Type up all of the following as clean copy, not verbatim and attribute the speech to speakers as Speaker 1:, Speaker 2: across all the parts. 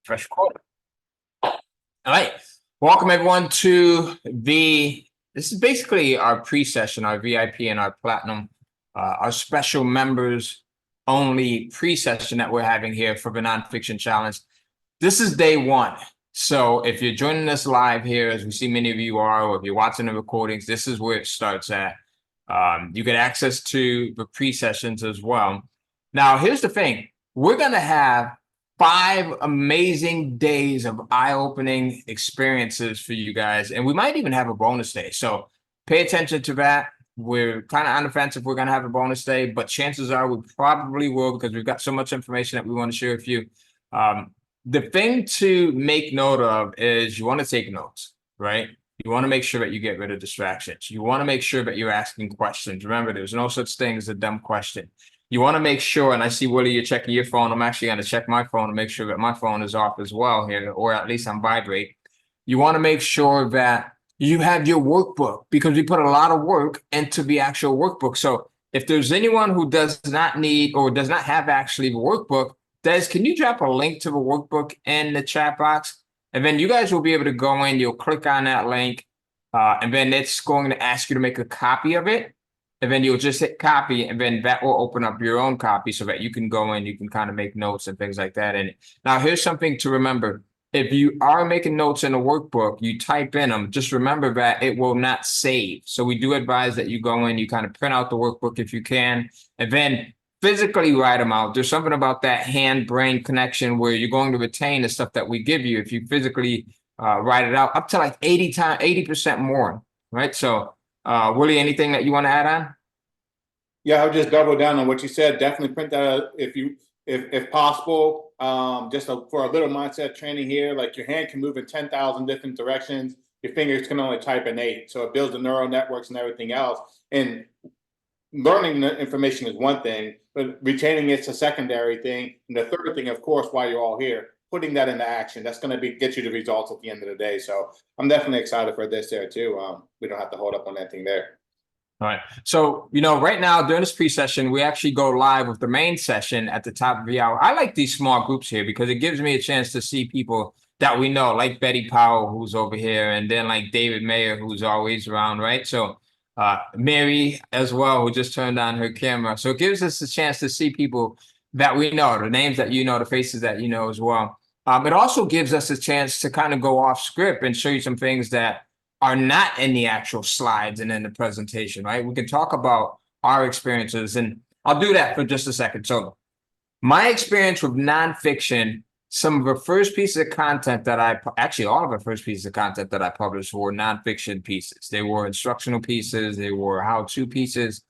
Speaker 1: Fresh quarter. All right. Welcome everyone to this is basically our pre-session, our VIP and our platinum, our special members only pre-session that we're having here for the nonfiction challenge. This is day one. So if you're joining us live here, as we see many of you are, or if you're watching the recordings, this is where it starts at. You get access to the pre-sessions as well. Now, here's the thing. We're going to have 5 amazing days of eye-opening experiences for you guys. And we might even have a bonus day. So pay attention to that. We're kind of on the fence if we're going to have a bonus day, but chances are we probably will because we've got so much information that we want to share with you. The thing to make note of is you want to take notes, right? You want to make sure that you get rid of distractions. You want to make sure that you're asking questions. Remember, there's no such thing as a dumb question. You want to make sure, and I see, Willie, you're checking your phone. I'm actually going to check my phone to make sure that my phone is off as well here, or at least on vibrate. You want to make sure that you have your workbook because we put a lot of work into the actual workbook. So if there's anyone who does not need or does not have actually the workbook, Des, can you drop a link to the workbook in the chat box? And then you guys will be able to go in, you'll click on that link, and then it's going to ask you to make a copy of it. And then you'll just hit copy, and then that will open up your own copy so that you can go in, you can kind of make notes and things like that in it. Now, here's something to remember. If you are making notes in a workbook, you type in them, just remember that it will not save. So we do advise that you go in, you kind of print out the workbook if you can, and then physically write them out. There's something about that hand-brain connection where you're going to retain the stuff that we give you if you physically write it out up to like 80% more, right? So Willie, anything that you want to add on?
Speaker 2: Yeah, I'll just double down on what you said. Definitely print that out if possible. For a little mindset training here, like your hand can move in 10,000 different directions. Your fingers can only type in 8. So it builds the neural networks and everything else. And learning the information is one thing, but retaining it's a secondary thing. And the third thing, of course, while you're all here, putting that into action. That's going to get you the results at the end of the day. So I'm definitely excited for this there too. We don't have to hold up on anything there.
Speaker 1: All right. So, right now during this pre-session, we actually go live with the main session at the top of the hour. I like these small groups here because it gives me a chance to see people that we know, like Betty Powell, who's over here, and then like David Mayer, who's always around, right? So Mary as well, who just turned on her camera. So it gives us a chance to see people that we know, the names that you know, the faces that you know as well. It also gives us a chance to kind of go off script and show you some things that are not in the actual slides and in the presentation, right? We can talk about our experiences, and I'll do that for just a second. So my experience with nonfiction, some of the first pieces of content that all of the first pieces of content that I published were nonfiction pieces. They were instructional pieces, they were how-to pieces.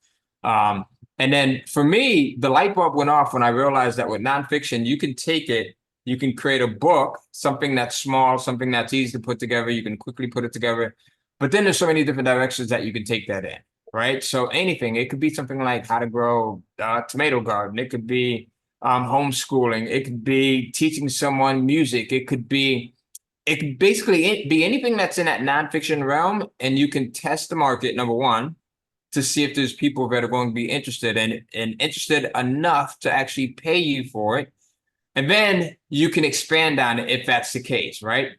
Speaker 1: And then for me, the light bulb went off when I realized that with nonfiction, you can take it, you can create a book, something that's small, something that's easy to put together. You can quickly put it together. But then there's so many different directions that you can take that in, right? So anything, it could be something like how to grow a tomato garden. It could be homeschooling. It could be teaching someone music. It could basically be anything that's in that nonfiction realm. And you can test the market, number one, to see if there's people that are going to be interested and interested enough to actually pay you for it. And then you can expand on it if that's the case, right?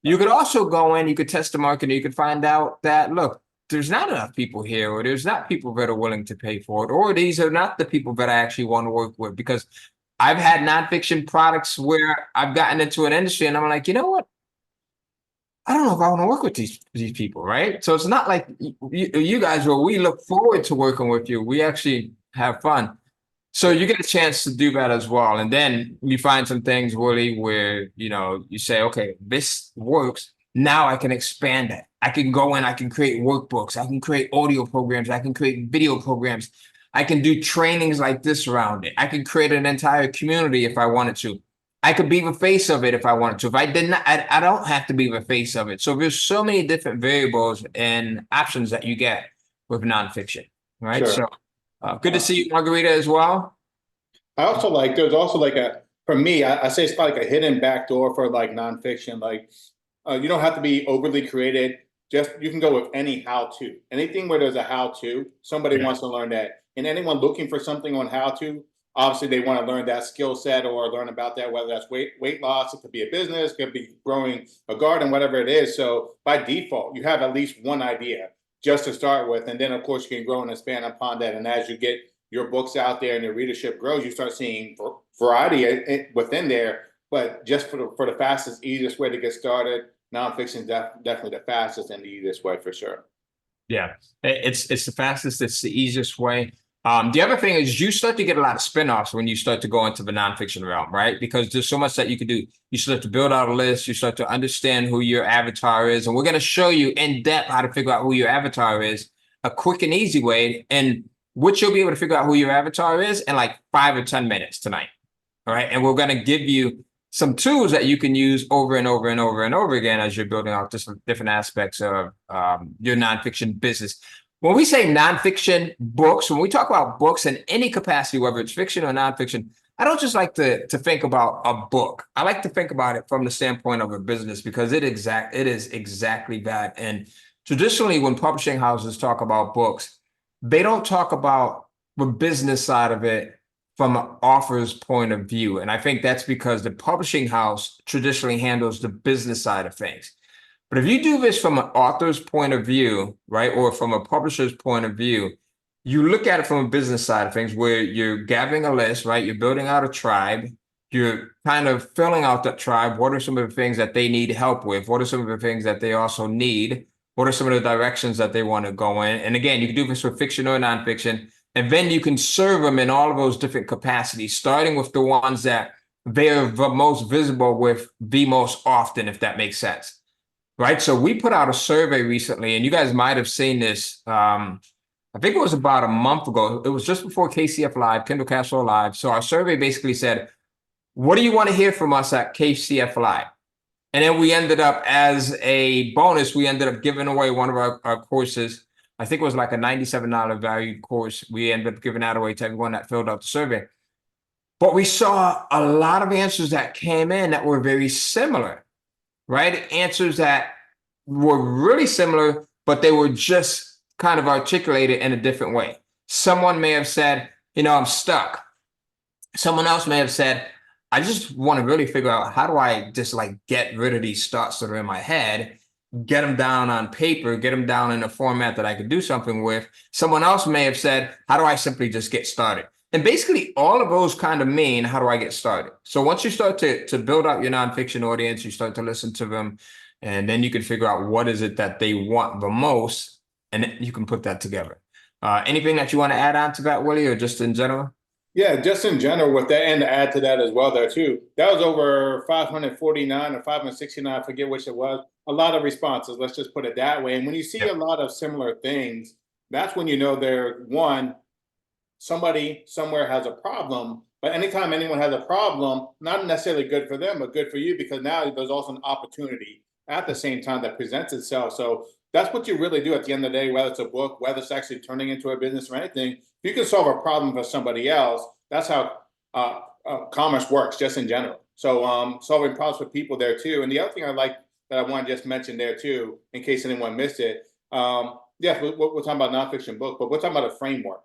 Speaker 1: You could also go in, you could test the market, and you could find out that, look, there's not enough people here, or there's not people that are willing to pay for it, or these are not the people that I actually want to work with. Because I've had nonfiction products where I've gotten into an industry and I'm like, you know what? I don't know if I want to work with these people, right? So it's not like you guys, where we look forward to working with you. We actually have fun. So you get a chance to do that as well. And then you find some things, Willie, where, you say, okay, this works. Now I can expand it. I can go in, I can create workbooks. I can create audio programs. I can create video programs. I can do trainings like this around it. I can create an entire community if I wanted to. I could be the face of it if I wanted to. If I did not, I don't have to be the face of it. So there's so many different variables and options that you get with nonfiction, right?
Speaker 2: Sure.
Speaker 1: So good to see you, Margarita, as well.
Speaker 2: There's also for me, I say it's like a hidden backdoor for like nonfiction. You don't have to be overly creative. You can go with any anything where there's a how-to, somebody wants to learn that. And anyone looking for something on how to, Obviously, they want to learn that skill set or learn about that, whether that's weight loss, it could be a business, it could be growing a garden, whatever it is. So by default, you have at least one idea just to start with. And then, of course, you can grow and expand upon that. And as you get your books out there and your readership grows, you start seeing variety within there. But just for the fastest, easiest way to get started, nonfiction is definitely the fastest and the easiest way for sure.
Speaker 1: Yeah, it's the fastest, it's the easiest way. The other thing is you start to get a lot of spinoffs when you start to go into the nonfiction realm, right? Because there's so much that you can do. You start to build out a list, you start to understand who your avatar is, and we're going to show you in depth how to figure out who your avatar is, a quick and easy way, and what you'll be able to figure out who your avatar is in like 5 or 10 minutes tonight. All right. And we're going to give you some tools that you can use over and over and over and over again as you're building out different aspects of your nonfiction business. When we say nonfiction books, when we talk about books in any capacity, whether it's fiction or nonfiction, I don't just like to think about a book. I like to think about it from the standpoint of a business because it is exactly that. And traditionally, when publishing houses talk about books, they don't talk about the business side of it from an author's point of view. And I think that's because the publishing house traditionally handles the business side of things. But if you do this from an author's point of view, right, or from a publisher's point of view, you look at it from a business side of things where you're gathering a list, right? You're building out a tribe. You're kind of filling out that tribe. What are some of the things that they need help with? What are some of the things that they also need? What are some of the directions that they want to go in? And again, you can do this with fiction or nonfiction. And then you can serve them in all of those different capacities, starting with the ones that they're the most visible with the most often, if that makes sense. Right. So we put out a survey recently, and you guys might have seen this. I think it was about a month ago. It was just before KCF Live, Kindle Castle Live. So our survey basically said, what do you want to hear from us at KCF Live? And then we ended up, as a bonus, we ended up giving away one of our courses. I think it was like a $97 value course. We ended up giving that away to everyone that filled out the survey. But we saw a lot of answers that came in that were very similar, right? Answers that were really similar, but they were just kind of articulated in a different way. Someone may have said, I'm stuck. Someone else may have said, I just want to really figure out how do I just like get rid of these thoughts that are in my head, get them down on paper, get them down in a format that I could do something with. Someone else may have said, how do I simply just get started? And basically all of those kind of mean, how do I get started? So once you start to build out your nonfiction audience, you start to listen to them, and then you can figure out what is it that they want the most, and you can put that together. Anything that you want to add on to that, Willie, or just in general?
Speaker 2: Yeah, just in general with that, and to add to that as well there too. That was over 549 or 569, I forget which it was. A lot of responses, let's just put it that way. And when you see a lot of similar things, that's when you know somebody somewhere has a problem. But anytime anyone has a problem, not necessarily good for them, but good for you, because now there's also an opportunity at the same time that presents itself. So that's what you really do at the end of the day, whether it's a book, whether it's actually turning into a business or anything. If you can solve a problem for somebody else, that's how commerce works, just in general. So solving problems for people there too. And the other thing I like that I want to just mention there too, in case anyone missed it, yeah, we're talking about nonfiction book, but we're talking about a framework.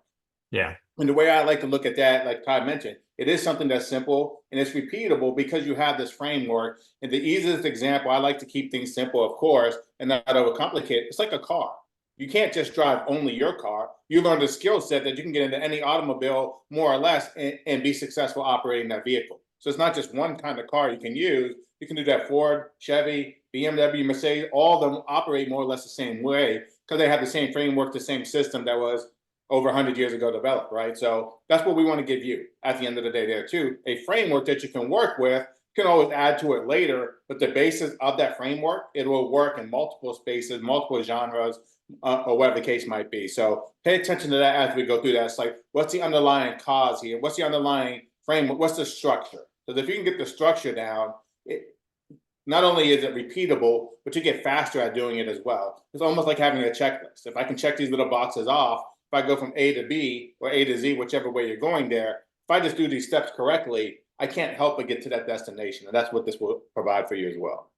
Speaker 1: Yeah.
Speaker 2: And the way I like to look at that, like Todd mentioned, it is something that's simple and it's repeatable because you have this framework. And the easiest example, I like to keep things simple, of course, and not overcomplicate. It's like a car. You can't just drive only your car. You learn the skill set that you can get into any automobile, more or less, and be successful operating that vehicle. So it's not just one kind of car you can use. You can do that Ford, Chevy, BMW, Mercedes, all of them operate more or less the same way because they have the same framework, the same system that was over 100 years ago developed, right? So that's what we want to give you at the end of the day there too. A framework that you can work with. You can always add to it later, but the basis of that framework, it will work in multiple spaces, multiple genres, or whatever the case might be. So pay attention to that as we go through that. It's like, what's the underlying cause here? What's the underlying framework? What's the structure? Because if you can get the structure down, not only is it repeatable, but you get faster at doing it as well. It's almost like having a checklist. If I can check these little boxes off, if I go from A to B or A to Z, whichever way you're going there, if I just do these steps correctly, I can't help but get to that destination. And that's what this will provide for you as well.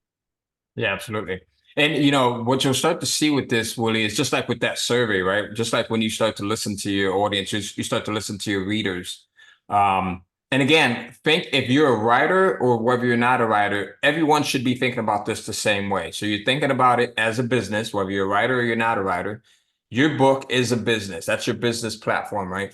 Speaker 1: Yeah, absolutely. And what you'll start to see with this, Willie, is just like with that survey, right? Just like when you start to listen to your audience, you start to listen to your readers. And again, think if you're a writer or whether you're not a writer, everyone should be thinking about this the same way. So you're thinking about it as a business, whether you're a writer or you're not a writer. Your book is a business. That's your business platform, right?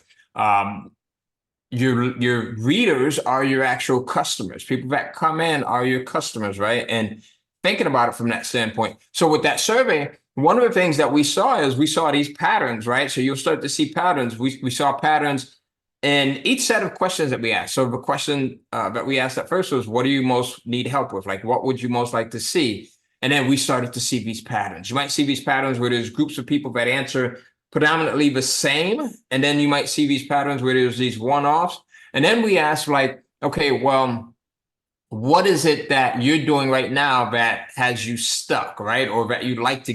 Speaker 1: Your readers are your actual customers. People that come in are your customers, right? And thinking about it from that standpoint. So with that survey, one of the things that we saw is we saw these patterns, right? So you'll start to see patterns. We saw patterns in each set of questions that we asked. So the question that we asked at first was, what do you most need help with? Like, what would you most like to see? And then we started to see these patterns. You might see these patterns where there's groups of people that answer predominantly the same. And then you might see these patterns where there's these one-offs. And then we asked like, okay, well, what is it that you're doing right now that has you stuck, right? Or that you'd like to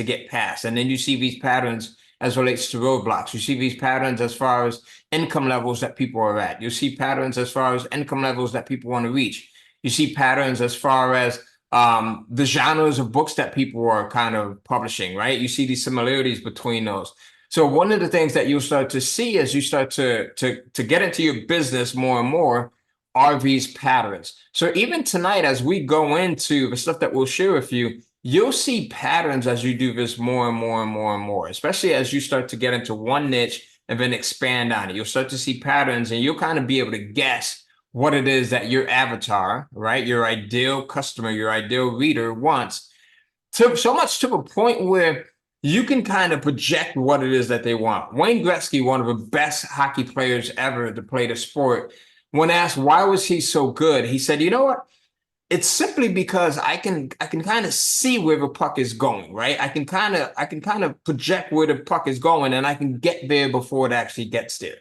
Speaker 1: get past? And then you see these patterns as relates to roadblocks. You see these patterns as far as income levels that people are at. You see patterns as far as income levels that people want to reach. You see patterns as far as the genres of books that people are kind of publishing, right? You see these similarities between those. So one of the things that you'll start to see as you start to get into your business more and more are these patterns. So even tonight, as we go into the stuff that we'll share with you, you'll see patterns as you do this more and more and more and more, especially as you start to get into one niche and then expand on it. You'll start to see patterns and you'll kind of be able to guess what it is that your avatar, right, your ideal customer, your ideal reader wants, to so much to a point where you can kind of project what it is that they want. Wayne Gretzky, one of the best hockey players ever to play the sport, when asked why was he so good, he said, you know what? It's simply because I can kind of see where the puck is going, right? I can kind of project where the puck is going and I can get there before it actually gets there.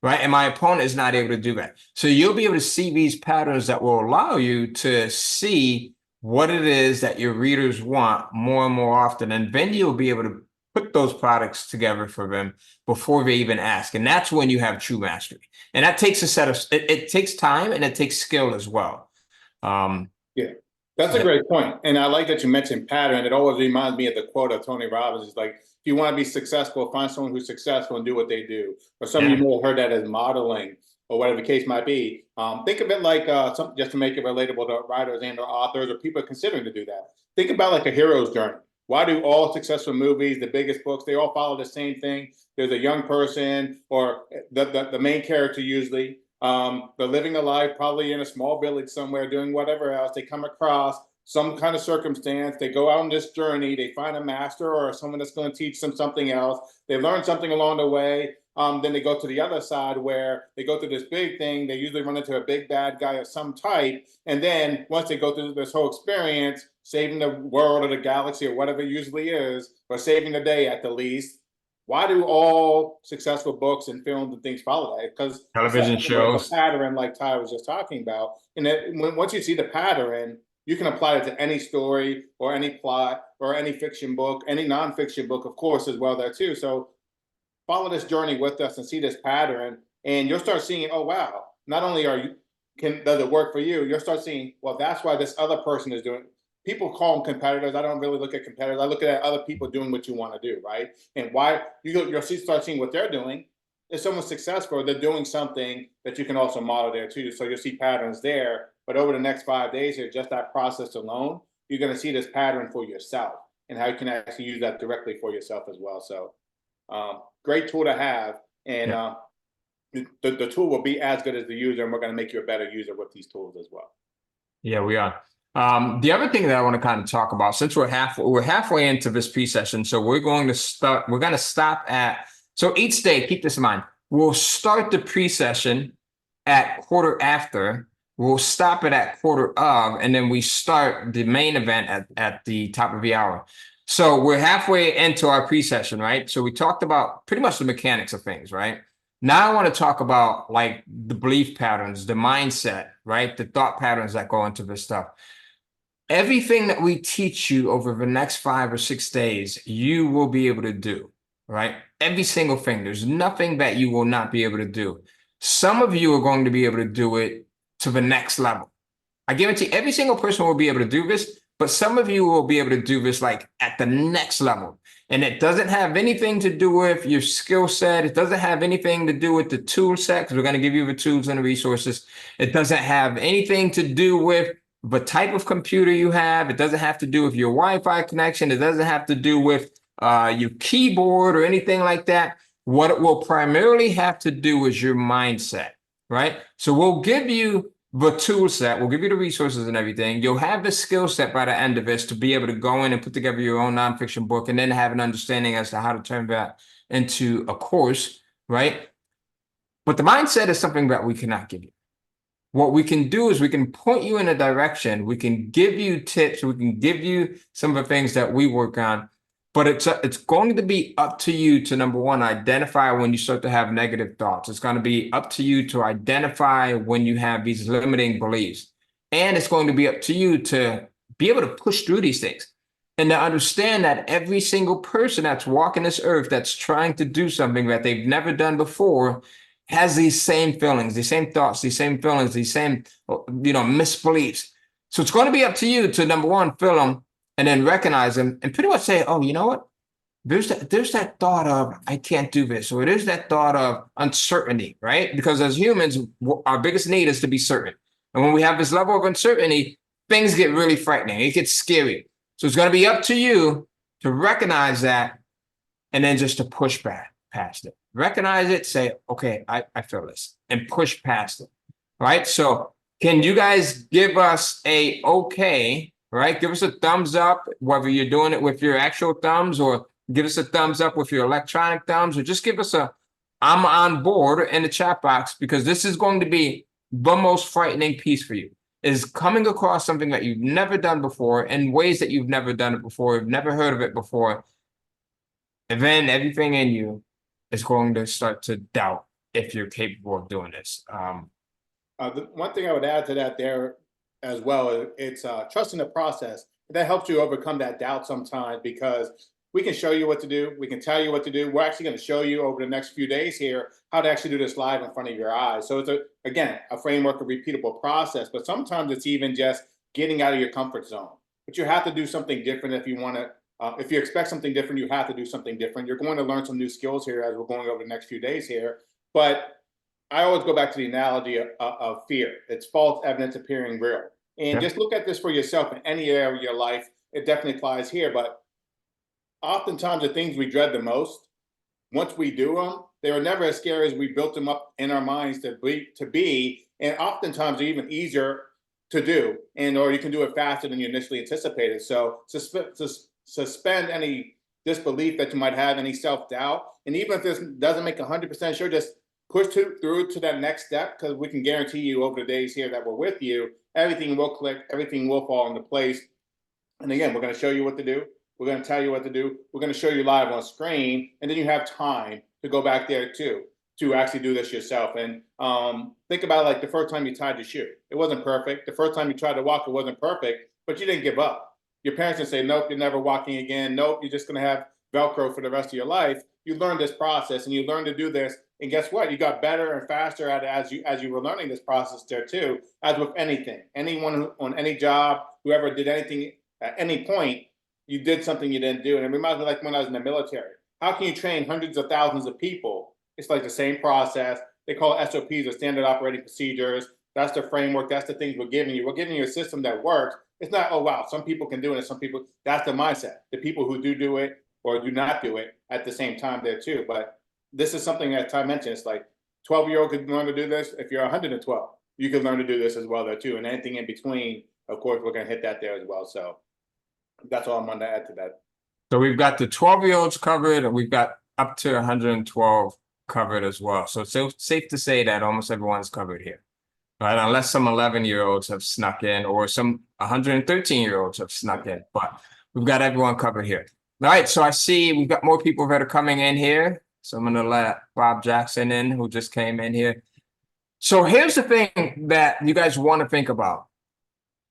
Speaker 1: Right. And my opponent is not able to do that. So you'll be able to see these patterns that will allow you to see what it is that your readers want more and more often. And then you'll be able to put those products together for them before they even ask. And that's when you have true mastery. And that takes a set of, it takes time and it takes skill as well.
Speaker 2: Yeah, that's a great point. And I like that you mentioned pattern. It always reminds me of the quote of Tony Robbins. It's like, if you want to be successful, find someone who's successful and do what they do. Or some of you may have heard that as modeling or whatever the case might be. Think of it like, just to make it relatable to writers and or authors or people considering to do that. Think about like a hero's journey. Why do all successful movies, the biggest books, they all follow the same thing? There's a young person or the main character usually. They're living a life probably in a small village somewhere doing whatever else. They come across some kind of circumstance. They go out on this journey. They find a master or someone that's going to teach them something else. They learn something along the way. Then they go to the other side where they go through this big thing. They usually run into a big bad guy of some type. And then once they go through this whole experience, saving the world or the galaxy or whatever it usually is, or saving the day at the least, why do all successful books and films and things follow that? Because
Speaker 1: television
Speaker 2: the
Speaker 1: shows.
Speaker 2: pattern, like Ty was just talking about, and once you see the pattern, you can apply it to any story or any plot or any fiction book, any nonfiction book, of course, as well there too. So follow this journey with us and see this pattern, and you'll start seeing, oh wow, not only does it work for you, you'll start seeing, well, that's why this other person is doing. People call them competitors. I don't really look at competitors. I look at other people doing what you want to do, right? And why you'll start seeing what they're doing. If someone's successful, they're doing something that you can also model there too. So you'll see patterns there. But over the next 5 days here, just that process alone, you're going to see this pattern for yourself and how you can actually use that directly for yourself as well. So great tool to have. And the tool will be as good as the user, and we're going to make you a better user with these tools as well.
Speaker 1: Yeah, we are. The other thing that I want to kind of talk about, since we're halfway into this pre-session, so we're going to stop at, so each day, keep this in mind, we'll start the pre-session at quarter after, we'll stop it at quarter of, and then we start the main event at the top of the hour. So we're halfway into our pre-session, right? So we talked about pretty much the mechanics of things, right? Now I want to talk about like the belief patterns, the mindset, right? The thought patterns that go into this stuff. Everything that we teach you over the next 5 or 6 days, you will be able to do, right? Every single thing. There's nothing that you will not be able to do. Some of you are going to be able to do it to the next level. I guarantee every single person will be able to do this, but some of you will be able to do this like at the next level. And it doesn't have anything to do with your skill set. It doesn't have anything to do with the tool set, because we're going to give you the tools and the resources. It doesn't have anything to do with the type of computer you have. It doesn't have to do with your Wi-Fi connection. It doesn't have to do with your keyboard or anything like that. What it will primarily have to do is your mindset, right? So we'll give you the tool set, we'll give you the resources and everything. You'll have the skill set by the end of this to be able to go in and put together your own nonfiction book, and then have an understanding as to how to turn that into a course, right? But the mindset is something that we cannot give you. What we can do is we can point you in a direction. We can give you tips. We can give you some of the things that we work on. But it's going to be up to you to, number one, identify when you start to have negative thoughts. It's going to be up to you to identify when you have these limiting beliefs. And it's going to be up to you to be able to push through these things and to understand that every single person that's walking this earth, that's trying to do something that they've never done before, has these same feelings, these same thoughts, these same feelings, these same, misbeliefs. So it's going to be up to you to, number one, feel them, and then recognize them, and pretty much say, oh, you know what? There's that thought of, I can't do this, or there's that thought of uncertainty, right? Because as humans, our biggest need is to be certain. And when we have this level of uncertainty, things get really frightening. It gets scary. So it's going to be up to you to recognize that, and then just to push back past it. Recognize it, say, okay, I feel this, and push past it, right? So can you guys give us a okay, right? Give us a thumbs up, whether you're doing it with your actual thumbs, or give us a thumbs up with your electronic thumbs, or just give us a I'm on board in the chat box, because this is going to be the most frightening piece for you, is coming across something that you've never done before in ways that you've never done it before, you've never heard of it before. And then everything in you is going to start to doubt if you're capable of doing this.
Speaker 2: The one thing I would add to that there as well, it's trusting the process. That helps you overcome that doubt sometimes, because we can show you what to do. We can tell you what to do. We're actually going to show you over the next few days here how to actually do this live in front of your eyes. So it's, again, a framework, a repeatable process, but sometimes it's even just getting out of your comfort zone. But you have to do something different if you want to. If you expect something different, you have to do something different. You're going to learn some new skills here as we're going over the next few days here. But I always go back to the analogy of fear. It's false evidence appearing real. And just look at this for yourself in any area of your life. It definitely applies here. But oftentimes the things we dread the most, once we do them, they were never as scary as we built them up in our minds to be. And oftentimes they're even easier to do, or you can do it faster than you initially anticipated. So suspend any disbelief that you might have, any self-doubt. And even if this doesn't make 100% sure, just push through to that next step, because we can guarantee you over the days here that we're with you, everything will click, everything will fall into place. And again, we're going to show you what to do. We're going to tell you what to do. We're going to show you live on screen, and then you have time to go back there too, to actually do this yourself. And think about it like the first time you tied your shoe. It wasn't perfect. The first time you tried to walk, it wasn't perfect, but you didn't give up. Your parents didn't say, nope, you're never walking again. Nope, you're just going to have Velcro for the rest of your life. You learned this process, and you learned to do this. And guess what? You got better and faster at it as you were learning this process there too. As with anything, anyone on any job, whoever did anything at any point, you did something you didn't do. And it reminds me like when I was in the military. How can you train hundreds of thousands of people? It's like the same process. They call it SOPs, or standard operating procedures. That's the framework. That's the things we're giving you. We're giving you a system that works. It's not, oh, wow, some people can do it and some people, that's the mindset. The people who do it or do not do it at the same time there too. But this is something that Ty mentioned. It's like 12-year-old could learn to do this. If you're 112, you can learn to do this as well there too. And anything in between, of course, we're going to hit that there as well. So that's all I'm going to add to that.
Speaker 1: So we've got the 12-year-olds covered, and we've got up to 112 covered as well. So it's safe to say that almost everyone's covered here, right? Unless some 11-year-olds have snuck in, or some 113-year-olds have snuck in, but we've got everyone covered here. All right, so I see we've got more people that are coming in here. So I'm going to let Bob Jackson in, who just came in here. So here's the thing that you guys want to think about.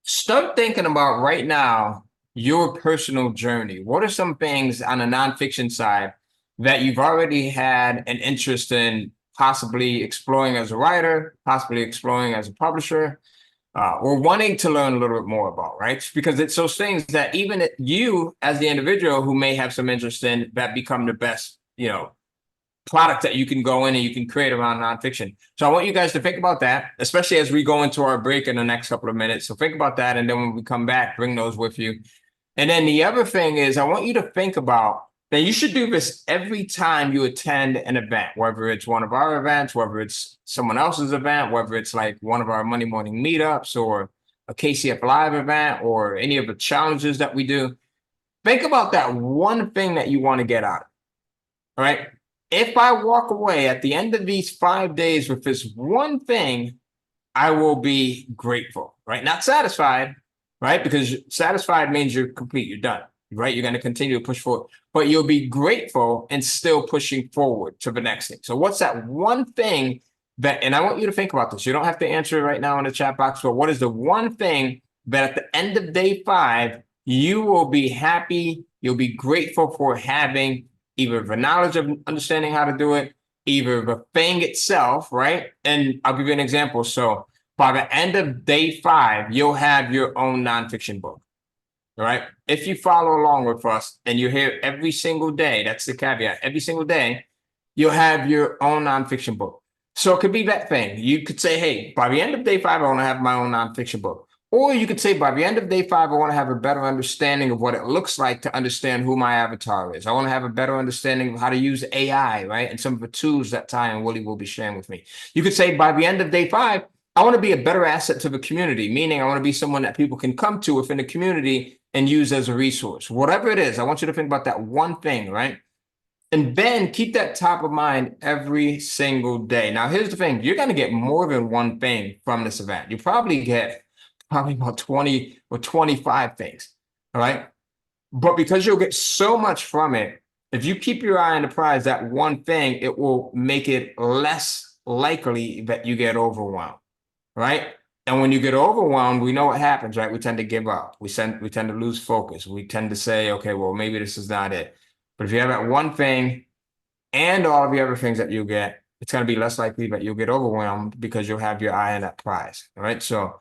Speaker 1: Start thinking about right now your personal journey. What are some things on the nonfiction side that you've already had an interest in possibly exploring as a writer, possibly exploring as a publisher? or wanting to learn a little bit more about, right? Because it's those things that even you as the individual who may have some interest in that become the best, product that you can go in and you can create around nonfiction. So I want you guys to think about that, especially as we go into our break in the next couple of minutes. So think about that. And then when we come back, bring those with you. And then the other thing is I want you to think about that you should do this every time you attend an event, whether it's one of our events, whether it's someone else's event, whether it's like one of our Monday morning meetups or a KCF Live event or any of the challenges that we do. Think about that one thing that you want to get out of it, all right? If I walk away at the end of these 5 days with this one thing, I will be grateful, right? Not satisfied, right? Because satisfied means you're complete, you're done, right? You're going to continue to push forward, but you'll be grateful and still pushing forward to the next thing. So what's that one thing that, and I want you to think about this. You don't have to answer it right now in the chat box, but what is the one thing that at the end of day 5, you will be happy, you'll be grateful for having either the knowledge of understanding how to do it, either the thing itself, right? And I'll give you an example. So by the end of day 5, you'll have your own nonfiction book, all right? If you follow along with us and you're here every single day, that's the caveat, every single day, you'll have your own nonfiction book. So it could be that thing. You could say, hey, by the end of day 5, I want to have my own nonfiction book. Or you could say by the end of day 5, I want to have a better understanding of what it looks like to understand who my avatar is. I want to have a better understanding of how to use AI, right? And some of the tools that Ty and Willie will be sharing with me. You could say by the end of day 5, I want to be a better asset to the community, meaning I want to be someone that people can come to within the community and use as a resource. Whatever it is, I want you to think about that one thing, right? And then keep that top of mind every single day. Now, here's the thing. You're going to get more than one thing from this event. You probably get about 20 or 25 things, all right? But because you'll get so much from it, if you keep your eye on the prize, that one thing, it will make it less likely that you get overwhelmed, right? And when you get overwhelmed, we know what happens, right? We tend to give up. We tend to lose focus. We tend to say, okay, well, maybe this is not it. But if you have that one thing and all of the other things that you get, it's going to be less likely that you'll get overwhelmed because you'll have your eye on that prize, all right? So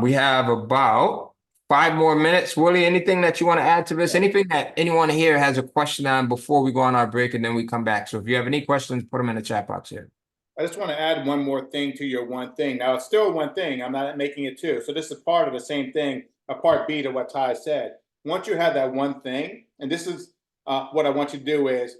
Speaker 1: we have about 5 more minutes. Willie, anything that you want to add to this? Anything that anyone here has a question on before we go on our break and then we come back? So if you have any questions, put them in the chat box here.
Speaker 2: I just want to add one more thing to your one thing. Now, it's still one thing. I'm not making it two. So this is part of the same thing, a part B to what Ty said. Once you have that one thing, and this is what I want you to do is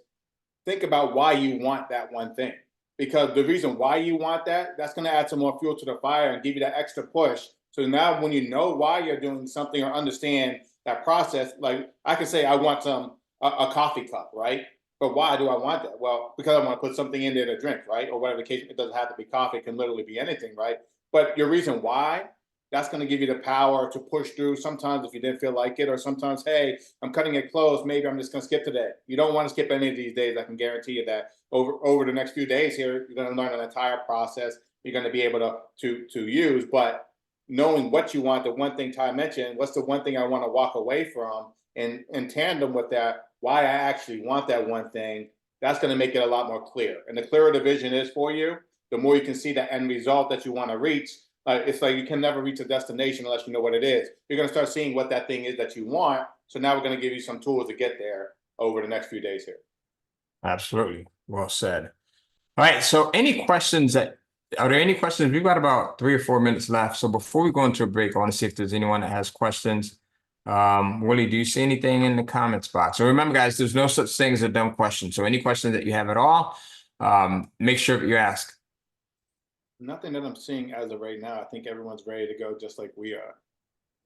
Speaker 2: think about why you want that one thing. Because the reason why you want that, that's going to add some more fuel to the fire and give you that extra push. So now when you know why you're doing something or understand that process, like I could say, I want a coffee cup, right? But why do I want that? Well, because I want to put something in there to drink, right? Or whatever the case, it doesn't have to be coffee, it can literally be anything, right? But your reason why, that's going to give you the power to push through sometimes if you didn't feel like it, or sometimes, hey, I'm cutting it close, maybe I'm just going to skip today. You don't want to skip any of these days. I can guarantee you that over the next few days here, you're going to learn an entire process you're going to be able to use. But knowing what you want, the one thing Ty mentioned, what's the one thing I want to walk away from, and in tandem with that, why I actually want that one thing, that's going to make it a lot more clear. And the clearer the vision is for you, the more you can see the end result that you want to reach. It's like you can never reach a destination unless you know what it is. You're going to start seeing what that thing is that you want. So now we're going to give you some tools to get there over the next few days here.
Speaker 1: Absolutely. Well said. All right. So any questions are there any questions? We've got about 3 or 4 minutes left. So before we go into a break, I want to see if there's anyone that has questions. Willie, do you see anything in the comments box? So remember, guys, there's no such thing as a dumb question. So any questions that you have at all, make sure that you ask.
Speaker 2: Nothing that I'm seeing as of right now. I think everyone's ready to go just like we are.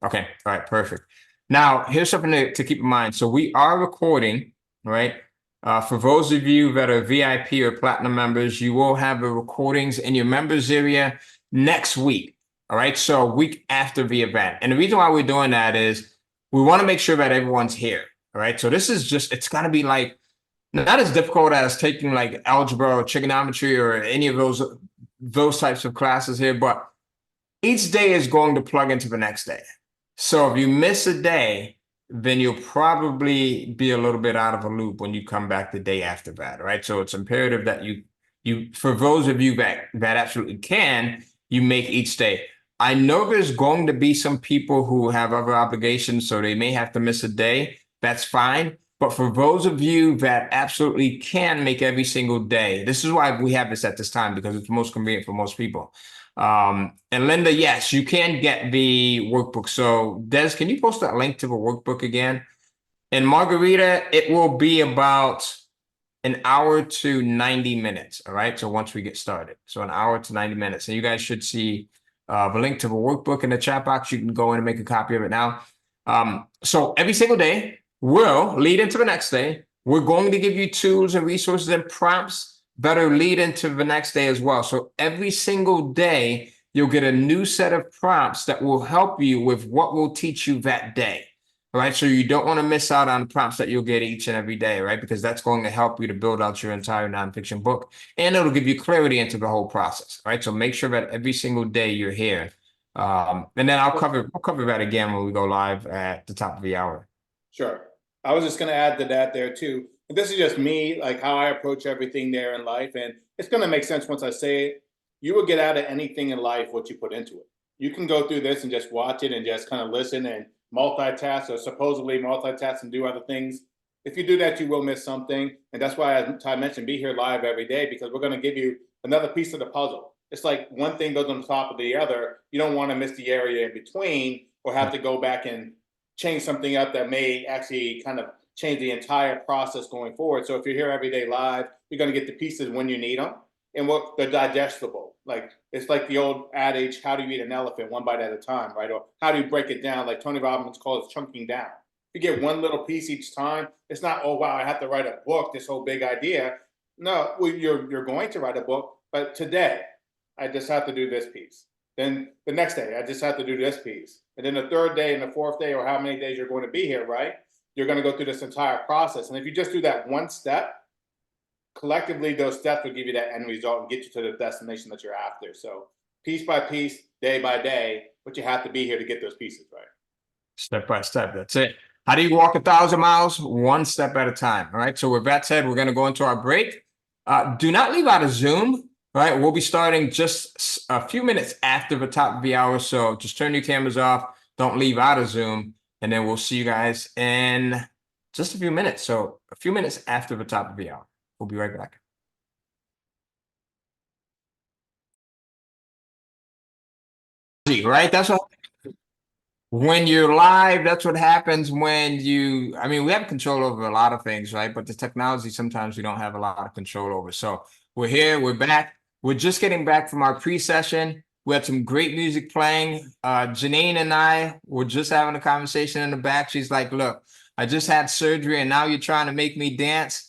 Speaker 1: Okay. All right. Perfect. Now, here's something to keep in mind. So we are recording, right? For those of you that are VIP or platinum members, you will have the recordings in your members area next week. All right. So a week after the event. And the reason why we're doing that is we want to make sure that everyone's here. All right. So this is just, it's going to be like, not as difficult as taking like algebra or trigonometry or any of those types of classes here, but each day is going to plug into the next day. So if you miss a day, then you'll probably be a little bit out of a loop when you come back the day after that, right? So it's imperative that you for those of you that absolutely can, you make each day. I know there's going to be some people who have other obligations, so they may have to miss a day. That's fine. But for those of you that absolutely can make every single day, this is why we have this at this time, because it's most convenient for most people. And Linda, yes, you can get the workbook. So Des, can you post that link to the workbook again? And Margarita, it will be about an hour to 90 minutes. All right. So once we get started, so an hour to 90 minutes, and you guys should see the link to the workbook in the chat box. You can go in and make a copy of it now. So every single day will lead into the next day. We're going to give you tools and resources and prompts that are lead into the next day as well. So every single day, you'll get a new set of prompts that will help you with what we'll teach you that day. All right, so you don't want to miss out on prompts that you'll get each and every day, right? Because that's going to help you to build out your entire nonfiction book, and it'll give you clarity into the whole process, right? So make sure that every single day you're here, and then we'll cover that again when we go live at the top of the hour.
Speaker 2: Sure. I was just going to add to that there too. And this is just me, like how I approach everything there in life, and it's going to make sense once I say it. You will get out of anything in life what you put into it. You can go through this and just watch it and just kind of listen and multitask, or supposedly multitask and do other things. If you do that, you will miss something. And that's why, as Ty mentioned, be here live every day, because we're going to give you another piece of the puzzle. It's like one thing goes on top of the other. You don't want to miss the area in between, or have to go back and change something up that may actually kind of change the entire process going forward. So if you're here every day live, you're going to get the pieces when you need them, and what they're digestible. Like, it's like the old adage, how do you eat an elephant? One bite at a time, right? Or how do you break it down? Like Tony Robbins calls it chunking down. If you get one little piece each time, it's not, oh wow, I have to write a book, this whole big idea. No, well, you're going to write a book, but today I just have to do this piece. Then the next day I just have to do this piece. And then the third day and the fourth day, or how many days you're going to be here, right? You're going to go through this entire process. And if you just do that one step, collectively, those steps will give you that end result and get you to the destination that you're after. So piece by piece, day by day, but you have to be here to get those pieces, right?
Speaker 1: Step by step. That's it. How do you walk 1,000 miles? One step at a time. All right. So with that said, we're going to go into our break. Do not leave out of Zoom. Right. We'll be starting just a few minutes after the top of the hour. So just turn your cameras off. Don't leave out of Zoom. And then we'll see you guys in just a few minutes. So a few minutes after the top of the hour. We'll be right back. Right? That's what, when you're live, that's what happens when you, I mean, we have control over a lot of things, right? But the technology, sometimes we don't have a lot of control over. So we're here, we're back. We're just getting back from our pre-session. We had some great music playing. Janine and I were just having a conversation in the back. She's like, look, I just had surgery and now you're trying to make me dance.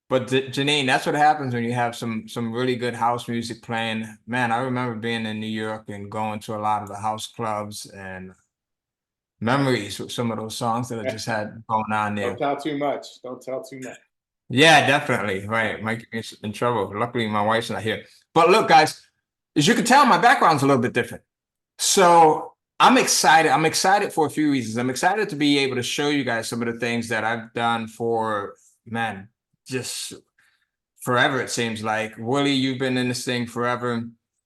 Speaker 1: But Janine, that's what happens when you have some really good house music playing. Man, I remember being in New York and going to a lot of the house clubs, and memories with some of those songs that I just had going on there.
Speaker 2: Don't tell too much. Don't tell too much.
Speaker 1: Yeah, definitely. Right. Might get me in trouble. Luckily, my wife's not here. But look, guys, as you can tell, my background's a little bit different. So I'm excited. I'm excited for a few reasons. I'm excited to be able to show you guys some of the things that I've done for, man, just forever, it seems like. Willie, you've been in this thing forever.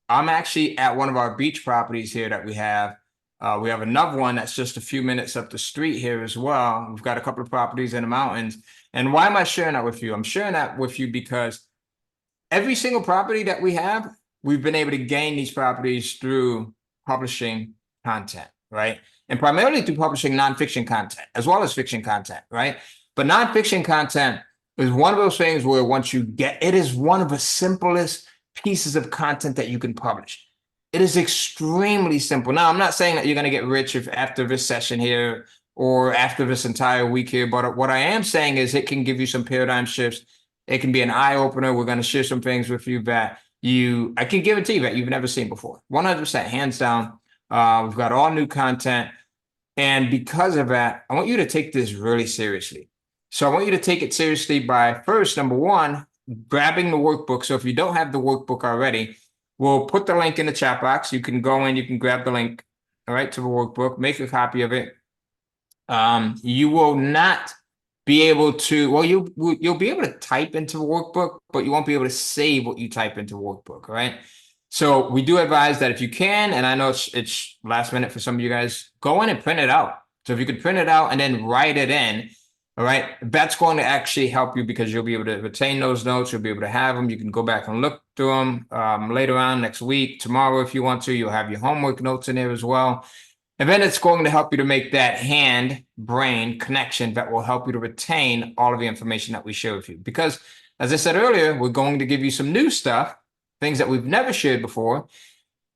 Speaker 1: I'm actually at one of our beach properties here that we have. We have another one that's just a few minutes up the street here as well. We've got a couple of properties in the mountains. And why am I sharing that with you? I'm sharing that with you because every single property that we have, we've been able to gain these properties through publishing content, right? And primarily through publishing nonfiction content as well as fiction content, right? But nonfiction content is one of those things where once you get, it is one of the simplest pieces of content that you can publish. It is extremely simple. Now, I'm not saying that you're going to get rich if after this session here or after this entire week here, but what I am saying is it can give you some paradigm shifts. It can be an eye opener. We're going to share some things with you that I can guarantee you that you've never seen before. 100%, hands down. We've got all new content. And because of that, I want you to take this really seriously. So I want you to take it seriously by first, number one, grabbing the workbook. So if you don't have the workbook already, we'll put the link in the chat box. You can go in, you can grab the link, all right, to the workbook, make a copy of it. You will not be able to, well, you'll be able to type into the workbook, but you won't be able to save what you type into the workbook, all right? So we do advise that if you can, and I know it's last minute for some of you guys, go in and print it out. So if you could print it out and then write it in, all right, that's going to actually help you because you'll be able to retain those notes. You'll be able to have them. You can go back and look through them later on next week, tomorrow if you want to. You'll have your homework notes in there as well. And then it's going to help you to make that hand-brain connection that will help you to retain all of the information that we share with you. Because, as I said earlier, we're going to give you some new stuff, things that we've never shared before.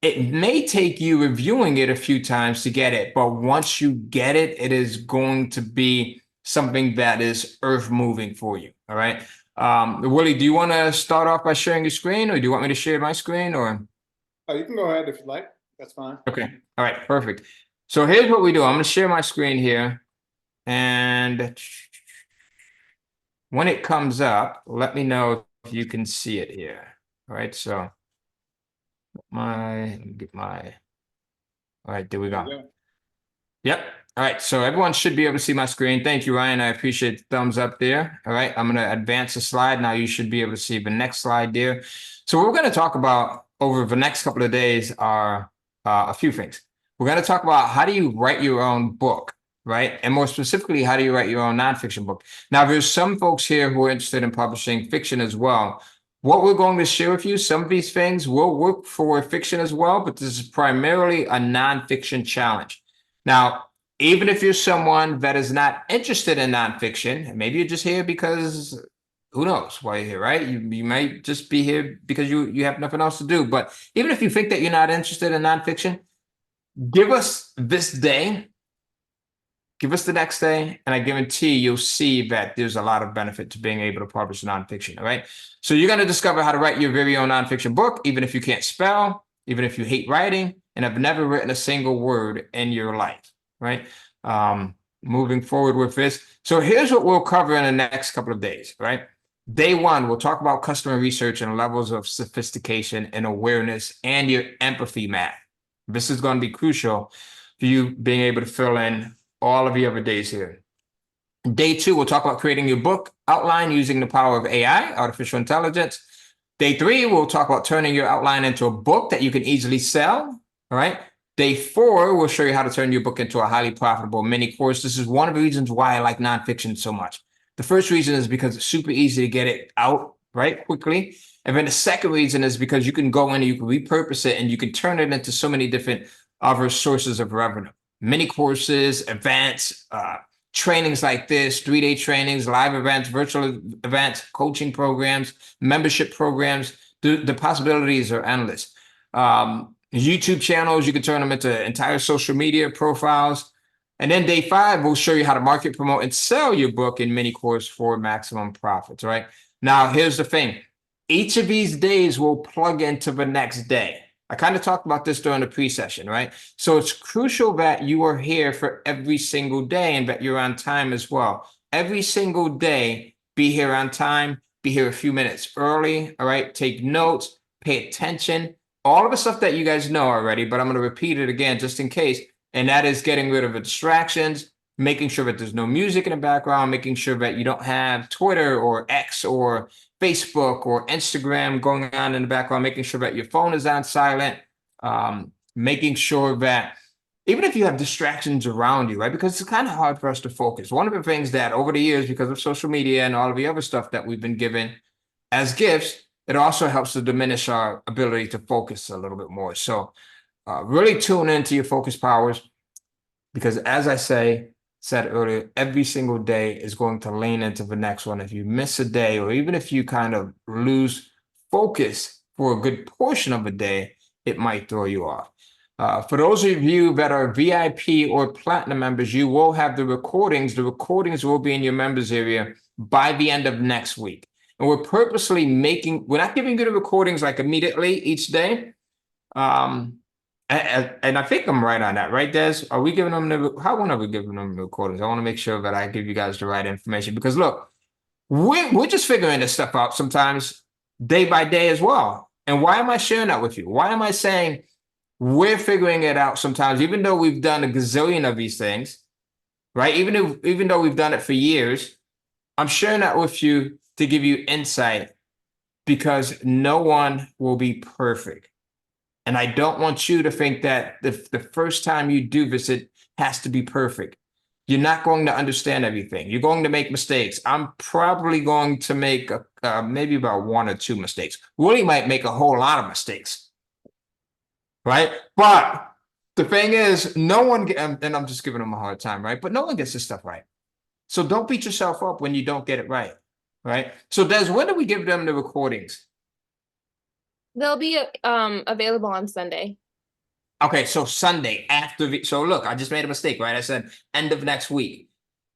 Speaker 1: It may take you reviewing it a few times to get it, but once you get it, it is going to be something that is earth-moving for you, all right? Willie, do you want to start off by sharing your screen, or do you want me to share my screen, or?
Speaker 2: Oh, you can go ahead if you like. That's fine.
Speaker 1: Okay, all right, perfect. So here's what we do. I'm going to share my screen here, and when it comes up, let me know if you can see it here. All right, so let me get my, all right, there we go. Yep. All right, so everyone should be able to see my screen. Thank you, Ryan. I appreciate the thumbs up there. All right, I'm going to advance the slide. Now you should be able to see the next slide there. So what we're going to talk about over the next couple of days are a few things. We're going to talk about how do you write your own book, right? And more specifically, how do you write your own nonfiction book? Now, there's some folks here who are interested in publishing fiction as well. What we're going to share with you, some of these things will work for fiction as well, but this is primarily a nonfiction challenge. Now, even if you're someone that is not interested in nonfiction, maybe you're just here because who knows why you're here, right? You might just be here because you have nothing else to do. But even if you think that you're not interested in nonfiction, give us this day, give us the next day, and I guarantee you'll see that there's a lot of benefit to being able to publish nonfiction, all right? So you're going to discover how to write your very own nonfiction book, even if you can't spell, even if you hate writing, and have never written a single word in your life, right? Moving forward with this. So here's what we'll cover in the next couple of days, right? Day one, we'll talk about customer research and levels of sophistication and awareness and your empathy math. This is going to be crucial for you being able to fill in all of the other days here. Day two, we'll talk about creating your book outline using the power of AI, artificial intelligence. Day three, we'll talk about turning your outline into a book that you can easily sell, all right? Day four, we'll show you how to turn your book into a highly profitable mini course. This is one of the reasons why I like nonfiction so much. The first reason is because it's super easy to get it out, right, quickly. And then the second reason is because you can go in and you can repurpose it and you can turn it into so many different other sources of revenue. Mini courses, events, trainings like this, 3-day trainings, live events, virtual events, coaching programs, membership programs. The possibilities are endless. YouTube channels, you can turn them into entire social media profiles. And then day five, we'll show you how to market, promote, and sell your book in mini course for maximum profits, right? Now, here's the thing. Each of these days will plug into the next day. I kind of talked about this during the pre-session, right? So it's crucial that you are here for every single day and that you're on time as well. Every single day, be here on time, be here a few minutes early, all right? Take notes, pay attention, all of the stuff that you guys know already, but I'm going to repeat it again just in case. And that is getting rid of the distractions, making sure that there's no music in the background, making sure that you don't have Twitter or X or Facebook or Instagram going on in the background, making sure that your phone is on silent, making sure that even if you have distractions around you, right? Because it's kind of hard for us to focus. One of the things that over the years, because of social media and all of the other stuff that we've been given as gifts, it also helps to diminish our ability to focus a little bit more. So really tune into your focus powers, because as I said earlier, every single day is going to lean into the next one. If you miss a day, or even if you kind of lose focus for a good portion of a day, it might throw you off. For those of you that are VIP or platinum members, you will have the recordings. The recordings will be in your members area by the end of next week. And we're purposely we're not giving you the recordings like immediately each day. And I think I'm right on that, right, Des? Are we giving them how long are we giving them the recordings? I want to make sure that I give you guys the right information, because look, we're just figuring this stuff out sometimes day by day as well. And why am I sharing that with you? Why am I saying we're figuring it out sometimes, even though we've done a gazillion of these things, right? Even though we've done it for years, I'm sharing that with you to give you insight, because no one will be perfect. And I don't want you to think that the first time you do visit has to be perfect. You're not going to understand everything. You're going to make mistakes. I'm probably going to make maybe about one or two mistakes. Willie might make a whole lot of mistakes, right? But the thing is, no one, and I'm just giving him a hard time, right? But no one gets this stuff right. So don't beat yourself up when you don't get it right, right? So Des, when do we give them the recordings?
Speaker 3: They'll be available on Sunday.
Speaker 1: Okay, so Sunday after so look, I just made a mistake, right? I said end of next week.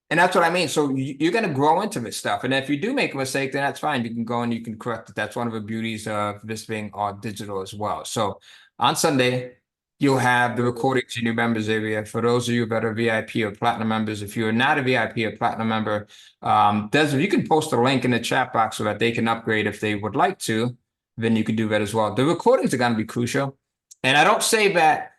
Speaker 1: And that's what I mean. So you're going to grow into this stuff. And if you do make a mistake, then that's fine. You can go and you can correct it. That's one of the beauties of this being all digital as well. So on Sunday, you'll have the recordings in your members area. For those of you that are VIP or platinum members, if you're not a VIP or platinum member, Des, you can post a link in the chat box so that they can upgrade if they would like to. Then you can do that as well. The recordings are going to be crucial. And I don't say that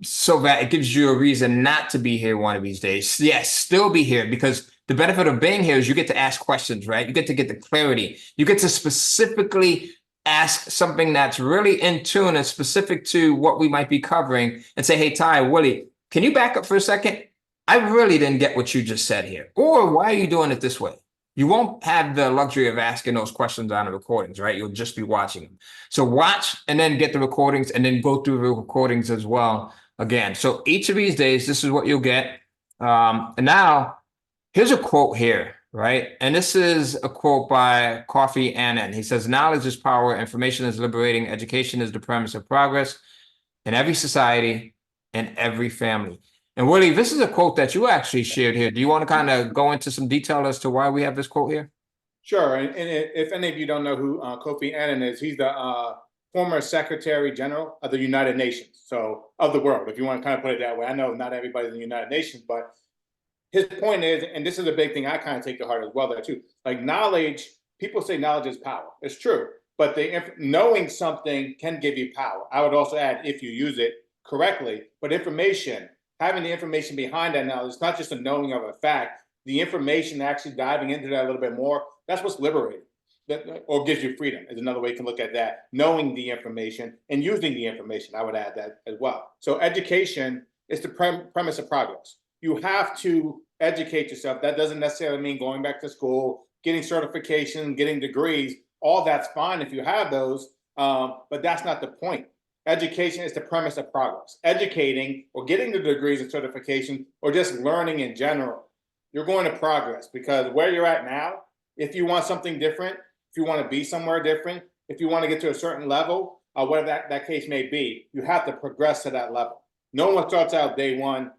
Speaker 1: so that it gives you a reason not to be here one of these days. Yes, still be here, because the benefit of being here is you get to ask questions, right? You get to get the clarity. You get to specifically ask something that's really in tune and specific to what we might be covering and say, hey, Ty, Willie, can you back up for a second? I really didn't get what you just said here. Or why are you doing it this way? You won't have the luxury of asking those questions on the recordings, right? You'll just be watching them. So watch and then get the recordings and then go through the recordings as well again. So each of these days, this is what you'll get. And now here's a quote here, right? And this is a quote by Kofi Annan. He says, knowledge is power, information is liberating, education is the premise of progress in every society and every family. And Willie, this is a quote that you actually shared here. Do you want to kind of go into some detail as to why we have this quote here?
Speaker 2: Sure. And if any of you don't know who Kofi Annan is, he's the former Secretary General of the United Nations, so of the world, if you want to kind of put it that way. I know not everybody's in the United Nations, but his point is, and this is a big thing I kind of take to heart as well there too, like knowledge, people say knowledge is power. It's true, but knowing something can give you power. I would also add, if you use it correctly, but information, having the information behind that knowledge, it's not just a knowing of a fact, the information, actually diving into that a little bit more, that's what's liberating. Or gives you freedom is another way you can look at that. Knowing the information and using the information, I would add that as well. So education is the premise of progress. You have to educate yourself. That doesn't necessarily mean going back to school, getting certification, getting degrees. All that's fine if you have those, but that's not the point. Education is the premise of progress. Educating or getting the degrees and certification or just learning in general, you're going to progress, because where you're at now, if you want something different, if you want to be somewhere different, if you want to get to a certain level, whatever that case may be, you have to progress to that level. No one starts out day one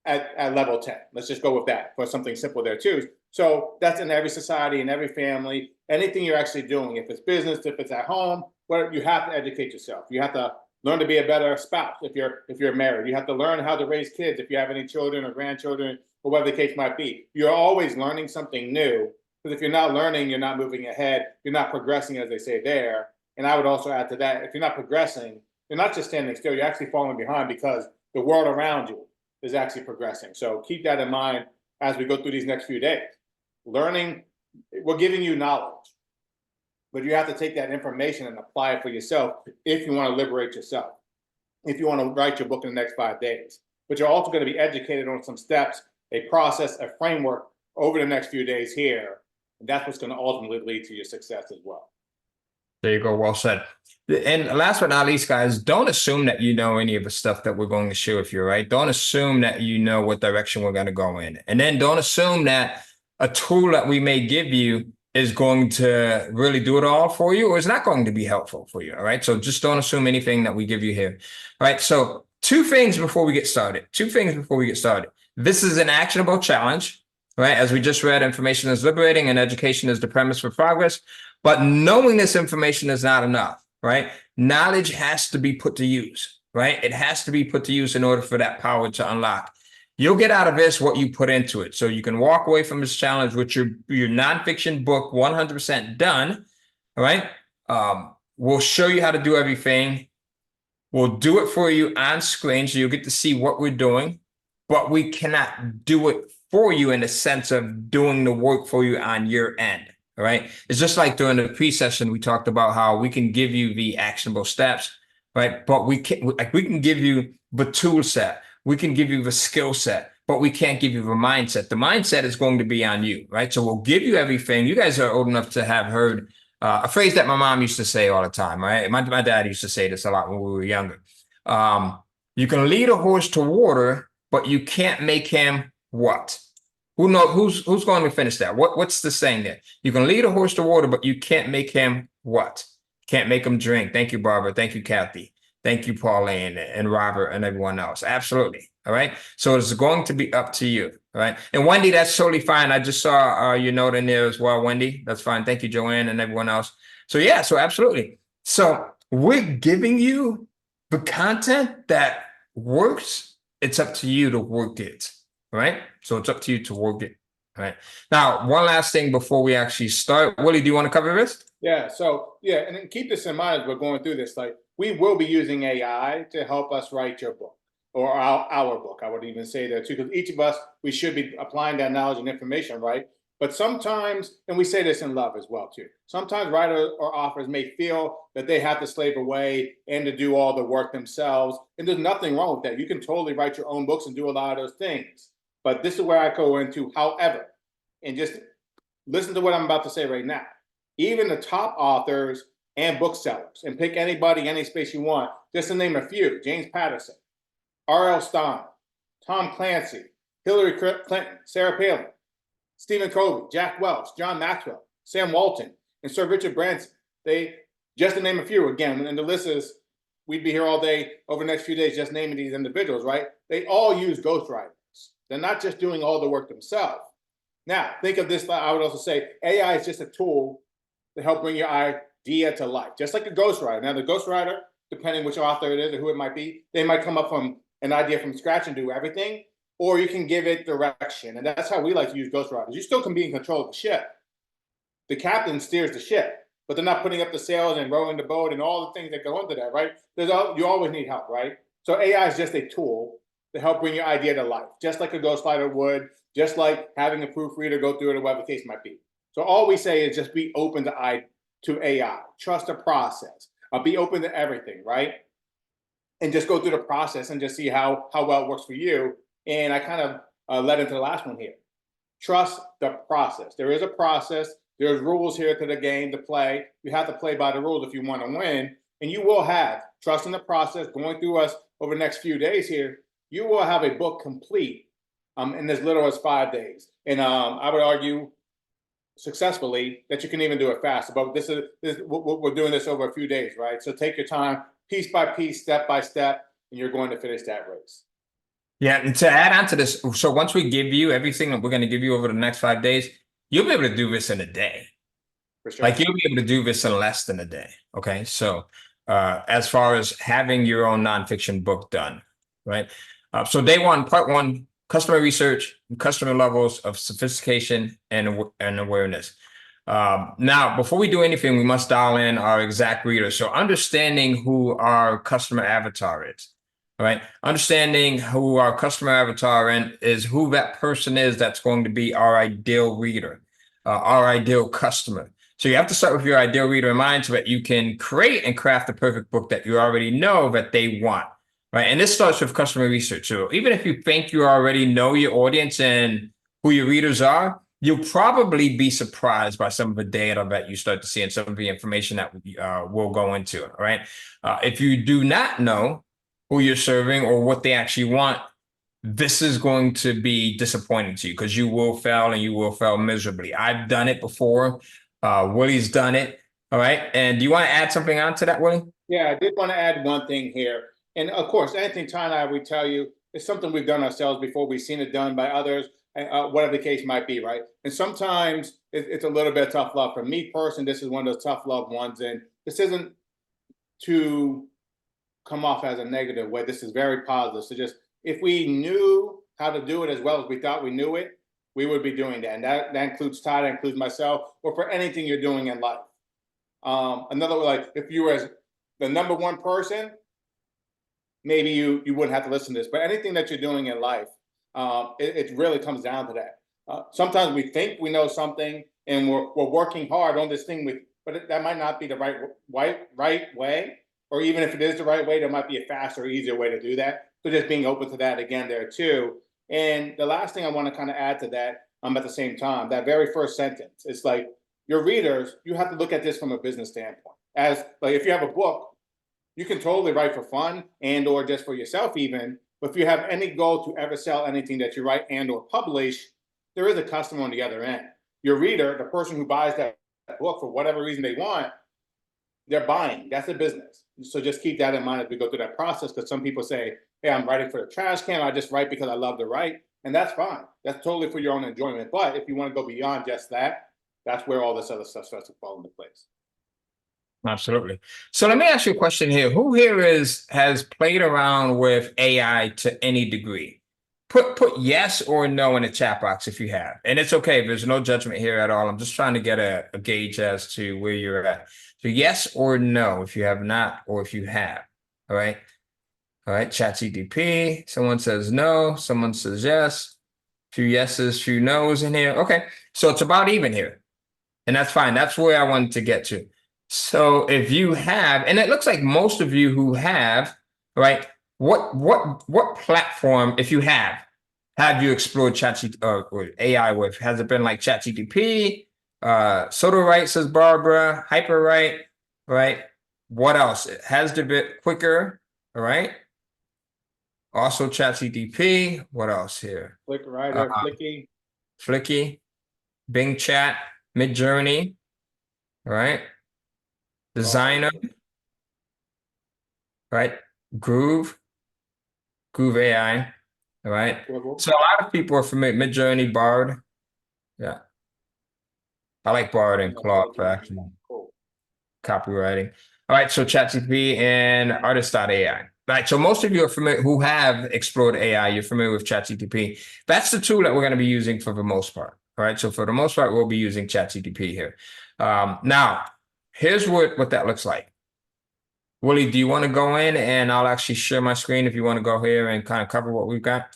Speaker 2: at level 10. Let's just go with that for something simple there too. So that's in every society, in every family, anything you're actually doing. If it's business, if it's at home, you have to educate yourself. You have to learn to be a better spouse if you're married. You have to learn how to raise kids if you have any children or grandchildren, or whatever the case might be. You're always learning something new, because if you're not learning, you're not moving ahead. You're not progressing, as they say there. And I would also add to that, if you're not progressing, you're not just standing still, you're actually falling behind, because the world around you is actually progressing. So keep that in mind as we go through these next few days. Learning, we're giving you knowledge, but you have to take that information and apply it for yourself if you want to liberate yourself, if you want to write your book in the next 5 days. But you're also going to be educated on some steps, a process, a framework over the next few days here. And that's what's going to ultimately lead to your success as well.
Speaker 1: There you go. Well said. And last but not least, guys, don't assume that you know any of the stuff that we're going to share with you, right? Don't assume that you know what direction we're going to go in. And then don't assume that a tool that we may give you is going to really do it all for you, or is not going to be helpful for you. All right. So just don't assume anything that we give you here. All right. So two things before we get started. This is an actionable challenge, right? As we just read, information is liberating and education is the premise for progress. But knowing this information is not enough, right? Knowledge has to be put to use, right? It has to be put to use in order for that power to unlock. You'll get out of this what you put into it. So you can walk away from this challenge with your nonfiction book 100% done, all right? We'll show you how to do everything. We'll do it for you on screen, so you'll get to see what we're doing, but we cannot do it for you in the sense of doing the work for you on your end. All right. It's just like during the pre-session, we talked about how we can give you the actionable steps, right? But we can give you the tool set, we can give you the skill set, but we can't give you the mindset. The mindset is going to be on you, right? So we'll give you everything. You guys are old enough to have heard a phrase that my mom used to say all the time, right? My dad used to say this a lot when we were younger. You can lead a horse to water, but you can't make him what? Who's going to finish that? What's the saying there? You can lead a horse to water, but you can't make him what? Can't make him drink. Thank you, Barbara. Thank you, Kathy. Thank you, Pauline and Robert and everyone else. Absolutely. All right. So it's going to be up to you. All right. And Wendy, that's totally fine. I just saw your note in there as well, Wendy. That's fine. Thank you, Joanne and everyone else. So yeah, so absolutely. So we're giving you the content that works. It's up to you to work it. All right. So it's up to you to work it. All right. Now, one last thing before we actually start. Willie, do you want to cover this?
Speaker 2: Yeah, so yeah, and then keep this in mind as we're going through this. Like, we will be using AI to help us write your book or our book. I would even say that too, because each of us, we should be applying that knowledge and information, right? But sometimes, and we say this in love as well too, sometimes writers or authors may feel that they have to slave away and to do all the work themselves. And there's nothing wrong with that. You can totally write your own books and do a lot of those things. But this is where I go into, however, and just listen to what I'm about to say right now. Even the top authors and booksellers, and pick anybody, any space you want, just to name a few: James Patterson, R.L. Stein, Tom Clancy, Hillary Clinton, Sarah Palin, Stephen Covey, Jack Welch, John Maxwell, Sam Walton, and Sir Richard Branson. They, just to name a few again, and the list is, we'd be here all day over the next few days just naming these individuals, right? They all use ghostwriters. They're not just doing all the work themselves. Now, think of this, I would also say AI is just a tool to help bring your idea to life, just like a ghostwriter. Now, the ghostwriter, depending which author it is or who it might be, they might come up from an idea from scratch and do everything, or you can give it direction. And that's how we like to use ghostwriters. You still can be in control of the ship. The captain steers the ship, but they're not putting up the sails and rowing the boat and all the things that go into that, right? You always need help, right? So AI is just a tool to help bring your idea to life, just like a ghostwriter would, just like having a proofreader go through it or whatever the case might be. So all we say is just be open to AI, trust the process, be open to everything, right? And just go through the process and just see how well it works for you. And I kind of led into the last one here. Trust the process. There is a process. There's rules here to the game to play. You have to play by the rules if you want to win. And you will have, trust in the process, going through us over the next few days here, you will have a book complete in as little as 5 days. And I would argue successfully that you can even do it faster. But this is we're doing this over a few days, right? So take your time, piece by piece, step by step, and you're going to finish that race.
Speaker 1: Yeah, and to add on to this, so once we give you everything that we're going to give you over the next 5 days, you'll be able to do this in a day.
Speaker 2: For sure.
Speaker 1: Like you'll be able to do this in less than a day. Okay. So as far as having your own nonfiction book done, right? So day one, part one, customer research, customer levels of sophistication and awareness. Now, before we do anything, we must dial in our exact reader. So understanding who our customer avatar is, all right? Understanding who our customer avatar is who that person is that's going to be our ideal reader, our ideal customer. So you have to start with your ideal reader in mind so that you can create and craft the perfect book that you already know that they want. Right. And this starts with customer research. So even if you think you already know your audience and who your readers are, you'll probably be surprised by some of the data that you start to see and some of the information that we'll go into. All right. If you do not know who you're serving or what they actually want, this is going to be disappointing to you because you will fail and you will fail miserably. I've done it before. Willie's done it. All right. And do you want to add something on to that, Willie?
Speaker 2: Yeah, I did want to add one thing here. And of course, anything Ty and I would tell you is something we've done ourselves before. We've seen it done by others, whatever the case might be, right? And sometimes it's a little bit of tough love. For me personally, this is one of those tough love ones. And this isn't to come off as a negative way. This is very positive. So just, if we knew how to do it as well as we thought we knew it, we would be doing that. And that includes Ty, that includes myself, or for anything you're doing in life. Another, like, if you were as the number one person, maybe you wouldn't have to listen to this, but anything that you're doing in life, it really comes down to that. Sometimes we think we know something and we're working hard on this thing, but that might not be the right way or even if it is the right way, there might be a faster, easier way to do that. So just being open to that again there too. And the last thing I want to kind of add to that, at the same time, that very first sentence, it's like your readers, you have to look at this from a business standpoint. As like if you have a book, you can totally write for fun and or just for yourself even. But if you have any goal to ever sell anything that you write and or publish, there is a customer on the other end. Your reader, the person who buys that book for whatever reason they want, they're buying. That's a business. So just keep that in mind as we go through that process, because some people say, hey, I'm writing for the trash can. I just write because I love to write. And that's fine. That's totally for your own enjoyment. But if you want to go beyond just that, that's where all this other stuff starts to fall into place.
Speaker 1: Absolutely. So let me ask you a question here. Who here has played around with AI to any degree? Put yes or no in the chat box if you have. And it's okay. There's no judgment here at all. I'm just trying to get a gauge as to where you're at. So yes or no if you have not, or if you have. All right. All right. ChatGPT. Someone says no. Someone says yes. Few yeses, few no's in here. Okay. So it's about even here. And that's fine. That's where I wanted to get to. So if you have, and it looks like most of you who have, right? What platform, if you have you explored ChatGPT or AI with? Has it been like ChatGPT, Soto says Barbara, Hyperwrite, right? What else? Has the bit quicker, all right? Also ChatGPT. What else here?
Speaker 2: Flickr, Flicky.
Speaker 1: Flicky, Bing Chat, Midjourney, all right? Designer, right? Groove AI, all right? So a lot of people are familiar. Midjourney, Bard, yeah. I like Bard and Claude for actually copywriting. All right, so ChatGPT and Artist.ai. All right, so most of you are familiar who have explored AI. You're familiar with ChatGPT. That's the tool that we're going to be using for the most part. All right, so for the most part, we'll be using ChatGPT here. Now, here's what that looks like. Willie, do you want to go in and I'll actually share my screen if you want to go here and kind of cover what we've got?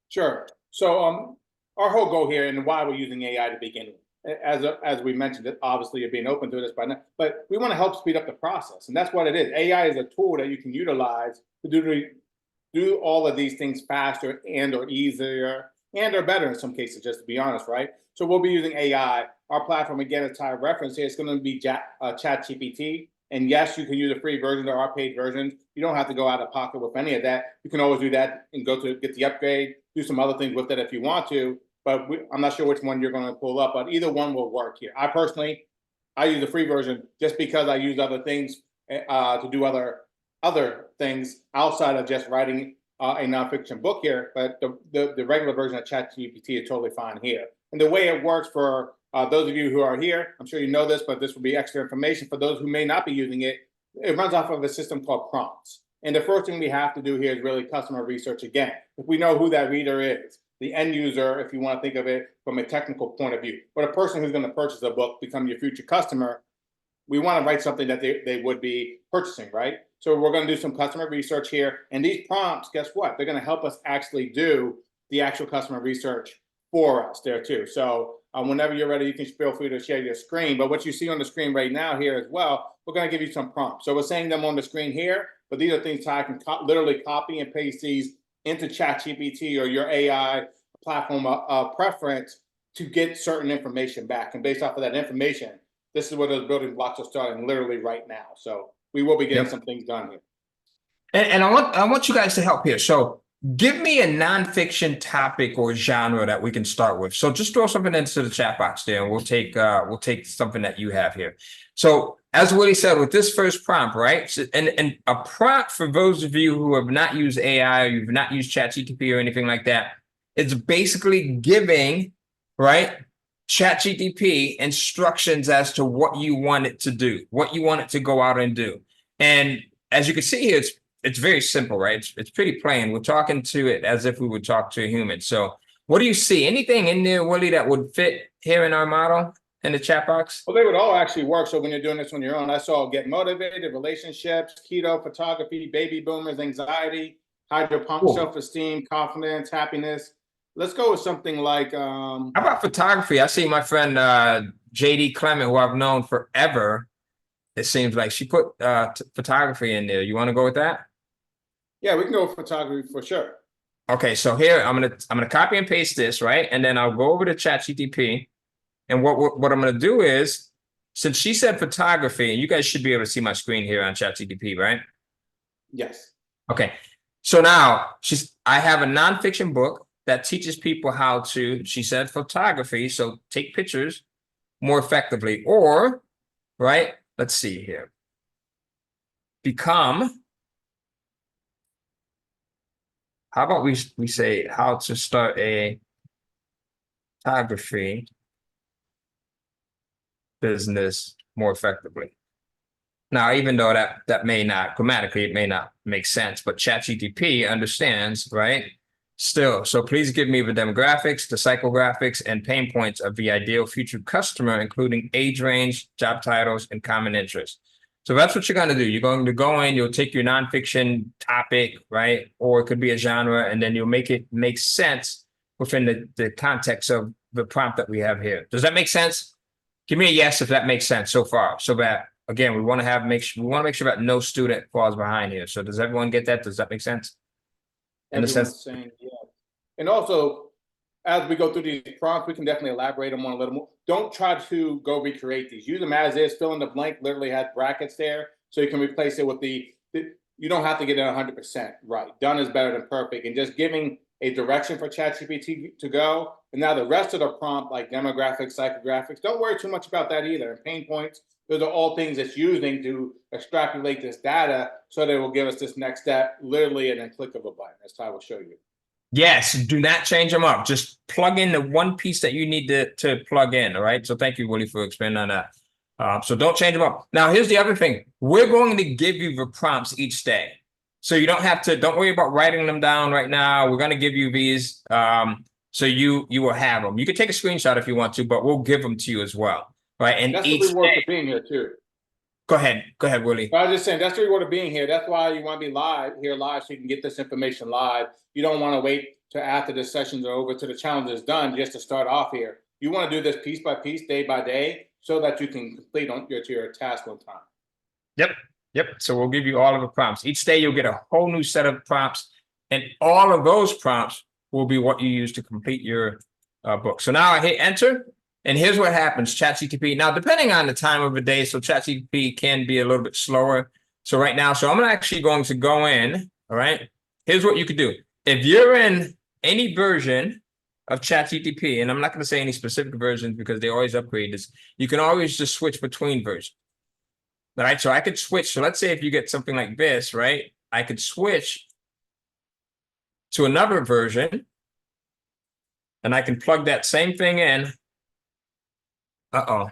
Speaker 2: Sure. So our whole goal here and why we're using AI to begin with, as we mentioned, it obviously you're being open to this by now, but we want to help speed up the process. And that's what it is. AI is a tool that you can utilize to do all of these things faster and or easier and or better in some cases, just to be honest, right? So we'll be using AI. Our platform, again, as Ty referenced here, it's going to be ChatGPT. And yes, you can use a free version. There are paid versions. You don't have to go out of pocket with any of that. You can always do that and go to get the upgrade, do some other things with it if you want to. But I'm not sure which one you're going to pull up, but either one will work here. I use the free version just because I use other things to do other things outside of just writing a nonfiction book here. But the regular version of ChatGPT is totally fine here. And the way it works for those of you who are here, I'm sure you know this, but this will be extra information for those who may not be using it. It runs off of a system called prompts. And the first thing we have to do here is really customer research again. If we know who that reader is, the end user, if you want to think of it from a technical point of view, but a person who's going to purchase a book, become your future customer, we want to write something that they would be purchasing, right? So we're going to do some customer research here. And these prompts, guess what? They're going to help us actually do the actual customer research for us there too. So whenever you're ready, you can feel free to share your screen. But what you see on the screen right now here as well, we're going to give you some prompts. So we're saying them on the screen here, but these are things Ty can literally copy and paste these into ChatGPT or your AI platform preference to get certain information back. And based off of that information, this is where those building blocks are starting literally right now. So we will be getting some things done here.
Speaker 1: And I want you guys to help here. So give me a nonfiction topic or genre that we can start with. So just throw something into the chat box there, and we'll take something that you have here. So as Willie said, with this first prompt, right? So, and a prompt for those of you who have not used AI or you've not used ChatGPT or anything like that, it's basically giving, right, ChatGPT instructions as to what you want it to do, what you want it to go out and do. And as you can see here, it's very simple, right? It's pretty plain. We're talking to it as if we would talk to a human. So what do you see? Anything in there, Willie, that would fit here in our model in the chat box?
Speaker 2: Well, they would all actually work. So when you're doing this on your own, I saw get motivated, relationships, keto, photography, baby boomers, anxiety, hydropump, self-esteem, confidence, happiness. Let's go with something like
Speaker 1: how about photography? I see my friend JD Clement, who I've known forever. it seems like she put photography in there. You want to go with that?
Speaker 2: Yeah, we can go with photography for sure.
Speaker 1: Okay, so here I'm gonna copy and paste this, right? And then I'll go over to ChatGPT. And what I'm gonna do is, since she said photography, and you guys should be able to see my screen here on ChatGPT, right?
Speaker 2: Yes.
Speaker 1: Okay. So now I have a nonfiction book that teaches people how to, she said photography, so take pictures more effectively, or, right? Let's see here. Become, how about we say how to start a photography business more effectively. Now, even though that may not grammatically, it may not make sense, but ChatGPT understands, right? Still, so please give me the demographics, the psychographics, and pain points of the ideal future customer, including age range, job titles, and common interests. So that's what you're going to do. You're going to go in, you'll take your nonfiction topic, right? Or it could be a genre, and then you'll make it make sense within the context of the prompt that we have here. Does that make sense? Give me a yes if that makes sense so far. So that, again, we want to make sure that no student falls behind here. So does everyone get that? Does that make sense? In the sense,
Speaker 2: Everyone's saying yeah. And also, as we go through these prompts, we can definitely elaborate on one a little more. Don't try to go recreate these. Use them as is. Fill in the blank literally has brackets there, so you can replace it with you don't have to get it 100% right. Done is better than perfect. And just giving a direction for ChatGPT to go. And now the rest of the prompt, like demographics, psychographics, don't worry too much about that either. And pain points, those are all things it's using to extrapolate this data so that it will give us this next step literally in a click of a button. That's how I will show you.
Speaker 1: yes, do not change them up. Just plug in the one piece that you need to plug in. All right. So thank you, Willie, for expanding on that. So don't change them up. Now, here's the other thing. We're going to give you the prompts each day. So you don't worry about writing them down right now. We're going to give you these. So you will have them. You can take a screenshot if you want to, but we'll give them to you as well. Right. And
Speaker 2: that's
Speaker 1: each
Speaker 2: the reward
Speaker 1: day,
Speaker 2: for being here too.
Speaker 1: Go ahead, Willie.
Speaker 2: I was just saying that's the reward of being here. That's why you want to be live, so you can get this information live. You don't want to wait to after the sessions are over, to the challenge is done, just to start off here. You want to do this piece by piece, day by day, so that you can complete your task on time.
Speaker 1: Yep. So we'll give you all of the prompts. Each day you'll get a whole new set of prompts, and all of those prompts will be what you use to complete your book. So now I hit enter. And here's what happens, ChatGPT. Now, depending on the time of the day, so ChatGPT can be a little bit slower. So right now, I'm actually going to go in, all right? Here's what you could do. If you're in any version of ChatGPT, and I'm not going to say any specific versions because they always upgrade this, you can always just switch between versions. All right, so I could switch. So let's say if you get something like this, right? I could switch to another version, and I can plug that same thing in. Uh-oh.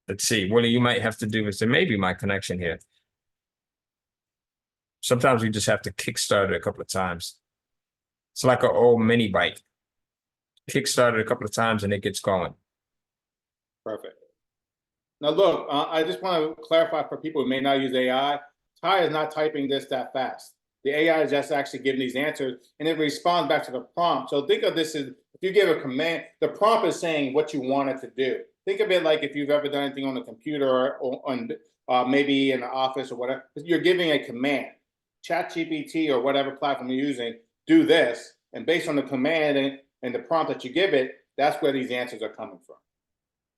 Speaker 1: Let's see. Willie, you might have to do this. There may be my connection here. Sometimes we just have to kickstart it a couple of times. It's like an old mini bike. Kickstart it a couple of times and it gets going.
Speaker 2: Perfect. Now look, I just want to clarify for people who may not use AI. Ty is not typing this that fast. The AI is just actually giving these answers, and it responds back to the prompt. So think of this as, if you give a command, the prompt is saying what you want it to do. Think of it like if you've ever done anything on the computer or on maybe in the office or whatever. You're giving a command. ChatGPT or whatever platform you're using, do this, and based on the command and the prompt that you give it, that's where these answers are coming from.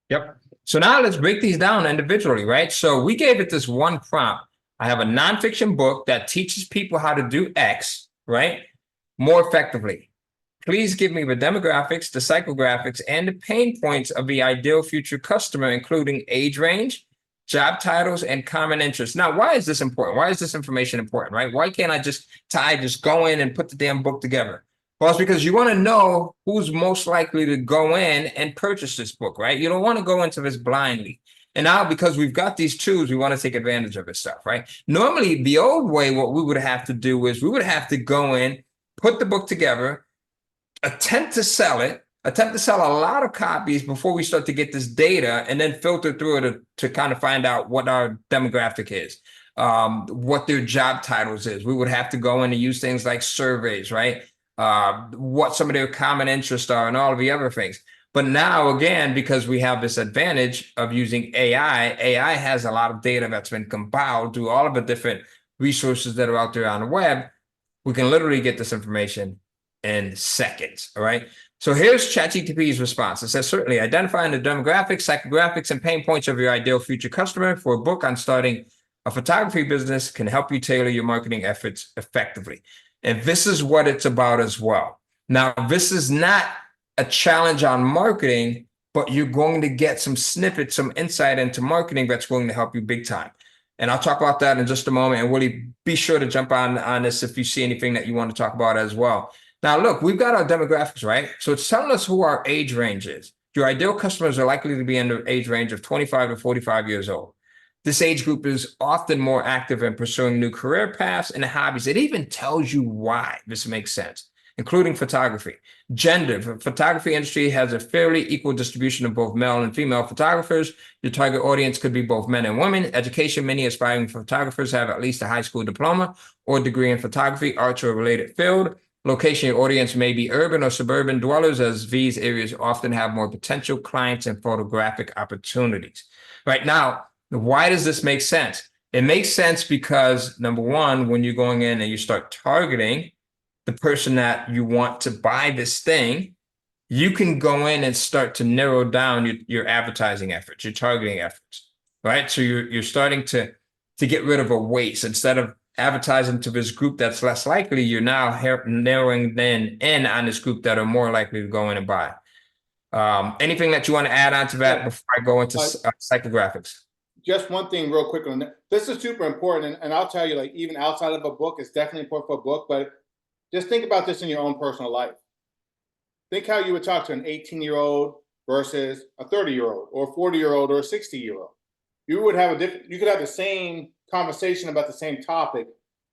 Speaker 1: Yep. So now let's break these down individually, right? So we gave it this one prompt. I have a nonfiction book that teaches people how to do X, right, more effectively. Please give me the demographics, the psychographics, and the pain points of the ideal future customer, including age range, job titles, and common interests. Now, why is this important? Why is this information important, right? Why can't I just go in and put the damn book together? Well, it's because you want to know who's most likely to go in and purchase this book, right? You don't want to go into this blindly. And now, because we've got these tools, we want to take advantage of this stuff, right? Normally, the old way, what we would have to do is we would have to go in, put the book together, attempt to sell a lot of copies before we start to get this data, and then filter through it to kind of find out what our demographic is, what their job titles is. We would have to go in and use things like surveys, right? What some of their common interests are and all of the other things. But now, again, because we have this advantage of using AI has a lot of data that's been compiled through all of the different resources that are out there on the web. We can literally get this information in seconds, all right? So here's ChatGPT's response. It says, certainly identifying the demographics, psychographics, and pain points of your ideal future customer for a book on starting a photography business can help you tailor your marketing efforts effectively. And this is what it's about as well. Now, this is not a challenge on marketing, but you're going to get some snippets, some insight into marketing that's going to help you big time. And I'll talk about that in just a moment. And Willie, be sure to jump on this if you see anything that you want to talk about as well. Now, look, we've got our demographics, right? So it's telling us who our age range is. Your ideal customers are likely to be in the age range of 25 to 45 years old. This age group is often more active in pursuing new career paths and hobbies. It even tells you why this makes sense, including photography. Gender, the photography industry has a fairly equal distribution of both male and female photographers. Your target audience could be both men and women. Education, many aspiring photographers have at least a high school diploma or degree in photography, arts, or related field. Location, your audience may be urban or suburban dwellers, as these areas often have more potential clients and photographic opportunities. Right now, why does this make sense? It makes sense because, number one, when you're going in and you start targeting the person that you want to buy this thing, you can go in and start to narrow down your advertising efforts, your targeting efforts, right? So you're starting to get rid of a waste. Instead of advertising to this group that's less likely, you're now narrowing in on this group that are more likely to go in and buy. Anything that you want to add on to that before I go into psychographics?
Speaker 2: Just one thing real quick on that. This is super important. And I'll tell you, like, even outside of a book, it's definitely important for a book, but just think about this in your own personal life. Think how you would talk to an 18-year-old versus a 30-year-old or a 40-year-old or a 60-year-old. You would have you could have the same conversation about the same topic,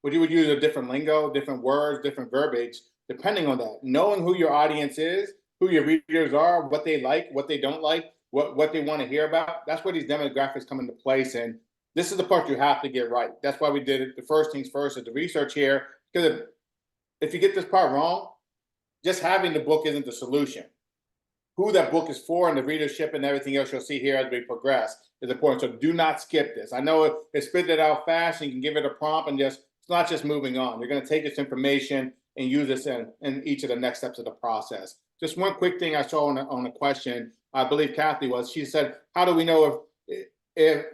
Speaker 2: but you would use a different lingo, different words, different verbiage, depending on that. Knowing who your audience is, who your readers are, what they like, what they don't like, what they want to hear about. That's where these demographics come into place. And this is the part you have to get right. That's why we did it. The first things first is the research here, because if you get this part wrong, just having the book isn't the solution. Who that book is for and the readership and everything else you'll see here as we progress is important. So do not skip this. I know it spit it out fast and you can give it a prompt and it's not just moving on. You're going to take this information and use this in each of the next steps of the process. Just one quick thing I saw on a question, I believe Kathy was, she said, how do we know if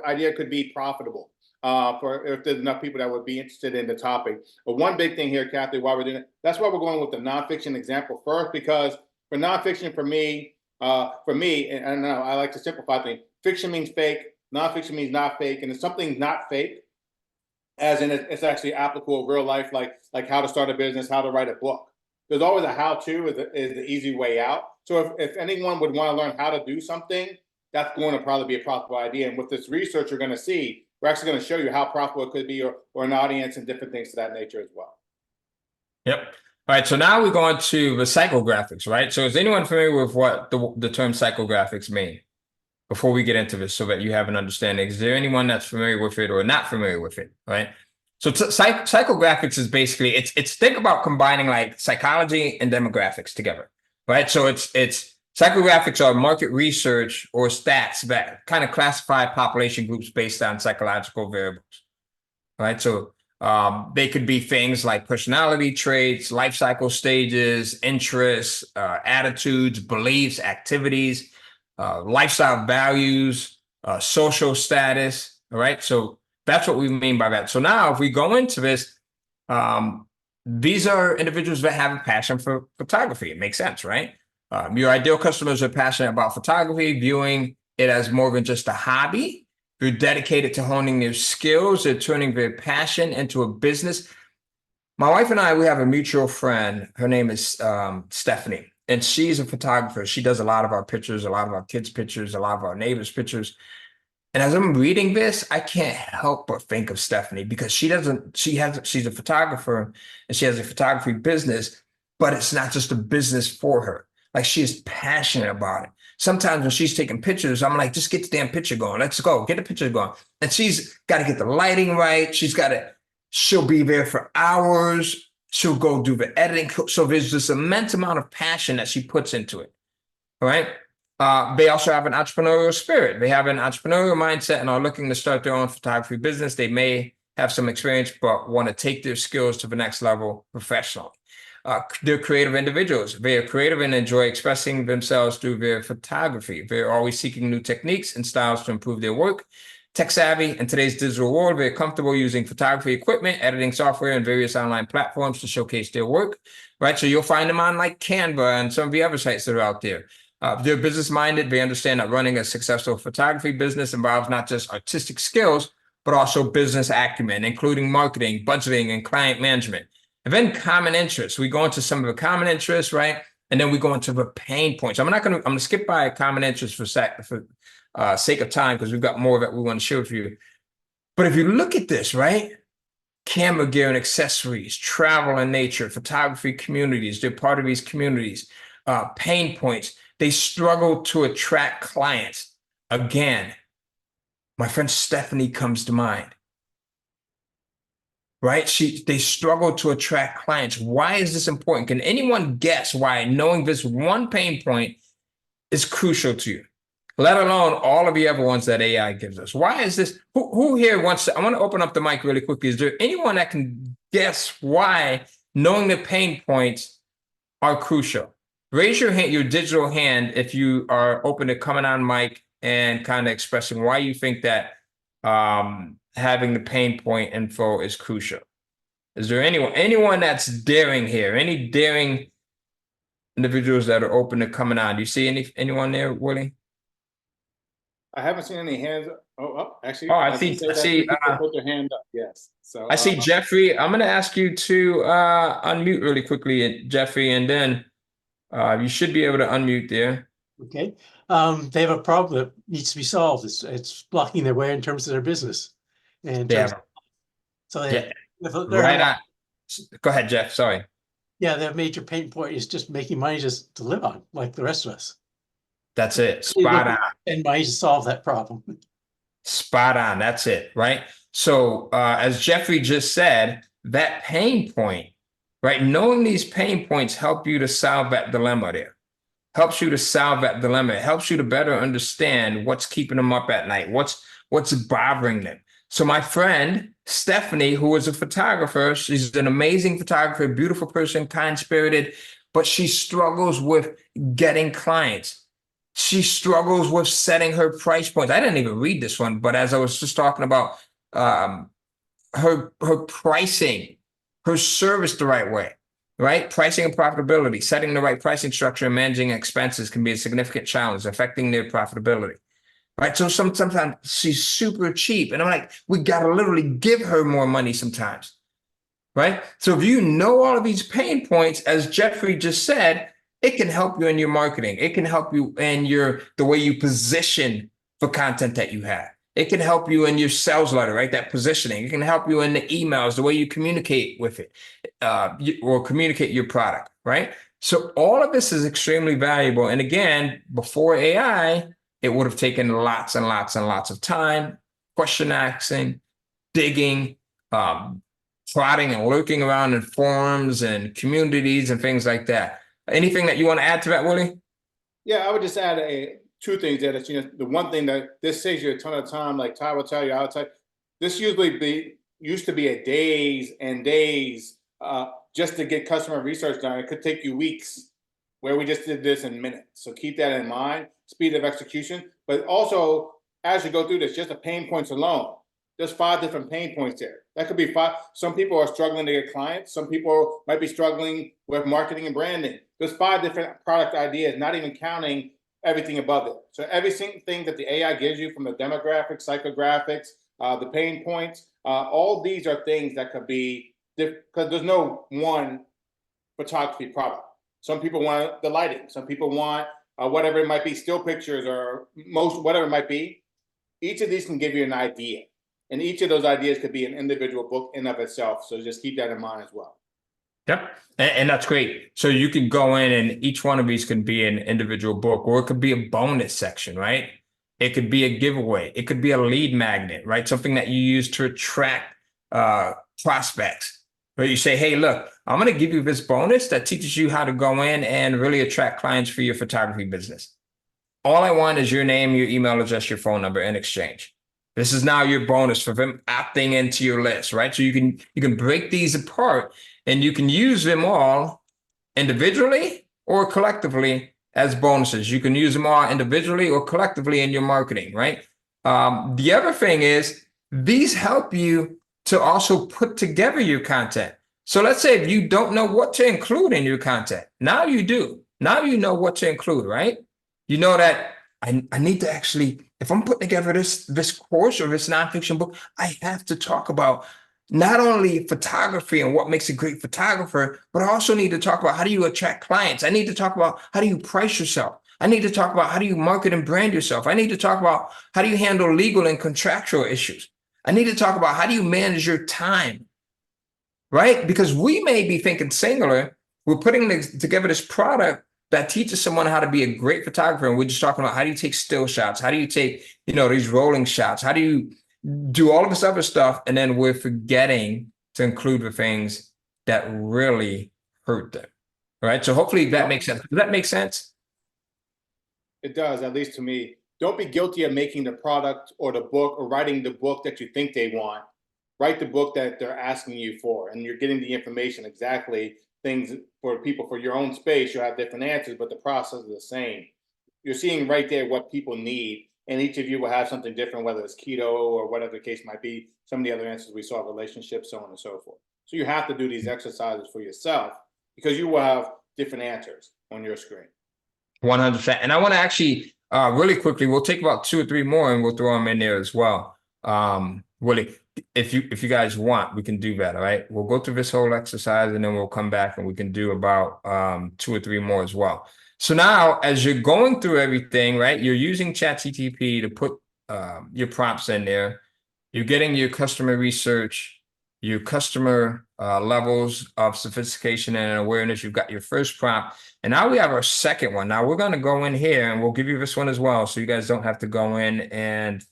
Speaker 2: idea could be profitable? For if there's enough people that would be interested in the topic. But one big thing here, Kathy, why we're doing it, that's why we're going with the nonfiction example first, because for nonfiction, for me, and I know I like to simplify things, fiction means fake, nonfiction means not fake, and if something's not fake, as in it's actually applicable real life, like how to start a business, how to write a book. There's always a how-to is the easy way out. So if anyone would want to learn how to do something, that's going to probably be a profitable idea. And with this research, you're going to see, we're actually going to show you how profitable it could be or an audience and different things to that nature as well.
Speaker 1: Yep. All right. So now we're going to the psychographics, right? So is anyone familiar with what the term psychographics mean before we get into this so that you have an understanding? Is there anyone that's familiar with it or not familiar with it, right? So psychographics is basically, it's think about combining like psychology and demographics together, right? So it's psychographics are market research or stats that kind of classify population groups based on psychological variables, right? So they could be things like personality traits, life cycle stages, interests, attitudes, beliefs, activities, lifestyle values, social status, all right? So that's what we mean by that. So now if we go into this, these are individuals that have a passion for photography. It makes sense, right? Your ideal customers are passionate about photography, viewing it as more than just a hobby. They're dedicated to honing their skills. They're turning their passion into a business. My wife and I, we have a mutual friend. Her name is Stephanie, and she's a photographer. She does a lot of our pictures, a lot of our kids' pictures, a lot of our neighbors' pictures. And as I'm reading this, I can't help but think of Stephanie because she's a photographer and she has a photography business, but it's not just a business for her. Like she's passionate about it. Sometimes when she's taking pictures, I'm like, just get the damn picture going. Let's go, get the picture going. And she's got to get the lighting right. She'll be there for hours. She'll go do the editing. So there's this immense amount of passion that she puts into it. All right. They also have an entrepreneurial spirit. They have an entrepreneurial mindset and are looking to start their own photography business. They may have some experience, but want to take their skills to the next level professionally. They're creative individuals. They are creative and enjoy expressing themselves through their photography. They're always seeking new techniques and styles to improve their work. Tech savvy in today's digital world, they're comfortable using photography equipment, editing software, and various online platforms to showcase their work, right? So you'll find them on like Canva and some of the other sites that are out there. They're business-minded. They understand that running a successful photography business involves not just artistic skills, but also business acumen, including marketing, budgeting, and client management. And then common interests. We go into some of the common interests, right? And then we go into the pain points. I'm gonna skip by common interests for sake of time, because we've got more that we want to share with you. But if you look at this, right? Camera gear and accessories, travel and nature, photography communities, they're part of these communities. Pain points. They struggle to attract clients. Again, my friend Stephanie comes to mind, right? They struggle to attract clients. Why is this important? Can anyone guess why knowing this one pain point is crucial to you, let alone all of the other ones that AI gives us? Why is this? Who here wants to? I want to open up the mic really quickly. Is there anyone that can guess why knowing the pain points are crucial? Raise your hand, your digital hand, if you are open to coming on mic and kind of expressing why you think that having the pain point info is crucial. Is there anyone that's daring here? Any daring individuals that are open to coming on? Do you see anyone there, Willie?
Speaker 2: I haven't seen any hands. Actually.
Speaker 1: Oh, I see.
Speaker 2: Put their hand up. Yes. So
Speaker 1: I see Jeffrey. I'm going to ask you to unmute really quickly, Jeffrey, and then you should be able to unmute there.
Speaker 4: Okay. They have a problem that needs to be solved. It's blocking their way in terms of their business. And so they're
Speaker 1: right on. Go ahead, Jeff. Sorry.
Speaker 4: Yeah, their major pain point is just making money just to live on, like the rest of us.
Speaker 1: That's it. Spot on.
Speaker 4: And money to solve that problem.
Speaker 1: Spot on. That's it. Right. So as Jeffrey just said, that pain point, right? Knowing these pain points help you to solve that dilemma there. Helps you to solve that dilemma. It helps you to better understand what's keeping them up at night. What's bothering them. So my friend, Stephanie, who is a photographer, she's an amazing photographer, beautiful person, kind-spirited, but she struggles with getting clients. She struggles with setting her price points. I didn't even read this one, but as I was just talking about her pricing, her service the right way, right? Pricing and profitability, setting the right pricing structure and managing expenses can be a significant challenge, affecting their profitability, right? So sometimes she's super cheap. And I'm like, we got to literally give her more money sometimes, right? So if you know all of these pain points, as Jeffrey just said, it can help you in your marketing. It can help you in the way you position the content that you have. It can help you in your sales letter, right? That positioning. It can help you in the emails, the way you communicate with it, or communicate your product, right? So all of this is extremely valuable. And again, before AI, it would have taken lots and lots and lots of time, question asking, digging, trotting and lurking around in forums and communities and things like that. Anything that you want to add to that, Willie?
Speaker 2: Yeah, I would just add two things there. That the one thing that this saves you a ton of time, like Ty will tell you, I'll tell you, this used to be a days and days just to get customer research done. It could take you weeks, where we just did this in minutes. So keep that in mind, speed of execution. But also, as you go through this, just the pain points alone, there's 5 different pain points there. That could be 5. Some people are struggling to get clients. Some people might be struggling with marketing and branding. There's 5 different product ideas, not even counting everything above it. So every single thing that the AI gives you, from the demographics, psychographics, the pain points, all these are things that could be, because there's no one photography product. Some people want the lighting. Some people want whatever it might be, still pictures or whatever it might be. Each of these can give you an idea. And each of those ideas could be an individual book in of itself. So just keep that in mind as well.
Speaker 1: Yep. And that's great. So you can go in and each one of these can be an individual book, or it could be a bonus section, right? It could be a giveaway. It could be a lead magnet, right? Something that you use to attract prospects, But you say, hey, look, I'm going to give you this bonus that teaches you how to go in and really attract clients for your photography business. All I want is your name, your email address, your phone number in exchange. This is now your bonus for them opting into your list, right? So you can break these apart and you can use them all individually or collectively as bonuses. You can use them all individually or collectively in your marketing, right? The other thing is these help you to also put together your content. So let's say if you don't know what to include in your content, now you do. Now you know what to include, right? You know that I need to actually, if I'm putting together this course or this nonfiction book, I have to talk about not only photography and what makes a great photographer, but I also need to talk about how do you attract clients. I need to talk about how do you price yourself. I need to talk about how do you market and brand yourself. I need to talk about how do you handle legal and contractual issues. I need to talk about how do you manage your time, right? Because we may be thinking singular, we're putting together this product that teaches someone how to be a great photographer. And we're just talking about how do you take still shots? How do you take, these rolling shots? How do you do all of this other stuff? And then we're forgetting to include the things that really hurt them, right? So hopefully that makes sense. Does that make sense?
Speaker 2: It does, at least to me. Don't be guilty of making the product or the book or writing the book that you think they want. Write the book that they're asking you for, and you're getting the information exactly. Things for people for your own space, you'll have different answers, but the process is the same. You're seeing right there what people need, and each of you will have something different, whether it's keto or whatever the case might be. Some of the other answers we saw, relationships, so on and so forth. So you have to do these exercises for yourself because you will have different answers on your screen.
Speaker 1: 100%. And I want to actually really quickly, we'll take about 2 or 3 more and we'll throw them in there as well. Willie, if you guys want, we can do that. All right. We'll go through this whole exercise and then we'll come back and we can do about 2 or 3 more as well. So now as you're going through everything, right, you're using ChatGPT to put your prompts in there. You're getting your customer research, your customer levels of sophistication and awareness. You've got your first prompt. And now we have our second one. Now we're going to go in here and we'll give you this one as well. So you guys don't have to go in and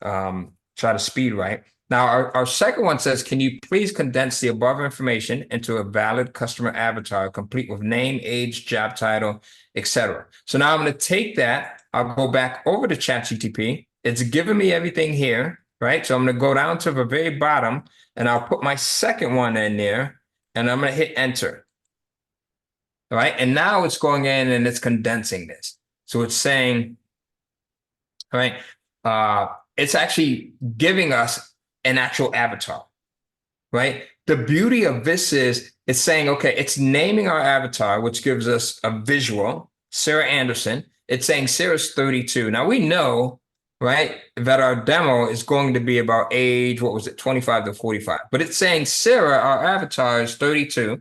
Speaker 1: try to speed write. Now our second one says, can you please condense the above information into a valid customer avatar, complete with name, age, job title, etc. So now I'm going to take that. I'll go back over to ChatGPT. It's giving me everything here, right? So I'm going to go down to the very bottom and I'll put my second one in there and I'm going to hit enter. All right. And now it's going in and it's condensing this. So it's saying, all right, it's actually giving us an actual avatar, right? The beauty of this is it's saying, okay, it's naming our avatar, which gives us a visual, Sarah Anderson. It's saying Sarah's 32. Now we know, right, that our demo is going to be about age, 25 to 45. But it's saying Sarah, our avatar, is 32.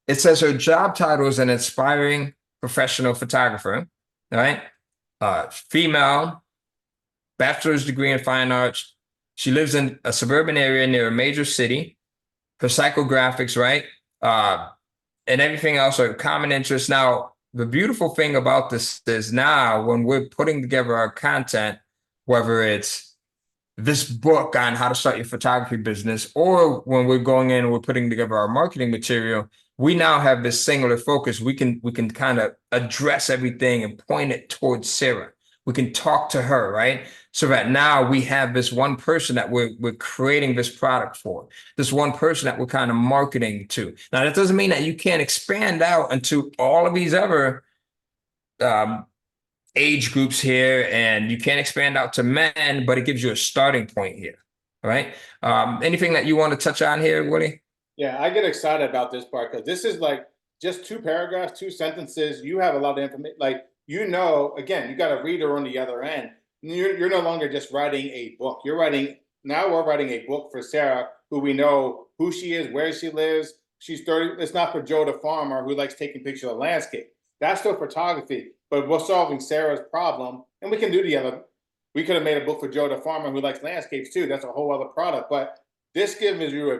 Speaker 1: It says her job title is an inspiring professional photographer, right? Female, bachelor's degree in fine arts. She lives in a suburban area near a major city. Her psychographics, right? And everything else are common interests. Now, the beautiful thing about this is now when we're putting together our content, whether it's this book on how to start your photography business, or when we're going in and we're putting together our marketing material, we now have this singular focus. We can kind of address everything and point it towards Sarah. We can talk to her, right? So that now we have this one person that we're creating this product for, this one person that we're kind of marketing to. Now, that doesn't mean that you can't expand out into all of these other age groups here, and you can't expand out to men, but it gives you a starting point here, all right? Anything that you want to touch on here, Willie?
Speaker 2: Yeah, I get excited about this part because this is like just 2 paragraphs, 2 sentences. You have a lot of information. Like, again, you got a reader on the other end. You're no longer just writing a book. We're writing a book for Sarah, who we know who she is, where she lives. She's 30. It's not for Joe the farmer who likes taking pictures of landscape. That's still photography, but we're solving Sarah's problem, and we can do the other. We could have made a book for Joe the farmer who likes landscapes too. That's a whole other product. But this gives you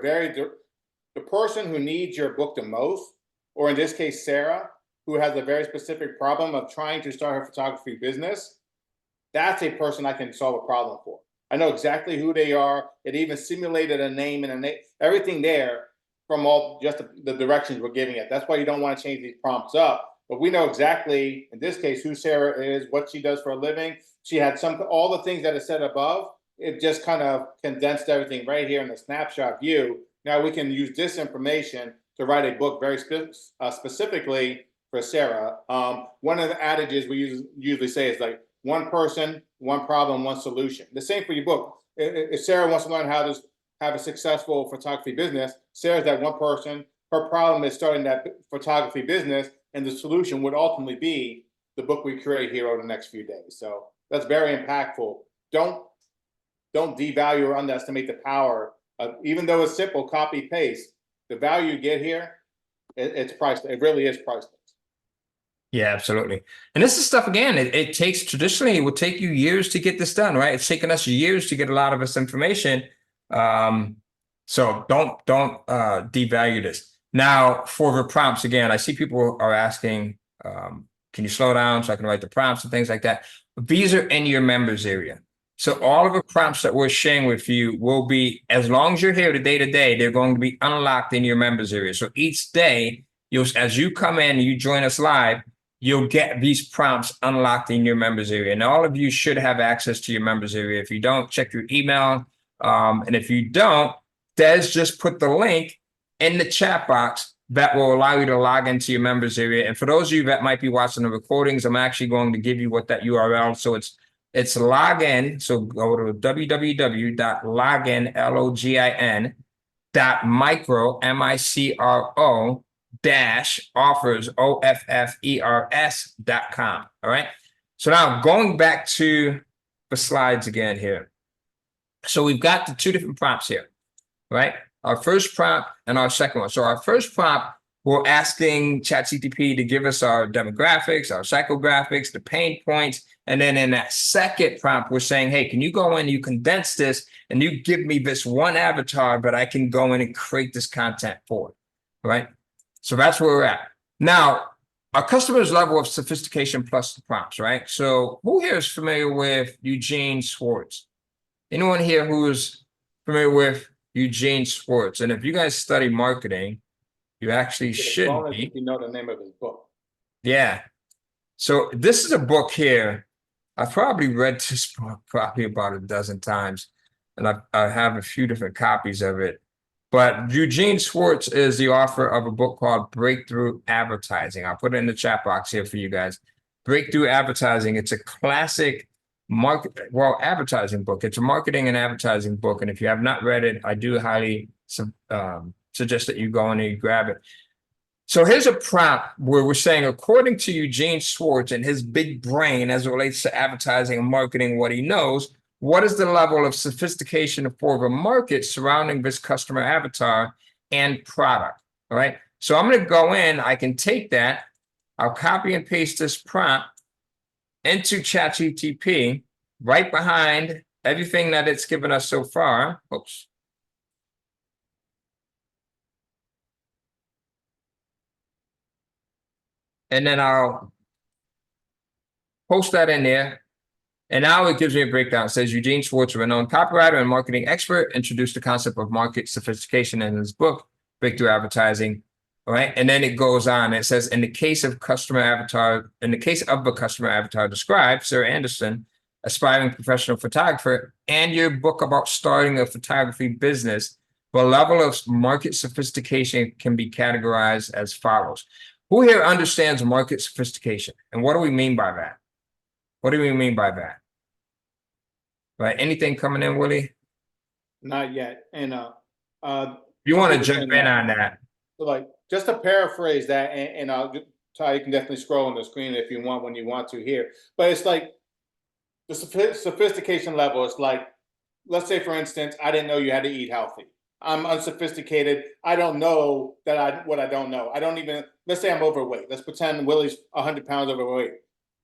Speaker 2: the person who needs your book the most, or in this case, Sarah, who has a very specific problem of trying to start her photography business. That's a person I can solve a problem for. I know exactly who they are. It even simulated a name and everything there. from all just the directions we're giving it. That's why you don't want to change these prompts up. But we know exactly, in this case, who Sarah is, what she does for a living. She had all the things that are said above. It just kind of condensed everything right here in the snapshot view. Now we can use this information to write a book very specifically for Sarah. One of the adages we usually say is like, one person, one problem, one solution. The same for your book. If Sarah wants to learn how to have a successful photography business, Sarah's that one person. Her problem is starting that photography business, and the solution would ultimately be the book we create here over the next few days. So that's very impactful. Don't devalue or underestimate the power of, even though it's simple, copy paste. The value you get here, it's priceless. It really is priceless.
Speaker 1: Yeah, absolutely. And this is stuff, again, it takes, traditionally, it would take you years to get this done, right? It's taken us years to get a lot of this information. So don't devalue this. Now, for the prompts, again, I see people are asking, can you slow down so I can write the prompts and things like that? These are in your members area. So all of the prompts that we're sharing with you will be, as long as you're here today to day, they're going to be unlocked in your members area. So each day, as you come in and you join us live, you'll get these prompts unlocked in your members area. And all of you should have access to your members area. If you don't, check your email. And if you don't, Des just put the link in the chat box that will allow you to log into your members area. And for those of you that might be watching the recordings, I'm actually going to give you what that URL. So it's login. So go to www.login.micro, MICRO -offers, OFFERS.com. All right. So now going back to the slides again here. So we've got the two different prompts here, right? Our first prompt and our second one. So our first prompt, we're asking ChatGPT to give us our demographics, our psychographics, the pain points. And then in that second prompt, we're saying, hey, can you go in, you condense this, and you give me this one avatar, but I can go in and create this content for it, right? So that's where we're at. Now, our customer's level of sophistication plus the prompts, right? So who here is familiar with Eugene Schwartz? Anyone here who's familiar with Eugene Schwartz? And if you guys study marketing, you actually should be.
Speaker 2: You know the name of his book.
Speaker 1: Yeah. So this is a book here. I've probably read this book probably about a dozen times, and I have a few different copies of it. But Eugene Schwartz is the author of a book called Breakthrough Advertising. I'll put it in the chat box here for you guys. Breakthrough Advertising. It's a classic advertising book. It's a marketing and advertising book. And if you have not read it, I do highly suggest that you go in and you grab it. So here's a prompt where we're saying, according to Eugene Schwartz and his big brain as it relates to advertising and marketing, what he knows, what is the level of sophistication for the market surrounding this customer avatar and product? All right. So I'm going to go in. I can take that. I'll copy and paste this prompt into ChatGPT right behind everything that it's given us so far. Oops. And then I'll post that in there. And now it gives me a breakdown. It says Eugene Schwartz, a renowned copywriter and marketing expert, introduced the concept of market sophistication in his book, Breakthrough Advertising. All right. And then it goes on. It says, in the case of the customer avatar described, Sarah Anderson, aspiring professional photographer, and your book about starting a photography business, the level of market sophistication can be categorized as follows. Who here understands market sophistication? And what do we mean by that? What do we mean by that? Right? Anything coming in, Willie?
Speaker 2: Not yet. And
Speaker 1: you want to jump in on that?
Speaker 2: So like, just to paraphrase that, and Ty, you can definitely scroll on the screen if you want, when you want to here. But it's like the sophistication level is like, let's say, for instance, I didn't know you had to eat healthy. I'm unsophisticated. I don't know what I don't know. I don't even, let's say I'm overweight. Let's pretend Willie's 100 pounds overweight.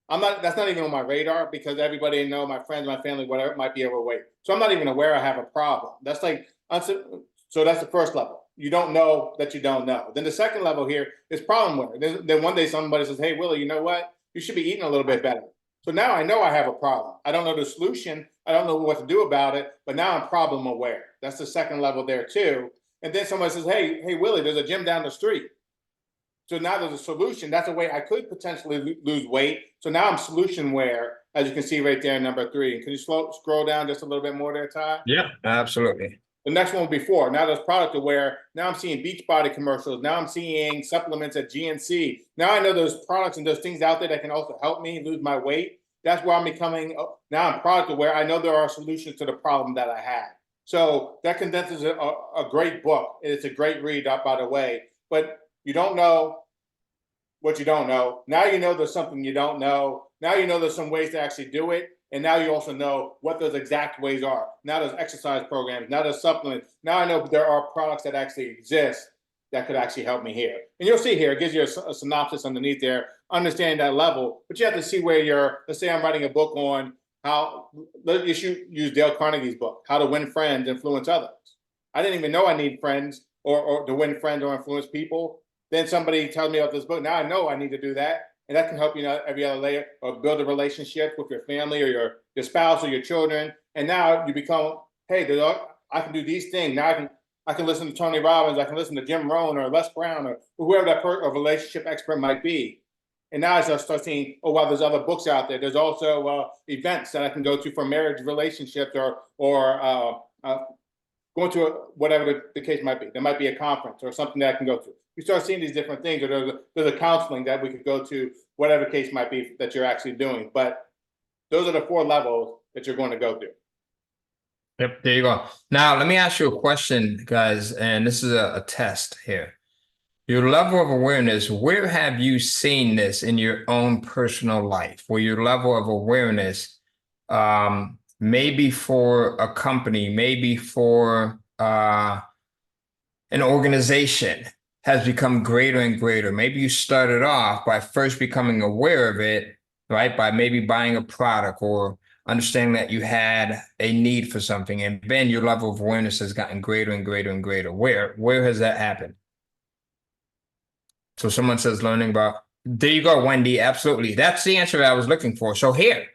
Speaker 2: That's not even on my radar, because everybody know, my friends, my family, whatever, might be overweight. So I'm not even aware I have a problem. That's like, so that's the first level. You don't know that you don't know. Then the second level here is problem aware. Then one day somebody says, hey, Willie, you know what? You should be eating a little bit better. So now I know I have a problem. I don't know the solution. I don't know what to do about it, but now I'm problem aware. That's the second level there too. And then someone says, hey, Willie, there's a gym down the street. So now there's a solution. That's a way I could potentially lose weight. So now I'm solution aware, as you can see right there, number 3. Can you scroll down just a little bit more there, Ty?
Speaker 1: Yeah, absolutely.
Speaker 2: The next one before. Now there's product aware. Now I'm seeing Beachbody commercials. Now I'm seeing supplements at GNC. Now I know there's products and there's things out there that can also help me lose my weight. That's where I'm becoming, now I'm product aware. I know there are solutions to the problem that I had. So that condenses a great book. It's a great read, by the way. But you don't know what you don't know. Now you know there's something you don't know. Now you know there's some ways to actually do it. And now you also know what those exact ways are. Now there's exercise programs. Now there's supplements. Now I know there are products that actually exist that could actually help me here. And you'll see here, it gives you a synopsis underneath there, understanding that level. But you have to see where you're, let's say I'm writing a book on how, let's use Dale Carnegie's book, How to Win Friends, Influence Others. I didn't even know I need friends or to win friends or influence people. Then somebody tells me about this book. Now I know I need to do that. And that can help you every other layer, or build a relationship with your family or your spouse or your children. And now you become, hey, I can do these things. Now I can listen to Tony Robbins. I can listen to Jim Rohn or Les Brown or whoever that relationship expert might be. And now I start seeing, oh, wow, there's other books out there. There's also events that I can go to for marriage relationships or going to whatever the case might be. There might be a conference or something that I can go to. You start seeing these different things, or there's a counseling that we could go to, whatever case might be that you're actually doing. But those are the 4 levels that you're going to go through.
Speaker 1: Yep, there you go. Now, let me ask you a question, guys, and this is a test here. Your level of awareness, where have you seen this in your own personal life? Where your level of awareness, maybe for a company, maybe for an organization, has become greater and greater. Maybe you started off by first becoming aware of it, right? By maybe buying a product or understanding that you had a need for something. And then your level of awareness has gotten greater and greater and greater. Where has that happened? So someone says learning about, there you go, Wendy. Absolutely. That's the answer I was looking for. So here,